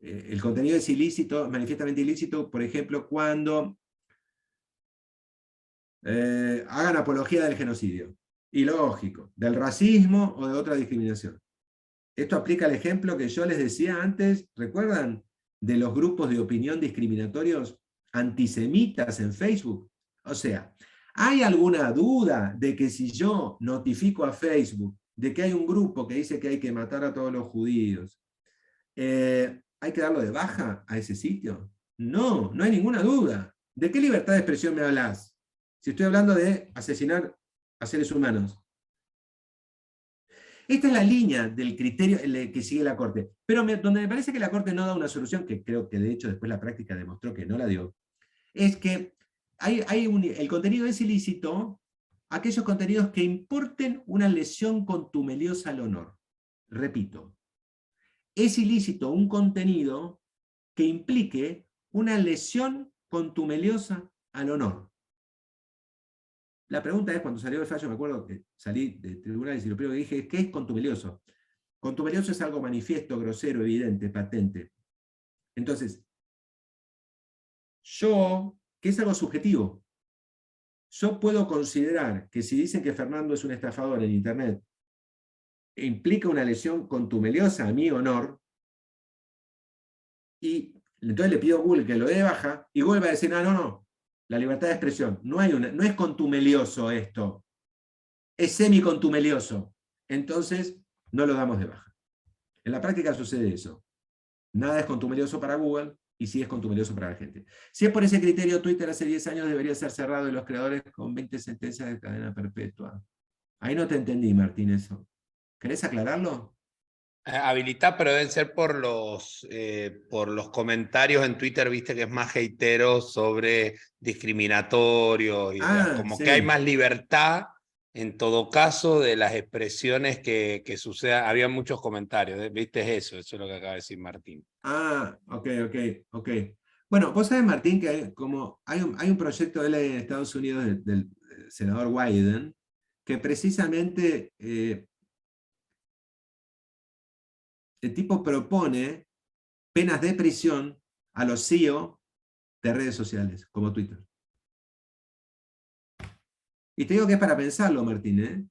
El contenido es ilícito, manifiestamente ilícito, por ejemplo, cuando hagan apología del genocidio. Ilógico, del racismo o de otra discriminación. Esto aplica al ejemplo que yo les decía antes, ¿recuerdan? De los grupos de opinión discriminatorios antisemitas en Facebook. O sea, ¿hay alguna duda de que si yo notifico a Facebook de que hay un grupo que dice que hay que matar a todos los judíos, hay que darlo de baja a ese sitio? No, no hay ninguna duda. ¿De qué libertad de expresión me hablas? Si estoy hablando de asesinar a seres humanos. Esta es la línea del criterio que sigue la Corte. Pero donde me parece que la Corte no da una solución, que creo que de hecho después la práctica demostró que no la dio, es que el contenido es ilícito, aquellos contenidos que importen una lesión contumeliosa al honor. Repito, es ilícito un contenido que implique una lesión contumeliosa al honor. La pregunta es, cuando salió el fallo, me acuerdo que salí de tribunales y lo primero que dije es, ¿qué es contumelioso? Contumelioso es algo manifiesto, grosero, evidente, patente. Entonces, que es algo subjetivo, yo puedo considerar que si dicen que Fernando es un estafador en Internet, implica una lesión contumeliosa a mi honor, y entonces le pido a Google que lo dé de baja, y Google va a decir, no, la libertad de expresión, no es contumelioso esto, es semicontumelioso. Entonces, no lo damos de baja. En la práctica sucede eso. Nada es contumelioso para Google, y sí es contumelioso para la gente. Si es por ese criterio, Twitter hace 10 años debería ser cerrado y los creadores con 20 sentencias de cadena perpetua. Ahí no te entendí, Martín, eso. ¿Querés aclararlo?
Habilitar, pero deben ser por los comentarios en Twitter, viste que es más hatero sobre discriminatorio, y como
sí.
que hay más libertad en todo caso de las expresiones que sucedan. Había muchos comentarios, viste eso es lo que acaba de decir Martín.
Ok. Bueno, vos sabés, Martín, que hay un proyecto de ley en Estados Unidos del senador Wyden, que precisamente el tipo propone penas de prisión a los CEO de redes sociales, como Twitter. Y te digo que es para pensarlo, Martín, ¿eh?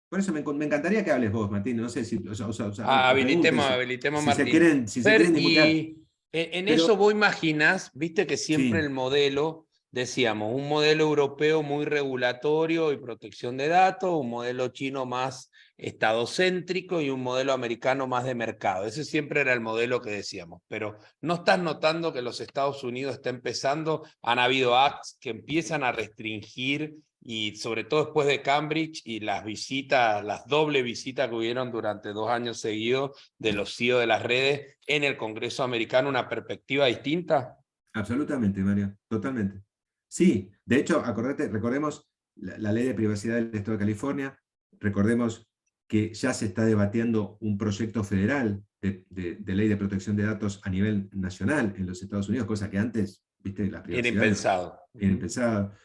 Por eso me encantaría que hables vos, Martín. No sé si o pregunten
Habilitemos,
si se
Martín.
quieren disputar.
Y en eso
Pero
vos imaginás, viste que siempre
sí,
el modelo, decíamos, un modelo europeo muy regulatorio y protección de datos, un modelo chino más estadocéntrico y un modelo americano más de mercado. Ese siempre era el modelo que decíamos. Pero ¿no estás notando que los Estados Unidos está empezando? Han habido acts que empiezan a restringir, y sobre todo después de Cambridge y las visitas, las doble visitas que hubieron durante 2 años seguidos de los CEO de las redes en el Congreso americano, una perspectiva distinta.
absolutamente, Mario, totalmente. Sí, de hecho, recordemos la ley de privacidad del Estado de California, recordemos que ya se está debatiendo un proyecto federal de ley de protección de datos a nivel nacional en los Estados Unidos, cosa que antes, viste, la
Era
privacidad
impensado.
era impensada.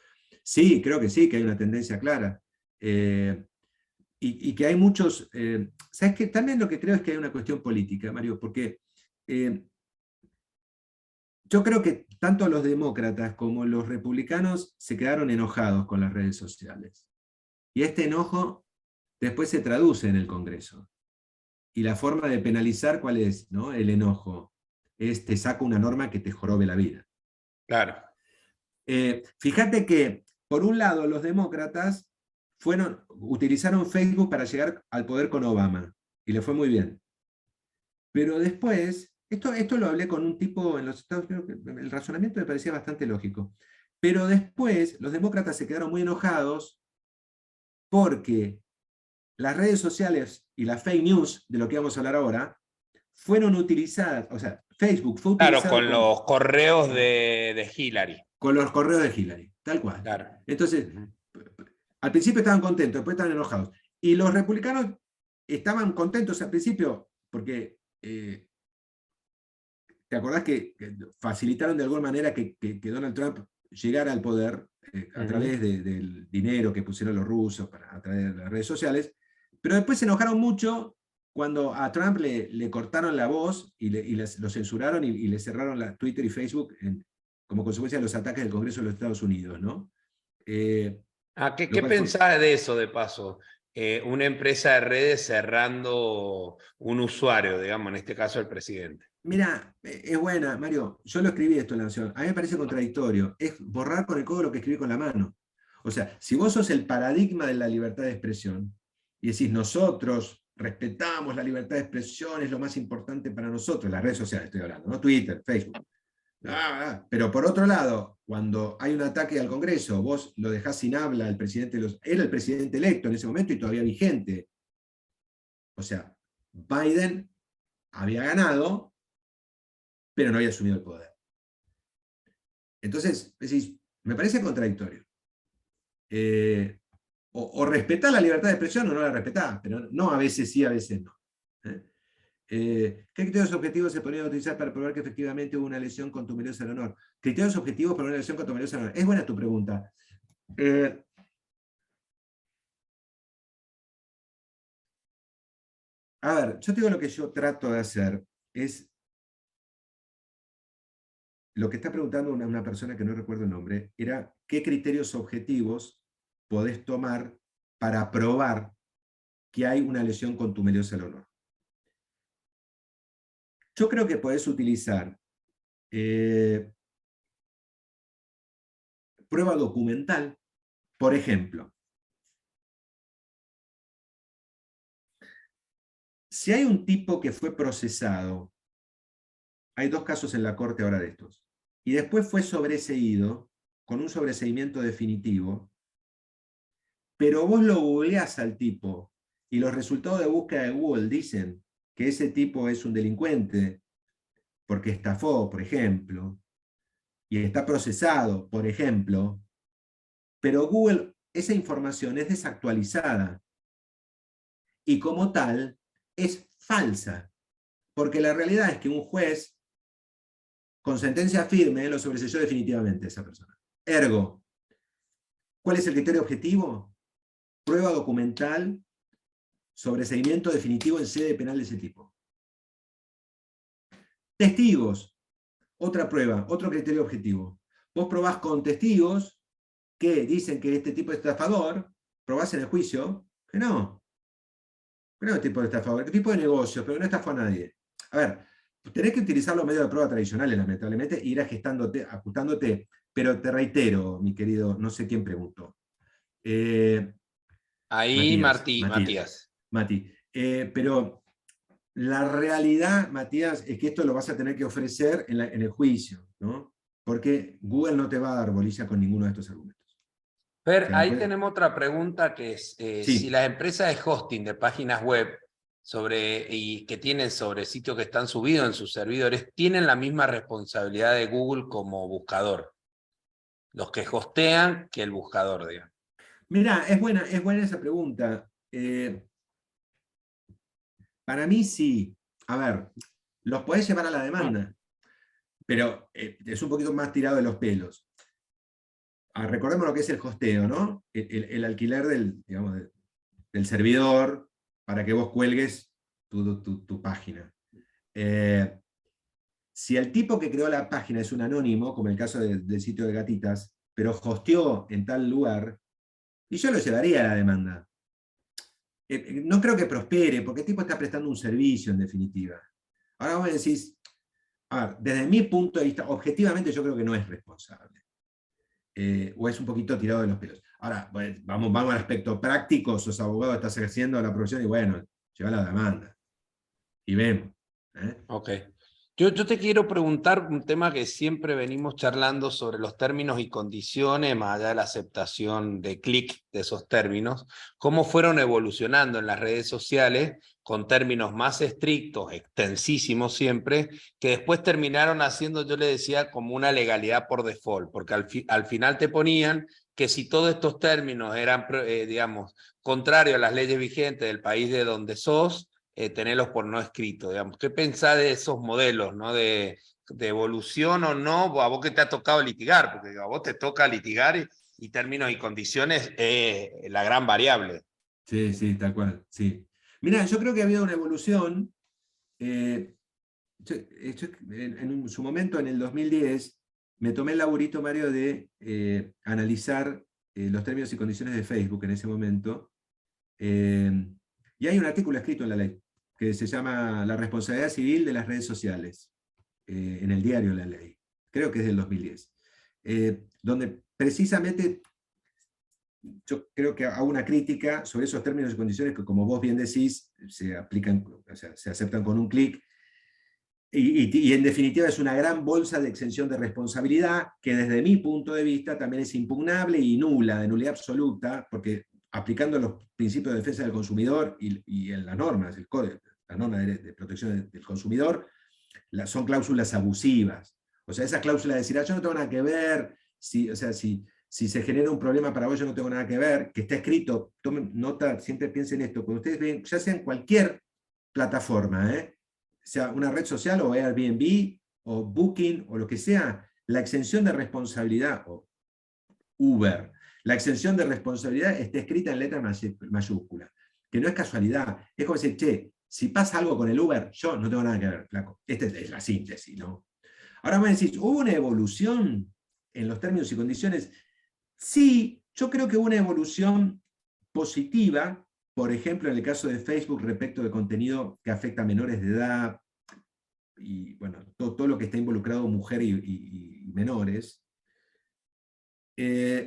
Sí, creo que sí, que hay una tendencia clara. Y que hay muchos... ¿Sabes qué? También lo que creo es que hay una cuestión política, Mario, porque yo creo que tanto los demócratas como los republicanos se quedaron enojados con las redes sociales. Y este enojo después se traduce en el Congreso. Y la forma de penalizar, ¿cuál es? ¿No? El enojo. Te saco una norma que te jorobe la vida.
Claro.
Fíjate que, por un lado, los demócratas utilizaron Facebook para llegar al poder con Obama. Y le fue muy bien. Pero después, esto lo hablé con un tipo en los Estados Unidos, que el razonamiento me parecía bastante lógico. Pero después, los demócratas se quedaron muy enojados porque las redes sociales y las fake news, de lo que vamos a hablar ahora, fueron utilizadas, o sea, Facebook fue
Claro,
utilizado
con los correos de Hillary.
con los correos de Hillary, tal cual.
Claro.
Entonces, al principio estaban contentos, después estaban enojados. Y los republicanos estaban contentos al principio porque ¿te acordás que facilitaron de alguna manera que Donald Trump llegara al poder a través del dinero que pusieron los rusos a través de las redes sociales? Pero después se enojaron mucho cuando a Trump le cortaron la voz y lo censuraron y le cerraron Twitter y Facebook como consecuencia de los ataques del Congreso de los Estados Unidos, ¿no?
¿Qué pensás de eso, de paso? Una empresa de redes cerrando un usuario, digamos, en este caso el presidente.
Mira, es buena, Mario. Yo lo escribí esto en la Nación. A mí me parece contradictorio. Es borrar con el codo lo que escribí con la mano. O sea, si vos sos el paradigma de la libertad de expresión y decís nosotros respetamos la libertad de expresión, es lo más importante para nosotros, las redes sociales estoy hablando, ¿no? Twitter, Facebook. Pero por otro lado, cuando hay un ataque al Congreso, vos lo dejás sin habla al presidente, era el presidente electo en ese momento y todavía vigente. O sea, Biden había ganado, pero no había asumido el poder. Entonces, decís, me parece contradictorio. O respetás la libertad de expresión o no la respetás, pero no a veces sí, a veces no. ¿Qué criterios objetivos se podrían utilizar para probar que efectivamente hubo una lesión contumeliosa al honor? Criterios objetivos para una lesión contumeliosa al honor. Es buena tu pregunta. A ver, yo te digo lo que yo trato de hacer es lo que está preguntando una persona que no recuerdo el nombre, era qué criterios objetivos podés tomar para probar que hay una lesión contumeliosa al honor. Yo creo que podés utilizar prueba documental, por ejemplo. Si hay un tipo que fue procesado, hay 2 casos en la corte ahora de estos, y después fue sobreseído con un sobreseimiento definitivo, pero vos lo googleás al tipo y los resultados de búsqueda de Google dicen que ese tipo es un delincuente porque estafó, por ejemplo, y está procesado, por ejemplo, pero Google, esa información es desactualizada y como tal es falsa, porque la realidad es que un juez con sentencia firme, lo sobreseyó definitivamente esa persona. Ergo, ¿cuál es el criterio objetivo? Prueba documental, sobreseimiento definitivo en sede penal de ese tipo. Testigos, otra prueba, otro criterio objetivo. Vos probás con testigos que dicen que este tipo es estafador, probás en el juicio que no es tipo de estafador, es tipo de negocio, pero no estafó a nadie. A ver, tenés que utilizar los medios de prueba tradicionales, lamentablemente, e ir ajustándote, pero te reitero, mi querido, no sé quién preguntó.
Ahí
Matías. Mati. Pero la realidad, Matías, es que esto lo vas a tener que ofrecer en el juicio, ¿no? Porque Google no te va a dar bolilla con ninguno de estos argumentos.
Fer, ahí tenemos otra pregunta que es,
Sí.
si las empresas de hosting de páginas web y que tienen sobre sitios que están subidos en sus servidores, tienen la misma responsabilidad de Google como buscador. Los que hostean que el buscador, digamos.
Mirá, es buena esa pregunta. Para mí sí. A ver, los podés llevar a la demanda, pero es un poquito más tirado de los pelos. Recordemos lo que es el hosteo, ¿no? El alquiler del servidor para que vos cuelgues tu página. Si el tipo que creó la página es un anónimo, como el caso del sitio de Gatitas, pero hosteó en tal lugar, y yo lo llevaría a la demanda. No creo que prospere, porque el tipo está prestando un servicio, en definitiva. Ahora vos me decís, a ver, desde mi punto de vista, objetivamente yo creo que no es responsable. O es un poquito tirado de los pelos. Ahora, bueno, vamos al aspecto práctico, sos abogado, estás ejerciendo la profesión y bueno, lleva la demanda. Y vemos.
Ok. Yo te quiero preguntar un tema que siempre venimos charlando sobre los términos y condiciones, más allá de la aceptación de clic de esos términos, cómo fueron evolucionando en las redes sociales con términos más estrictos, extensísimos siempre, que después terminaron haciendo, yo le decía, como una legalidad por default, porque al final te ponían que si todos estos términos eran, digamos, contrarios a las leyes vigentes del país de donde sos, tenerlos por no escrito, digamos. ¿Qué pensás de esos modelos, ¿no? De evolución o no? A vos que te ha tocado litigar, porque a vos te toca litigar y términos y condiciones la gran variable.
Sí, sí, tal cual, sí. Mirá, yo creo que ha habido una evolución. En su momento, en el 2010, me tomé el laburito, Mario, de analizar los términos y condiciones de Facebook en ese momento. Y hay un artículo escrito en la ley que se llama La responsabilidad civil de las redes sociales, en el diario La Ley. Creo que es del 2010. Donde precisamente yo creo que hago una crítica sobre esos términos y condiciones que, como vos bien decís, se aplican, o sea, se aceptan con un clic. Y en definitiva es una gran bolsa de exención de responsabilidad que desde mi punto de vista también es impugnable y nula, de nulidad absoluta, porque aplicando los principios de defensa del consumidor y en las normas, el código, la norma de protección del consumidor, son cláusulas abusivas. O sea, esa cláusula de decir, yo no tengo nada que ver, si se genera un problema para vos, yo no tengo nada que ver, que está escrito, tomen nota, siempre piensen esto, cuando ustedes ven, ya sea en cualquier plataforma, sea una red social o Airbnb o Booking o lo que sea, la exención de responsabilidad, o Uber, la exención de responsabilidad está escrita en letra mayúscula, que no es casualidad, es como decir, che, si pasa algo con el Uber, yo no tengo nada que ver, flaco. Esta es la síntesis, ¿no? Ahora me decís, ¿hubo una evolución en los términos y condiciones? Sí, yo creo que hubo una evolución positiva, por ejemplo, en el caso de Facebook respecto de contenido que afecta a menores de edad, y bueno, todo lo que está involucrado mujer y menores.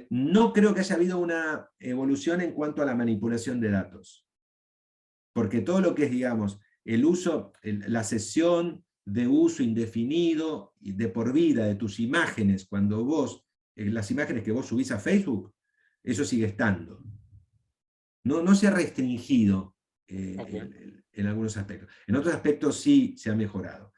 No creo que haya habido una evolución en cuanto a la manipulación de datos. Porque todo lo que es, digamos, el uso, la cesión de uso indefinido y de por vida de tus imágenes, cuando vos, las imágenes que vos subís a Facebook, eso sigue estando. No se ha restringido
Okay.
en algunos aspectos. En otros aspectos sí se ha mejorado.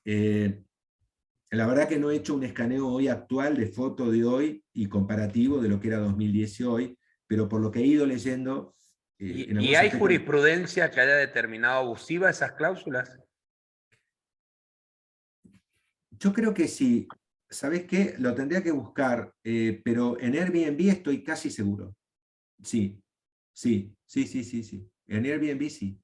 La verdad que no he hecho un escaneo hoy actual de foto de hoy y comparativo de lo que era 2010 y hoy, pero por lo que he ido leyendo...
¿Y hay jurisprudencia que haya determinado abusiva esas cláusulas?
Yo creo que sí. ¿Sabés qué? Lo tendría que buscar, pero en Airbnb estoy casi seguro. Sí, sí. En Airbnb sí.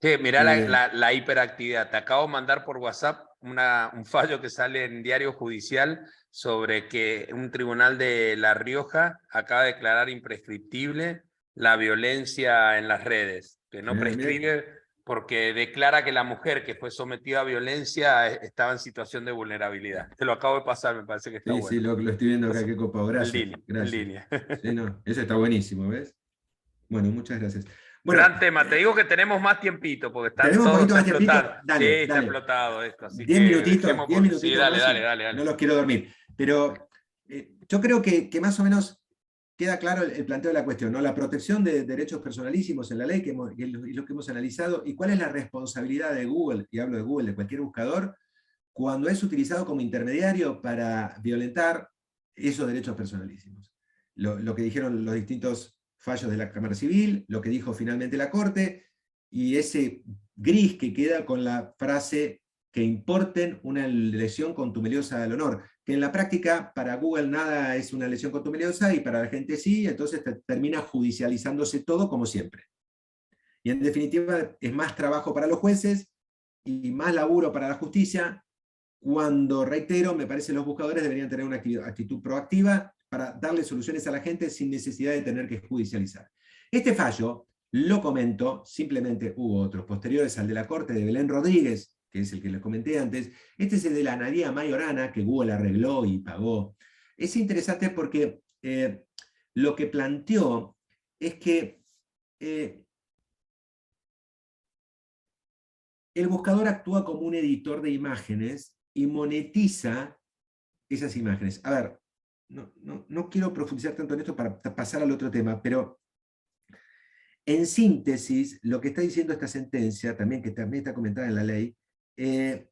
Sí, mirá
Eh,
la hiperactividad. Te acabo de mandar por WhatsApp un fallo que sale en Diario Judicial sobre que un tribunal de La Rioja acaba de declarar imprescriptible la violencia en las redes, que no
mirá,
prescribe porque declara que la mujer que fue sometida a violencia estaba en situación de vulnerabilidad. Te lo acabo de pasar, me parece que está
sí, sí,
bueno.
lo estoy viendo acá, qué copado.
En
Gracias,
línea, en
gracias.
línea.
Sí, no, eso está buenísimo, ¿ves? Bueno, muchas gracias. Bueno,
Gran tema. Te digo que tenemos más tiempito porque están
tenemos un
todos
poquito más de tiempito.
explotados. Sí,
Dale,
está
dale.
explotado esto, así
10
que
minutitos,
dejemos
10
por... Sí,
minutitos
dale,
más
dale,
y
dale,
no
dale.
los quiero dormir. Pero yo creo que más o menos queda claro el planteo de la cuestión, ¿no? La protección de derechos personalísimos en la ley y lo que hemos analizado, y cuál es la responsabilidad de Google, y hablo de Google, de cualquier buscador, cuando es utilizado como intermediario para violentar esos derechos personalísimos. Lo que dijeron los distintos fallos de la Cámara Civil, lo que dijo finalmente la Corte, y ese gris que queda con la frase que importen una lesión contumeliosa al honor, que en la práctica para Google nada es una lesión contumeliosa y para la gente sí, entonces termina judicializándose todo como siempre. Y en definitiva es más trabajo para los jueces y más laburo para la justicia, cuando, reitero, me parece que los buscadores deberían tener una actitud proactiva para darle soluciones a la gente sin necesidad de tener que judicializar. Este fallo, lo comento, simplemente hubo otros posteriores al de la Corte de Belén Rodríguez, que es el que les comenté antes. Este es el de la Nadia Mayorana, que Google arregló y pagó. Es interesante porque lo que planteó es que el buscador actúa como un editor de imágenes y monetiza esas imágenes. A ver, no quiero profundizar tanto en esto para pasar al otro tema, pero en síntesis, lo que está diciendo esta sentencia, también que también está comentada en la ley, es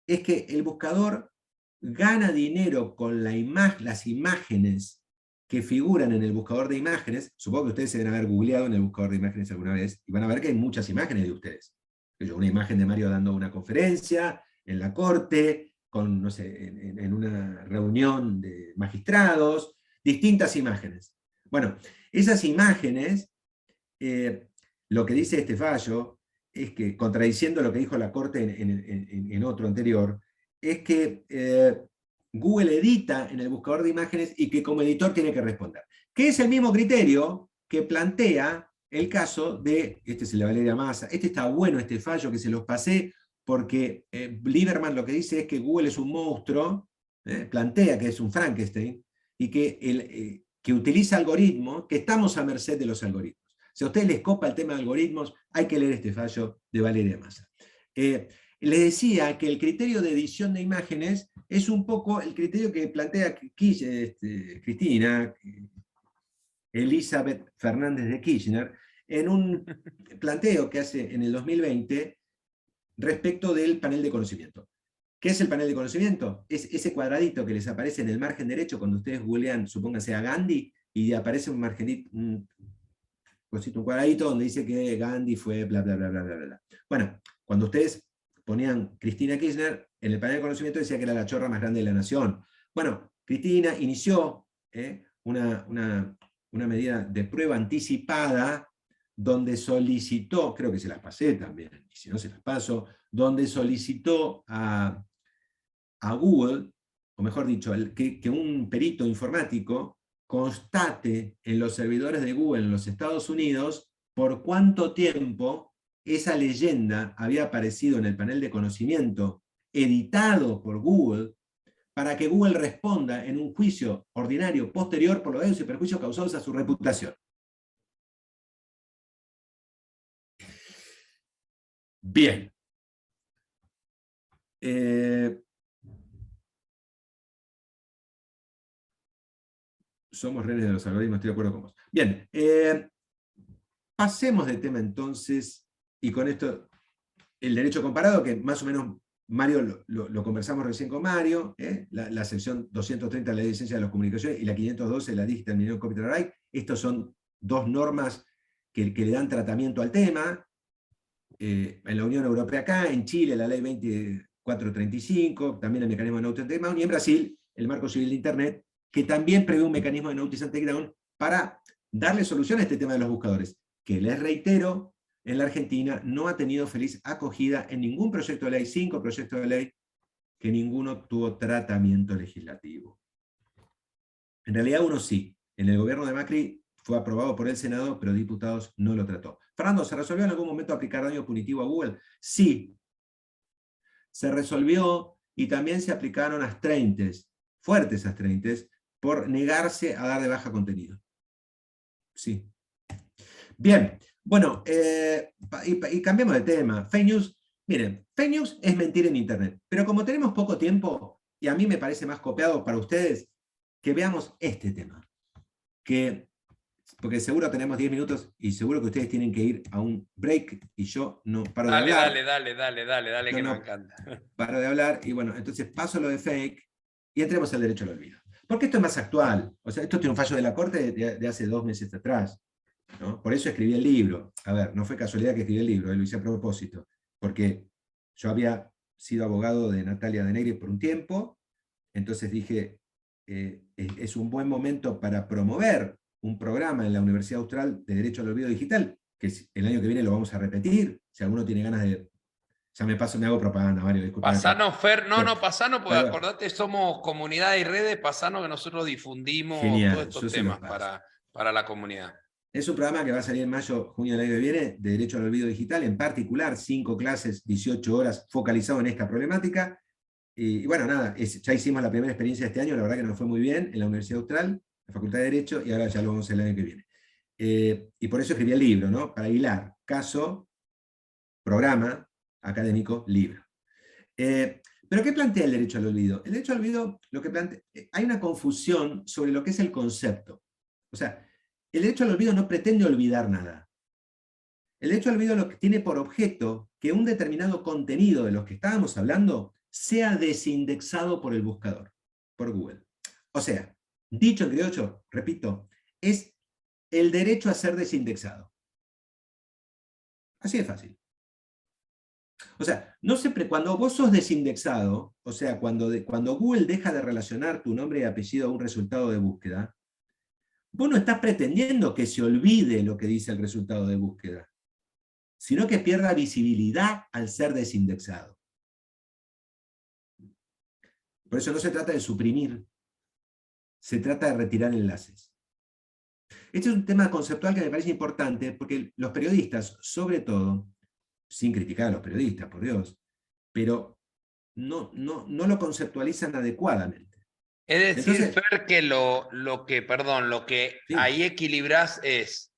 que el buscador gana dinero con las imágenes que figuran en el buscador de imágenes. Supongo que ustedes se deben haber googleado en el buscador de imágenes alguna vez, y van a ver que hay muchas imágenes de ustedes. Una imagen de Mario dando una conferencia en la corte, con, no sé, en una reunión de magistrados, distintas imágenes. Bueno, esas imágenes, lo que dice este fallo, es que, contradiciendo lo que dijo la corte en otro anterior, es que Google edita en el buscador de imágenes y que como editor tiene que responder. Que es el mismo criterio que plantea el caso de, este es el de Valeria Massa, este está bueno, este fallo que se los pasé, porque Lieberman lo que dice es que Google es un monstruo, plantea que es un Frankenstein, y que utiliza algoritmos, que estamos a merced de los algoritmos. Si a ustedes les copa el tema de algoritmos, hay que leer este fallo de Valeria Massa. Les decía que el criterio de edición de imágenes es un poco el criterio que plantea Cristina, Elizabeth Fernández de Kirchner, en un planteo que hace en el 2020 respecto del panel de conocimiento. ¿Qué es el panel de conocimiento? Es ese cuadradito que les aparece en el margen derecho cuando ustedes googlean, supónganse a Gandhi, y aparece un margenito, un cuadradito donde dice que Gandhi fue bla, bla, bla, bla, bla, bla. Bueno, cuando ustedes ponían Cristina Kirchner, en el panel de conocimiento decía que era la chorra más grande de la nación. Bueno, Cristina inició una medida de prueba anticipada donde solicitó, creo que se las pasé también, y si no se las paso, donde solicitó a Google, o mejor dicho, que un perito informático constate en los servidores de Google en los Estados Unidos por cuánto tiempo esa leyenda había aparecido en el panel de conocimiento editado por Google, para que Google responda en un juicio ordinario posterior por los daños y perjuicios causados a su reputación. Bien. Somos rehenes de los algoritmos, estoy de acuerdo con vos. Bien, pasemos de tema entonces, y con esto, el derecho comparado, que más o menos Mario lo conversamos recién con Mario, la sección 230 de la licencia de las comunicaciones y la 512 de la Digital Millennium Copyright Right. Estos son dos normas que le dan tratamiento al tema. En la Unión Europea acá, en Chile la ley 435, también el mecanismo de Notice and Takedown, y en Brasil el Marco Civil de Internet, que también prevé un mecanismo de Notice and Takedown para darle solución a este tema de los buscadores, que les reitero, en la Argentina no ha tenido feliz acogida en ningún proyecto de ley, 5 proyectos de ley, que ninguno tuvo tratamiento legislativo. En realidad uno sí, en el gobierno de Macri fue aprobado por el Senado, pero diputados no lo trató. Fernando, ¿se resolvió en algún momento aplicar daño punitivo a Google? Sí, se resolvió y también se aplicaron astraintes, fuertes astraintes, por negarse a dar de baja contenido. Sí. Bien, bueno, y cambiemos de tema. Fake news, miren, fake news es mentir en Internet, pero como tenemos poco tiempo, y a mí me parece más copiado para ustedes, que veamos este tema. Porque seguro tenemos 10 minutos y seguro que ustedes tienen que ir a un break y yo no paro de hablar.
Dale,
Yo
que
no
nos encanta.
paro de hablar y bueno, entonces paso lo de fake y entremos al derecho al olvido. Porque esto es más actual. O sea, esto tiene un fallo de la Corte de hace 2 meses atrás, ¿no? Por eso escribí el libro. A ver, no fue casualidad que escribí el libro, lo hice a propósito. Porque yo había sido abogado de Natalia de Negri por un tiempo, entonces dije, es un buen momento para promover un programa en la Universidad Austral de Derecho al Olvido Digital, que el año que viene lo vamos a repetir, si alguno tiene ganas de... Ya me hago propaganda, Mario, disculpa.
Pasanos, Fer,
Pero,
pasanos, porque
pero,
acordate, somos comunidad y redes, pasanos que nosotros difundimos todos
genial,
estos
yo se los
temas
paso.
para la comunidad.
Es un programa que va a salir en mayo, junio del año que viene, de Derecho al Olvido Digital, en particular 5 clases, 18 horas, focalizado en esta problemática. Y bueno, nada, ya hicimos la primera experiencia este año, la verdad que nos fue muy bien en la Universidad Austral, la Facultad de Derecho, y ahora ya lo vamos a hacer el año que viene. Y por eso escribí el libro, ¿no? Para hilar caso, programa, académico, libro. ¿Pero qué plantea el derecho al olvido? El derecho al olvido, lo que plantea, hay una confusión sobre lo que es el concepto. O sea, el derecho al olvido no pretende olvidar nada. El derecho al olvido lo que tiene por objeto que un determinado contenido de los que estábamos hablando sea desindexado por el buscador, por Google. O sea, dicho en criollo, repito, es el derecho a ser desindexado. Así de fácil. O sea, cuando vos sos desindexado, o sea, cuando Google deja de relacionar tu nombre y apellido a un resultado de búsqueda, vos no estás pretendiendo que se olvide lo que dice el resultado de búsqueda, sino que pierda visibilidad al ser desindexado. Por eso no se trata de suprimir, se trata de retirar enlaces. Este es un tema conceptual que me parece importante porque los periodistas, sobre todo, sin criticar a los periodistas, por Dios, pero no lo conceptualizan adecuadamente.
Es decir,
Entonces,
Fer, que lo que
sí,
ahí equilibrás es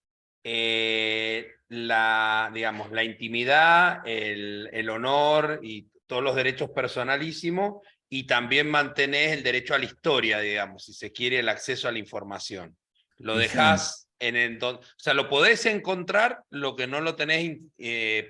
digamos, la intimidad, el honor y todos los derechos personalísimos, y también mantenés el derecho a la historia, digamos, si se quiere, el acceso a la información. Lo
exacto,
dejás o sea, lo podés encontrar, lo que no lo tenés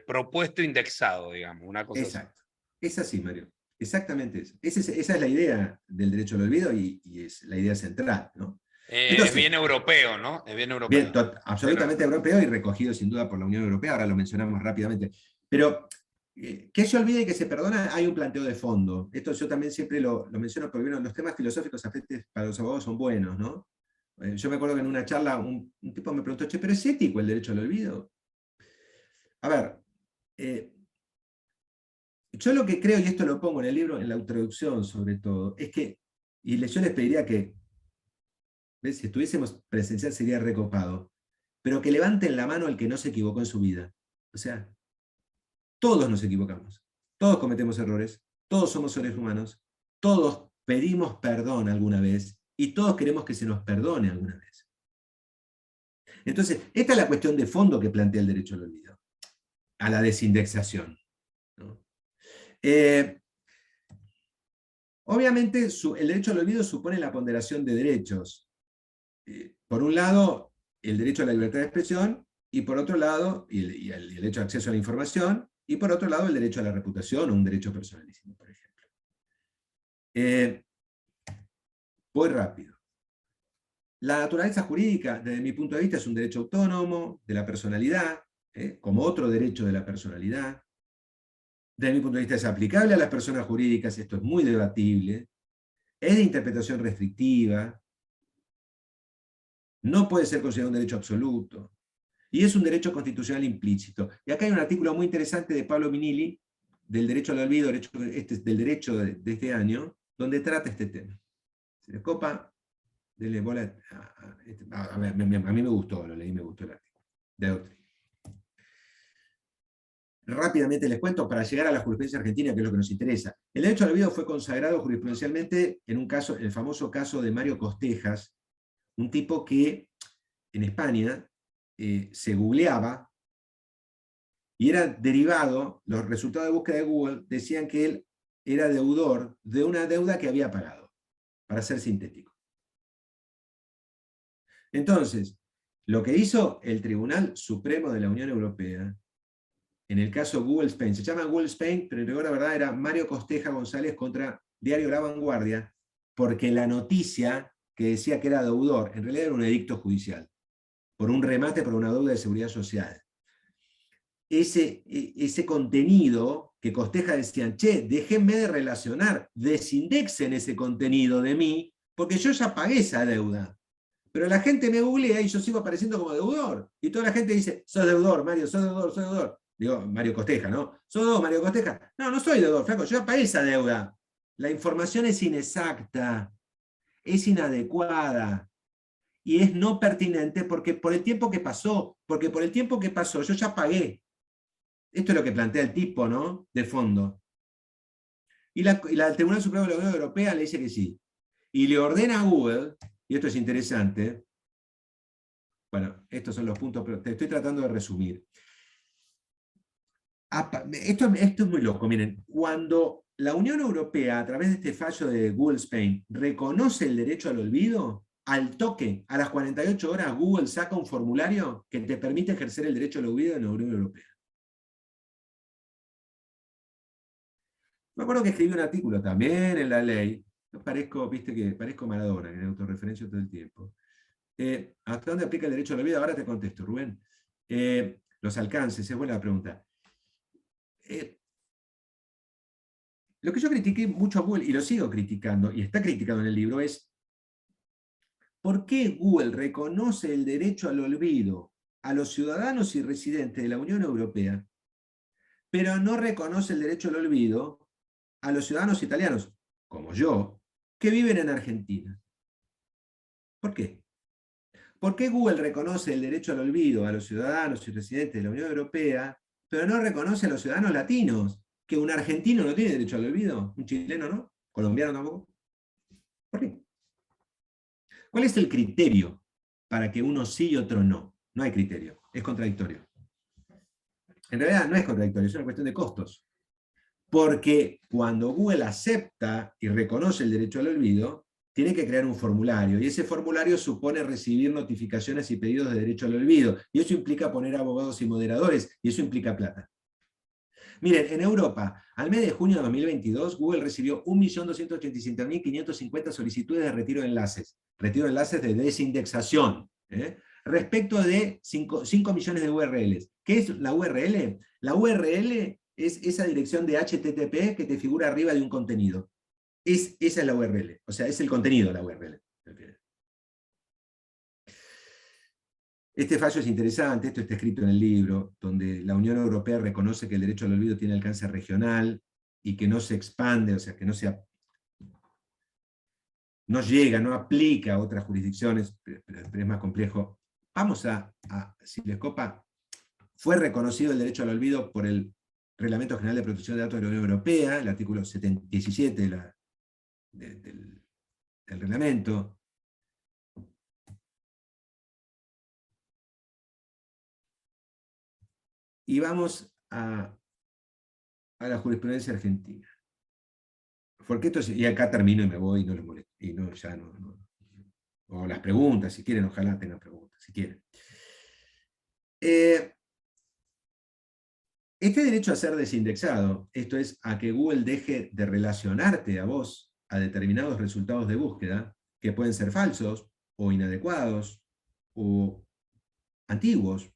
propuesto, indexado, digamos, una cosa así.
exacto. Es así, Mario. Exactamente eso. Esa es la idea del derecho al olvido y es la idea central, ¿no?
Es
Entonces,
bien europeo, ¿no? Es bien
bien,
europeo.
absolutamente europeo y recogido sin duda por la Unión Europea, ahora lo mencionamos rápidamente. Pero, que se olvide y que se perdona, hay un planteo de fondo. Esto yo también siempre lo menciono porque bueno, los temas filosóficos a veces para los abogados son buenos, ¿no? Yo me acuerdo que en una charla un tipo me preguntó, che, ¿pero es ético el derecho al olvido? A ver, yo lo que creo, y esto lo pongo en el libro, en la introducción sobre todo, es que, yo les pediría que, ¿ves? Si estuviésemos presencial sería recopado, pero que levanten la mano el que no se equivocó en su vida. O sea, todos nos equivocamos, todos cometemos errores, todos somos seres humanos, todos pedimos perdón alguna vez y todos queremos que se nos perdone alguna vez. Entonces, esta es la cuestión de fondo que plantea el derecho al olvido, a la desindexación, ¿no? Obviamente, el derecho al olvido supone la ponderación de derechos. Por un lado, el derecho a la libertad de expresión, y por otro lado, y el derecho a acceso a la información, y por otro lado, el derecho a la reputación o un derecho personalísimo, por ejemplo. Voy rápido. La naturaleza jurídica, desde mi punto de vista, es un derecho autónomo de la personalidad, como otro derecho de la personalidad. Desde mi punto de vista es aplicable a las personas jurídicas, esto es muy debatible, es de interpretación restrictiva, no puede ser considerado un derecho absoluto, y es un derecho constitucional implícito. Y acá hay un artículo muy interesante de Pablo Minili, del derecho al olvido, del derecho de este año, donde trata este tema. Si les copa, denle bola a mí me gustó, lo leí, me gustó el artículo. De doctrina. Rápidamente les cuento, para llegar a la jurisprudencia argentina, que es lo que nos interesa. El derecho al olvido fue consagrado jurisprudencialmente en un caso, el famoso caso de Mario Costejas, un tipo que en España se googleaba y era derivado, los resultados de búsqueda de Google decían que él era deudor de una deuda que había pagado, para ser sintético. Entonces, lo que hizo el Tribunal Supremo de la Unión Europea, en el caso Google Spain, se llama Google Spain, pero en rigor la verdad era Mario Costeja González contra Diario La Vanguardia, porque la noticia que decía que era deudor, en realidad era un edicto judicial, por un remate por una deuda de seguridad social. Ese contenido que Costeja decían, che, déjenme de relacionar, desindexen ese contenido de mí, porque yo ya pagué esa deuda. Pero la gente me googlea y yo sigo apareciendo como deudor. Y toda la gente dice, sos deudor, Mario, sos deudor, sos deudor. Digo, Mario Costeja, ¿no? ¿Sos deudor, Mario Costeja? No, no soy deudor, flaco, yo ya pagué esa deuda. La información es inexacta, es inadecuada, y es no pertinente porque por el tiempo que pasó, yo ya pagué. Esto es lo que plantea el tipo, ¿no? De fondo. Y el Tribunal Supremo de la Unión Europea le dice que sí. Y le ordena a Google, y esto es interesante, bueno, estos son los puntos, pero te estoy tratando de resumir. Esto es muy loco, miren, cuando la Unión Europea, a través de este fallo de Google Spain, reconoce el derecho al olvido, al toque, a las 48 horas, Google saca un formulario que te permite ejercer el derecho al olvido en la Unión Europea. Me acuerdo que escribí un artículo también en la ley, parezco Maradona, que me autorreferencio todo el tiempo. ¿Hasta dónde aplica el derecho al olvido? Ahora te contesto, Rubén. Los alcances, es buena la pregunta. Lo que yo critiqué mucho a Google, y lo sigo criticando, y está criticado en el libro, es ¿por qué Google reconoce el derecho al olvido a los ciudadanos y residentes de la Unión Europea, pero no reconoce el derecho al olvido a los ciudadanos italianos, como yo, que viven en Argentina? ¿Por qué? ¿Por qué Google reconoce el derecho al olvido a los ciudadanos y residentes de la Unión Europea, pero no reconoce a los ciudadanos latinos? ¿Que un argentino no tiene derecho al olvido? ¿Un chileno no? ¿Colombiano tampoco? ¿Por qué? ¿Cuál es el criterio para que uno sí y otro no? No hay criterio, es contradictorio. En realidad no es contradictorio, es una cuestión de costos. Porque cuando Google acepta y reconoce el derecho al olvido, tiene que crear un formulario, y ese formulario supone recibir notificaciones y pedidos de derecho al olvido, y eso implica poner abogados y moderadores, y eso implica plata. Miren, en Europa, al mes de junio de 2022, Google recibió 1.287.550 solicitudes de retiro de enlaces de desindexación, respecto de 5 millones de URLs. ¿Qué es la URL? La URL es esa dirección de HTTP que te figura arriba de un contenido. Esa es la URL, o sea, es el contenido de la URL. Este fallo es interesante, esto está escrito en el libro, donde la Unión Europea reconoce que el derecho al olvido tiene alcance regional y que no se expande, o sea, que no llega, no aplica a otras jurisdicciones, pero es más complejo. Vamos si les copa, fue reconocido el derecho al olvido por el Reglamento General de Protección de Datos de la Unión Europea, el artículo 17 del reglamento. Y vamos a la jurisprudencia argentina. Porque y acá termino y me voy y no les molesto. Y no, ya no. O las preguntas, si quieren, ojalá tengan preguntas, si quieren. Este derecho a ser desindexado, esto es, a que Google deje de relacionarte a vos a determinados resultados de búsqueda, que pueden ser falsos, o inadecuados, o antiguos,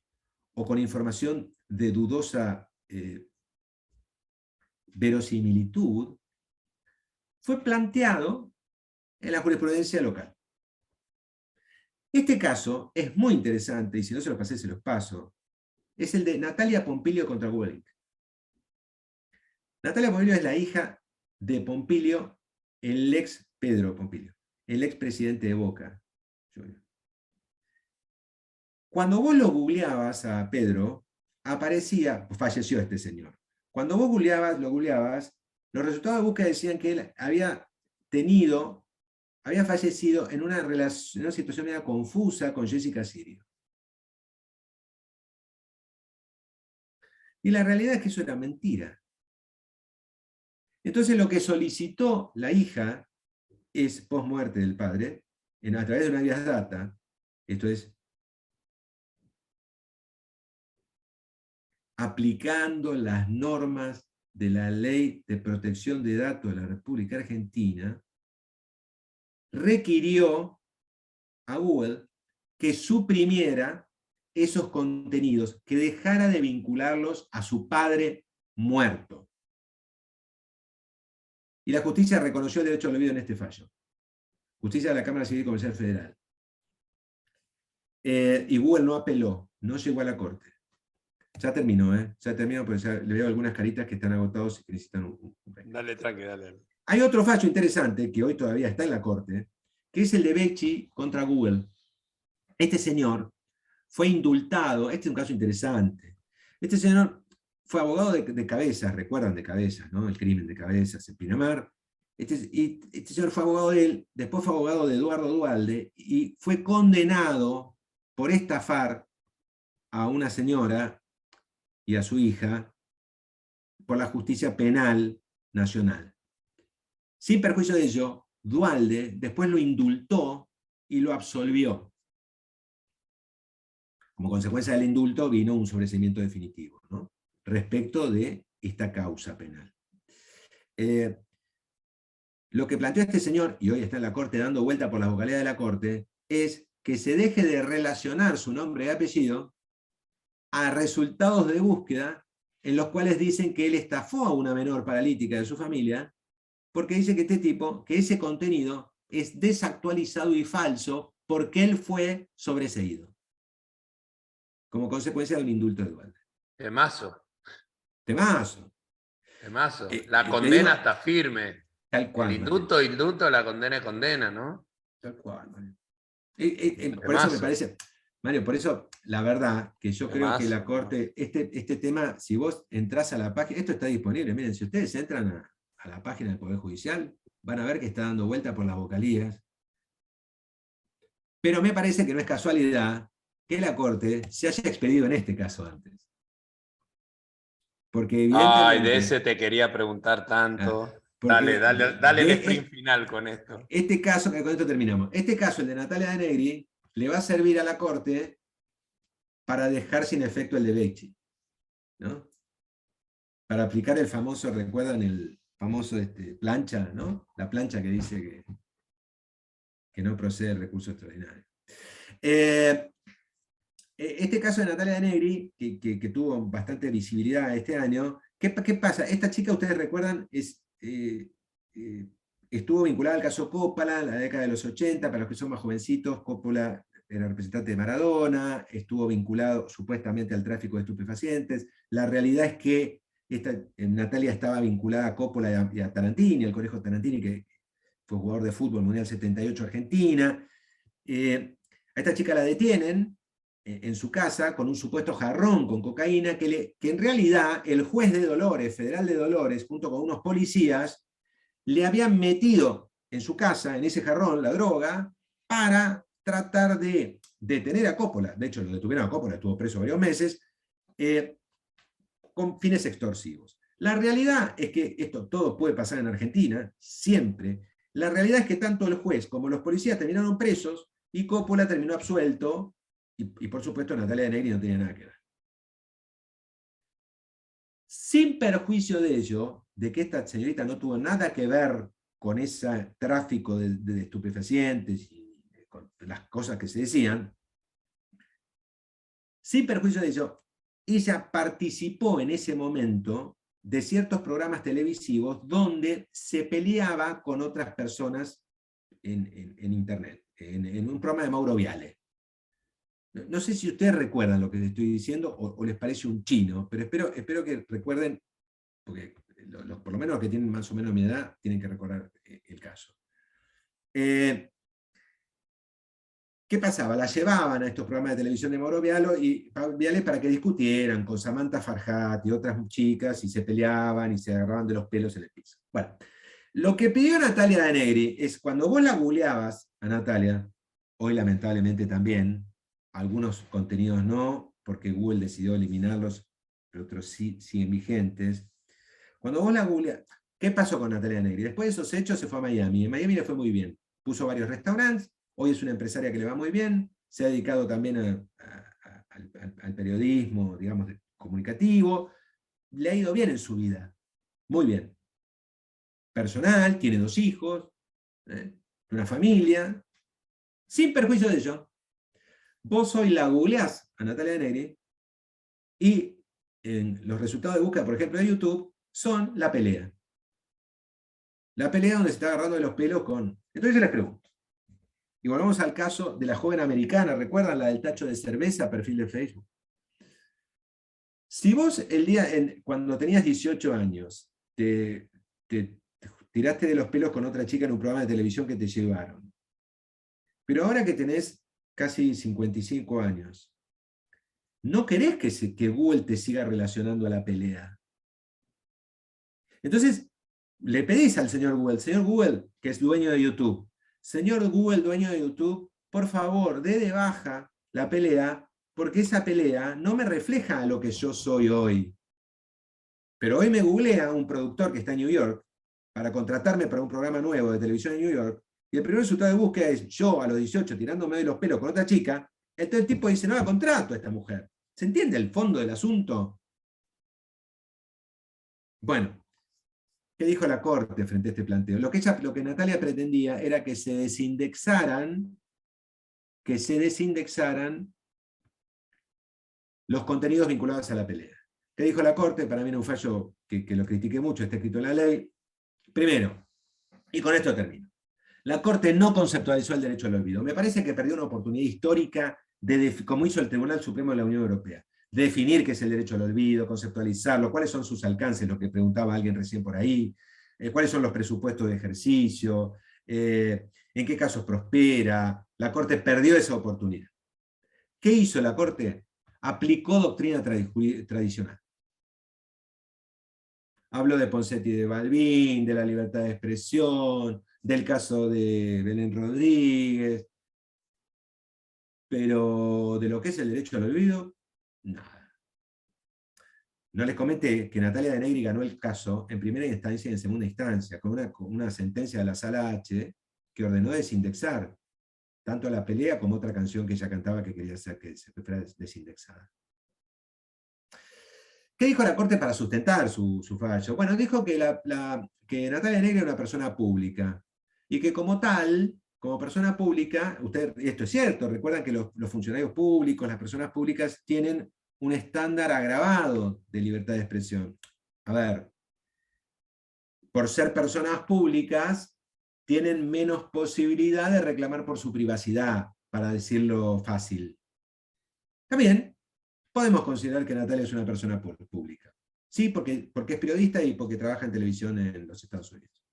o con información de dudosa verosimilitud, fue planteado en la jurisprudencia local. Este caso es muy interesante, y si no se los pasé, se los paso. Es el de Natalia Pompilio contra Google Inc. Natalia Pompilio es la hija de Pompilio, el ex Pedro Pompilio, el ex presidente de Boca Juniors. Cuando vos lo googleabas a Pedro, aparecía, falleció este señor. Cuando vos lo googleabas, los resultados de búsqueda decían que él había fallecido en una situación media confusa con Jessica Sirio. Y la realidad es que eso era mentira. Entonces lo que solicitó la hija es, post-muerte del padre, a través de una vía data, esto es, aplicando las normas de la Ley de Protección de Datos de la República Argentina, requirió a Google que suprimiera esos contenidos, que dejara de vincularlos a su padre muerto. Y la justicia reconoció el derecho al olvido en este fallo. Justicia de la Cámara Civil y Comercial Federal. Y Google no apeló, no llegó a la corte. Ya terminó, ya terminó, porque ya le veo algunas caritas que están agotados y que necesitan un
Dale, tranqui, dale.
Hay otro fallo interesante, que hoy todavía está en la corte, que es el de Becci contra Google. Este señor fue indultado, este es un caso interesante. Este señor fue abogado de Cabezas, recuerdan de Cabezas, ¿no? El crimen de Cabezas en Pinamar. Este señor fue abogado de él, después fue abogado de Eduardo Duhalde, y fue condenado por estafar a una señora y a su hija por la justicia penal nacional. Sin perjuicio de ello, Duhalde después lo indultó y lo absolvió. Como consecuencia del indulto vino un sobreseimiento definitivo, ¿no? Respecto de esta causa penal. Lo que planteó este señor, y hoy está en la corte dando vuelta por las vocalías de la corte, es que se deje de relacionar su nombre y apellido a resultados de búsqueda en los cuales dicen que él estafó a una menor paralítica de su familia, porque dice que que ese contenido es desactualizado y falso porque él fue sobreseído, como consecuencia de un indulto de Duhalde.
Temazo.
Temazo.
Temazo. La condena está firme.
Tal cual.
El indulto, la condena es condena, ¿no?
Tal cual, Mario. Por eso me parece, Mario, por eso la verdad que yo creo que la Corte, este tema, si vos entrás a la página, esto está disponible, miren, si ustedes entran a la página del Poder Judicial, van a ver que está dando vuelta por las vocalías. Pero me parece que no es casualidad que la Corte se haya expedido en este caso antes. Porque evidentemente...
Ay, de ese te quería preguntar tanto. Dale el sprint final con esto.
Este caso, que con esto terminamos, este caso, el de Natalia De Negri, le va a servir a la Corte para dejar sin efecto el de Becci, ¿no? Para aplicar el famoso, ¿recuerdan el famoso plancha, ¿no? La plancha que dice que no procede el recurso extraordinario. Este caso de Natalia De Negri, que tuvo bastante visibilidad este año, ¿qué pasa? Esta chica, ustedes recuerdan, estuvo vinculada al caso Coppola en la década de los 80, para los que son más jovencitos, Coppola era representante de Maradona, estuvo vinculado supuestamente al tráfico de estupefacientes. La realidad es que Natalia estaba vinculada a Coppola y a Tarantini, al Conejo Tarantini, que fue jugador de fútbol Mundial 78 Argentina. A esta chica la detienen en su casa con un supuesto jarrón con cocaína que en realidad el juez de Dolores, federal de Dolores, junto con unos policías, le habían metido en su casa, en ese jarrón, la droga, para tratar de detener a Coppola. De hecho, lo detuvieron a Coppola, estuvo preso varios meses, con fines extorsivos. La realidad es que esto todo puede pasar en Argentina, siempre. La realidad es que tanto el juez como los policías terminaron presos y Coppola terminó absuelto, y por supuesto Natalia De Negri no tenía nada que ver. Sin perjuicio de ello, de que esta señorita no tuvo nada que ver con ese tráfico de estupefacientes y con las cosas que se decían, sin perjuicio de ello, ella participó en ese momento de ciertos programas televisivos donde se peleaba con otras personas en Internet, en un programa de Mauro Viale. No sé si ustedes recuerdan lo que les estoy diciendo o les parece un chino, pero espero que recuerden, porque por lo menos los que tienen más o menos mi edad tienen que recordar el caso. ¿Qué pasaba? La llevaban a estos programas de televisión de Mauro Viale para que discutieran con Samantha Farhat y otras chicas y se peleaban y se agarraban de los pelos en el piso. Bueno, lo que pidió Natalia De Negri es cuando vos la googleabas a Natalia, hoy lamentablemente también, algunos contenidos no, porque Google decidió eliminarlos, pero otros sí siguen vigentes. Cuando vos la googleabas, ¿qué pasó con Natalia De Negri? Después de esos hechos se fue a Miami. En Miami le fue muy bien. Puso varios restaurantes, hoy es una empresaria que le va muy bien, se ha dedicado también al periodismo, digamos, comunicativo. Le ha ido bien en su vida, muy bien. Personal, tiene 2 hijos, una familia, sin perjuicio de ello. Vos hoy la googleás a Natalia De Negri y en los resultados de búsqueda, por ejemplo, de YouTube, son la pelea. La pelea donde se está agarrando de los pelos con... Entonces yo les pregunto, y volvemos al caso de la joven americana, ¿recuerdan la del tacho de cerveza, perfil de Facebook? Si vos cuando tenías 18 años, te tiraste de los pelos con otra chica en un programa de televisión que te llevaron, pero ahora que tenés casi 55 años, ¿no querés que Google te siga relacionando a la pelea? Entonces, le pedís al señor Google, que es dueño de YouTube, señor Google, dueño de YouTube, por favor, dé de baja la pelea, porque esa pelea no me refleja a lo que yo soy hoy. Pero hoy me googlea un productor que está en New York para contratarme para un programa nuevo de televisión en New York, y el primer resultado de búsqueda es yo a los 18 tirándome de los pelos con otra chica, entonces el tipo dice, no la contrato a esta mujer. ¿Se entiende el fondo del asunto? Bueno, ¿qué dijo la Corte frente a este planteo? Lo que Natalia pretendía era que se desindexaran los contenidos vinculados a la pelea. ¿Qué dijo la Corte? Para mí era un fallo que lo critiqué mucho, está escrito en la ley. Primero, y con esto termino, la Corte no conceptualizó el derecho al olvido. Me parece que perdió una oportunidad histórica, como hizo el Tribunal Supremo de la Unión Europea, de definir qué es el derecho al olvido, conceptualizarlo, cuáles son sus alcances, lo que preguntaba alguien recién por ahí, cuáles son los presupuestos de ejercicio, en qué casos prospera. La Corte perdió esa oportunidad. ¿Qué hizo la Corte? Aplicó doctrina tradicional. Habló de Ponseti y de Balbín, de la libertad de expresión, del caso de Belén Rodríguez, pero de lo que es el derecho al olvido, nada. No les comenté que Natalia De Negri ganó el caso en primera instancia y en segunda instancia, con una sentencia de la Sala H que ordenó desindexar tanto a la pelea como otra canción que ella cantaba que quería hacer que se fuera desindexada. ¿Qué dijo la Corte para sustentar su fallo? Bueno, dijo que Natalia De Negri era una persona pública y que como tal, como persona pública, esto es cierto, recuerdan que los funcionarios públicos, las personas públicas tienen un estándar agravado de libertad de expresión. A ver, por ser personas públicas, tienen menos posibilidad de reclamar por su privacidad, para decirlo fácil. También podemos considerar que Natalia es una persona pública. Sí, porque es periodista y porque trabaja en televisión en los Estados Unidos.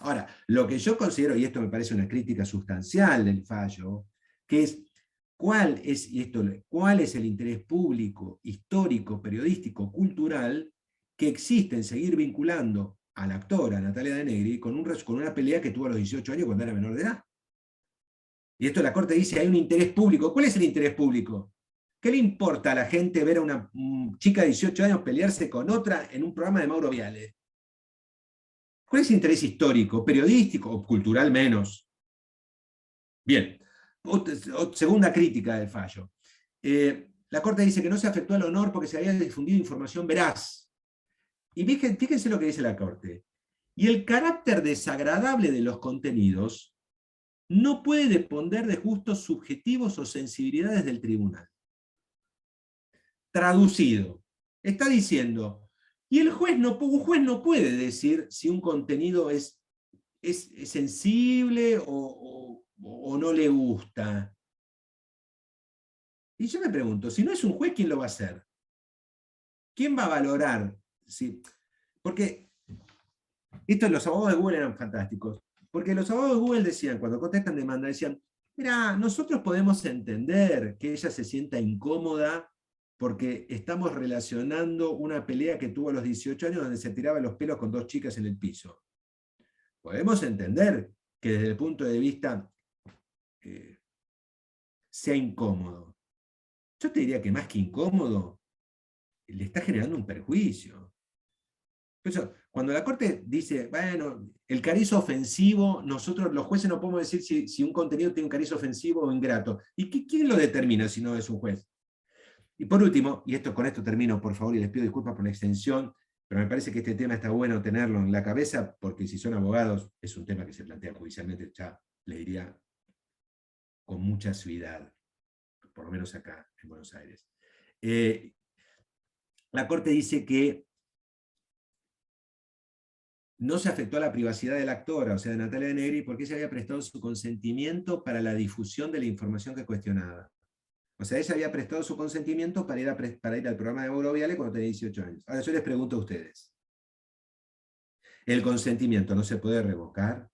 Ahora, lo que yo considero, y esto me parece una crítica sustancial del fallo, que es cuál es el interés público, histórico, periodístico, cultural, que existe en seguir vinculando a la actora Natalia De Negri con una pelea que tuvo a los 18 años cuando era menor de edad. Y esto la Corte dice, hay un interés público. ¿Cuál es el interés público? ¿Qué le importa a la gente ver a una chica de 18 años pelearse con otra en un programa de Mauro Viale? ¿Cuál es el interés histórico, periodístico o cultural menos? Bien, segunda crítica del fallo. La Corte dice que no se afectó al honor porque se había difundido información veraz. Y fíjense lo que dice la Corte. Y el carácter desagradable de los contenidos no puede depender de gustos subjetivos o sensibilidades del tribunal. Traducido, está diciendo, Y un juez no puede decir si un contenido es sensible o no le gusta. Y yo me pregunto, si no es un juez, ¿quién lo va a hacer? ¿Quién va a valorar? Sí. Porque los abogados de Google eran fantásticos. Porque los abogados de Google decían, cuando contestan demanda, decían, mira, nosotros podemos entender que ella se sienta incómoda porque estamos relacionando una pelea que tuvo a los 18 años donde se tiraba los pelos con 2 chicas en el piso. Podemos entender que desde el punto de vista sea incómodo. Yo te diría que más que incómodo, le está generando un perjuicio. Por eso, cuando la Corte dice, bueno, el cariz ofensivo, nosotros los jueces no podemos decir si un contenido tiene un cariz ofensivo o ingrato. ¿Y quién lo determina si no es un juez? Y por último, y con esto termino, por favor, y les pido disculpas por la extensión, pero me parece que este tema está bueno tenerlo en la cabeza, porque si son abogados, es un tema que se plantea judicialmente, ya le diría, con mucha asiduidad, por lo menos acá en Buenos Aires. La Corte dice que no se afectó a la privacidad de la actora, o sea, de Natalia de Negri, porque ella había prestado su consentimiento para la difusión de la información que cuestionaba. O sea, ella había prestado su consentimiento para ir al programa de Mauro Viale cuando tenía 18 años. Ahora yo les pregunto a ustedes, ¿el consentimiento no se puede revocar?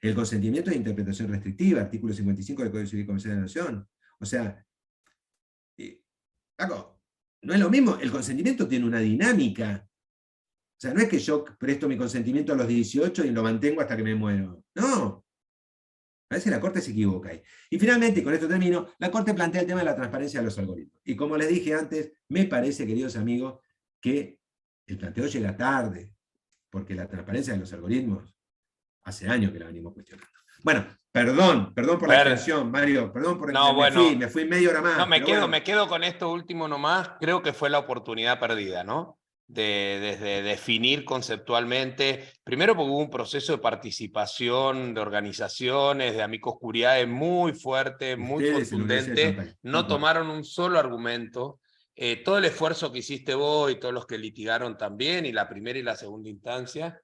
El consentimiento es interpretación restrictiva, artículo 55 del Código Civil Comercial de la Nación. O sea, no es lo mismo, el consentimiento tiene una dinámica. O sea, no es que yo presto mi consentimiento a los 18 y lo mantengo hasta que me muero. No. A veces la Corte se equivoca ahí. Y finalmente, y con esto termino, la Corte plantea el tema de la transparencia de los algoritmos. Y como les dije antes, me parece, queridos amigos, que el planteo llega tarde, porque la transparencia de los algoritmos hace años que la venimos cuestionando. Bueno, perdón por la extensión, Mario, perdón por me fui media hora más.
No, me quedo con esto último nomás. Creo que fue la oportunidad perdida, ¿no? De definir conceptualmente, primero porque hubo un proceso de participación de organizaciones, de amicus curiae muy fuerte, muy contundente, no tomaron un solo argumento. Todo el esfuerzo que hiciste vos y todos los que litigaron también, y la primera y la segunda instancia,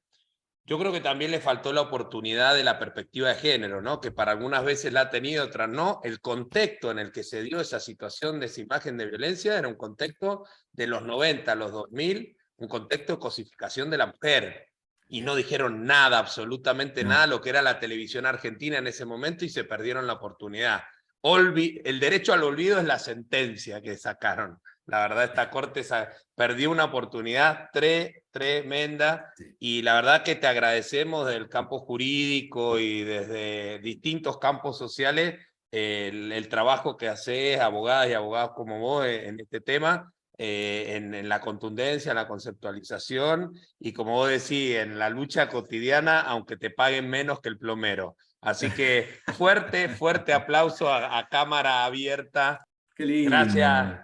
yo creo que también le faltó la oportunidad de la perspectiva de género, ¿no? Que para algunas veces la ha tenido, otras no. El contexto en el que se dio esa situación de esa imagen de violencia era un contexto de los 90, los 2000, un contexto de cosificación de la mujer. Y no dijeron nada, absolutamente nada, lo que era la televisión argentina en ese momento, y se perdieron la oportunidad. El derecho al olvido es la sentencia que sacaron. La verdad, esta Corte perdió una oportunidad tremenda, y la verdad que te agradecemos del campo jurídico y desde distintos campos sociales el trabajo que haces, abogadas y abogados como vos, en este tema, en la contundencia, en la conceptualización, y como vos decís, en la lucha cotidiana, aunque te paguen menos que el plomero. Así que fuerte aplauso a cámara abierta.
Qué lindo.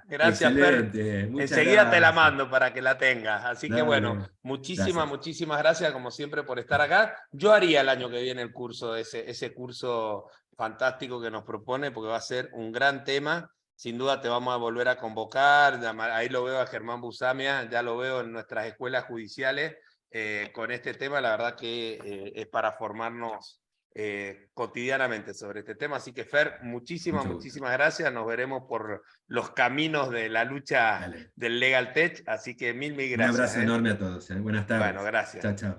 Gracias, Fer. Enseguida te la mando para que la tengas. Así que bueno, muchísimas gracias como siempre por estar acá. Yo haría el año que viene el curso, ese curso fantástico que nos propone, porque va a ser un gran tema. Sin duda te vamos a volver a convocar. Ahí lo veo a Germán Busamia, ya lo veo en nuestras escuelas judiciales con este tema. La verdad que es para formarnos cotidianamente sobre este tema. Así que Fer, muchísimas gracias. Nos veremos por los caminos de la lucha del Legal Tech. Así que mil gracias.
Un abrazo enorme a todos. Buenas tardes.
Bueno, gracias.
Chao, chao.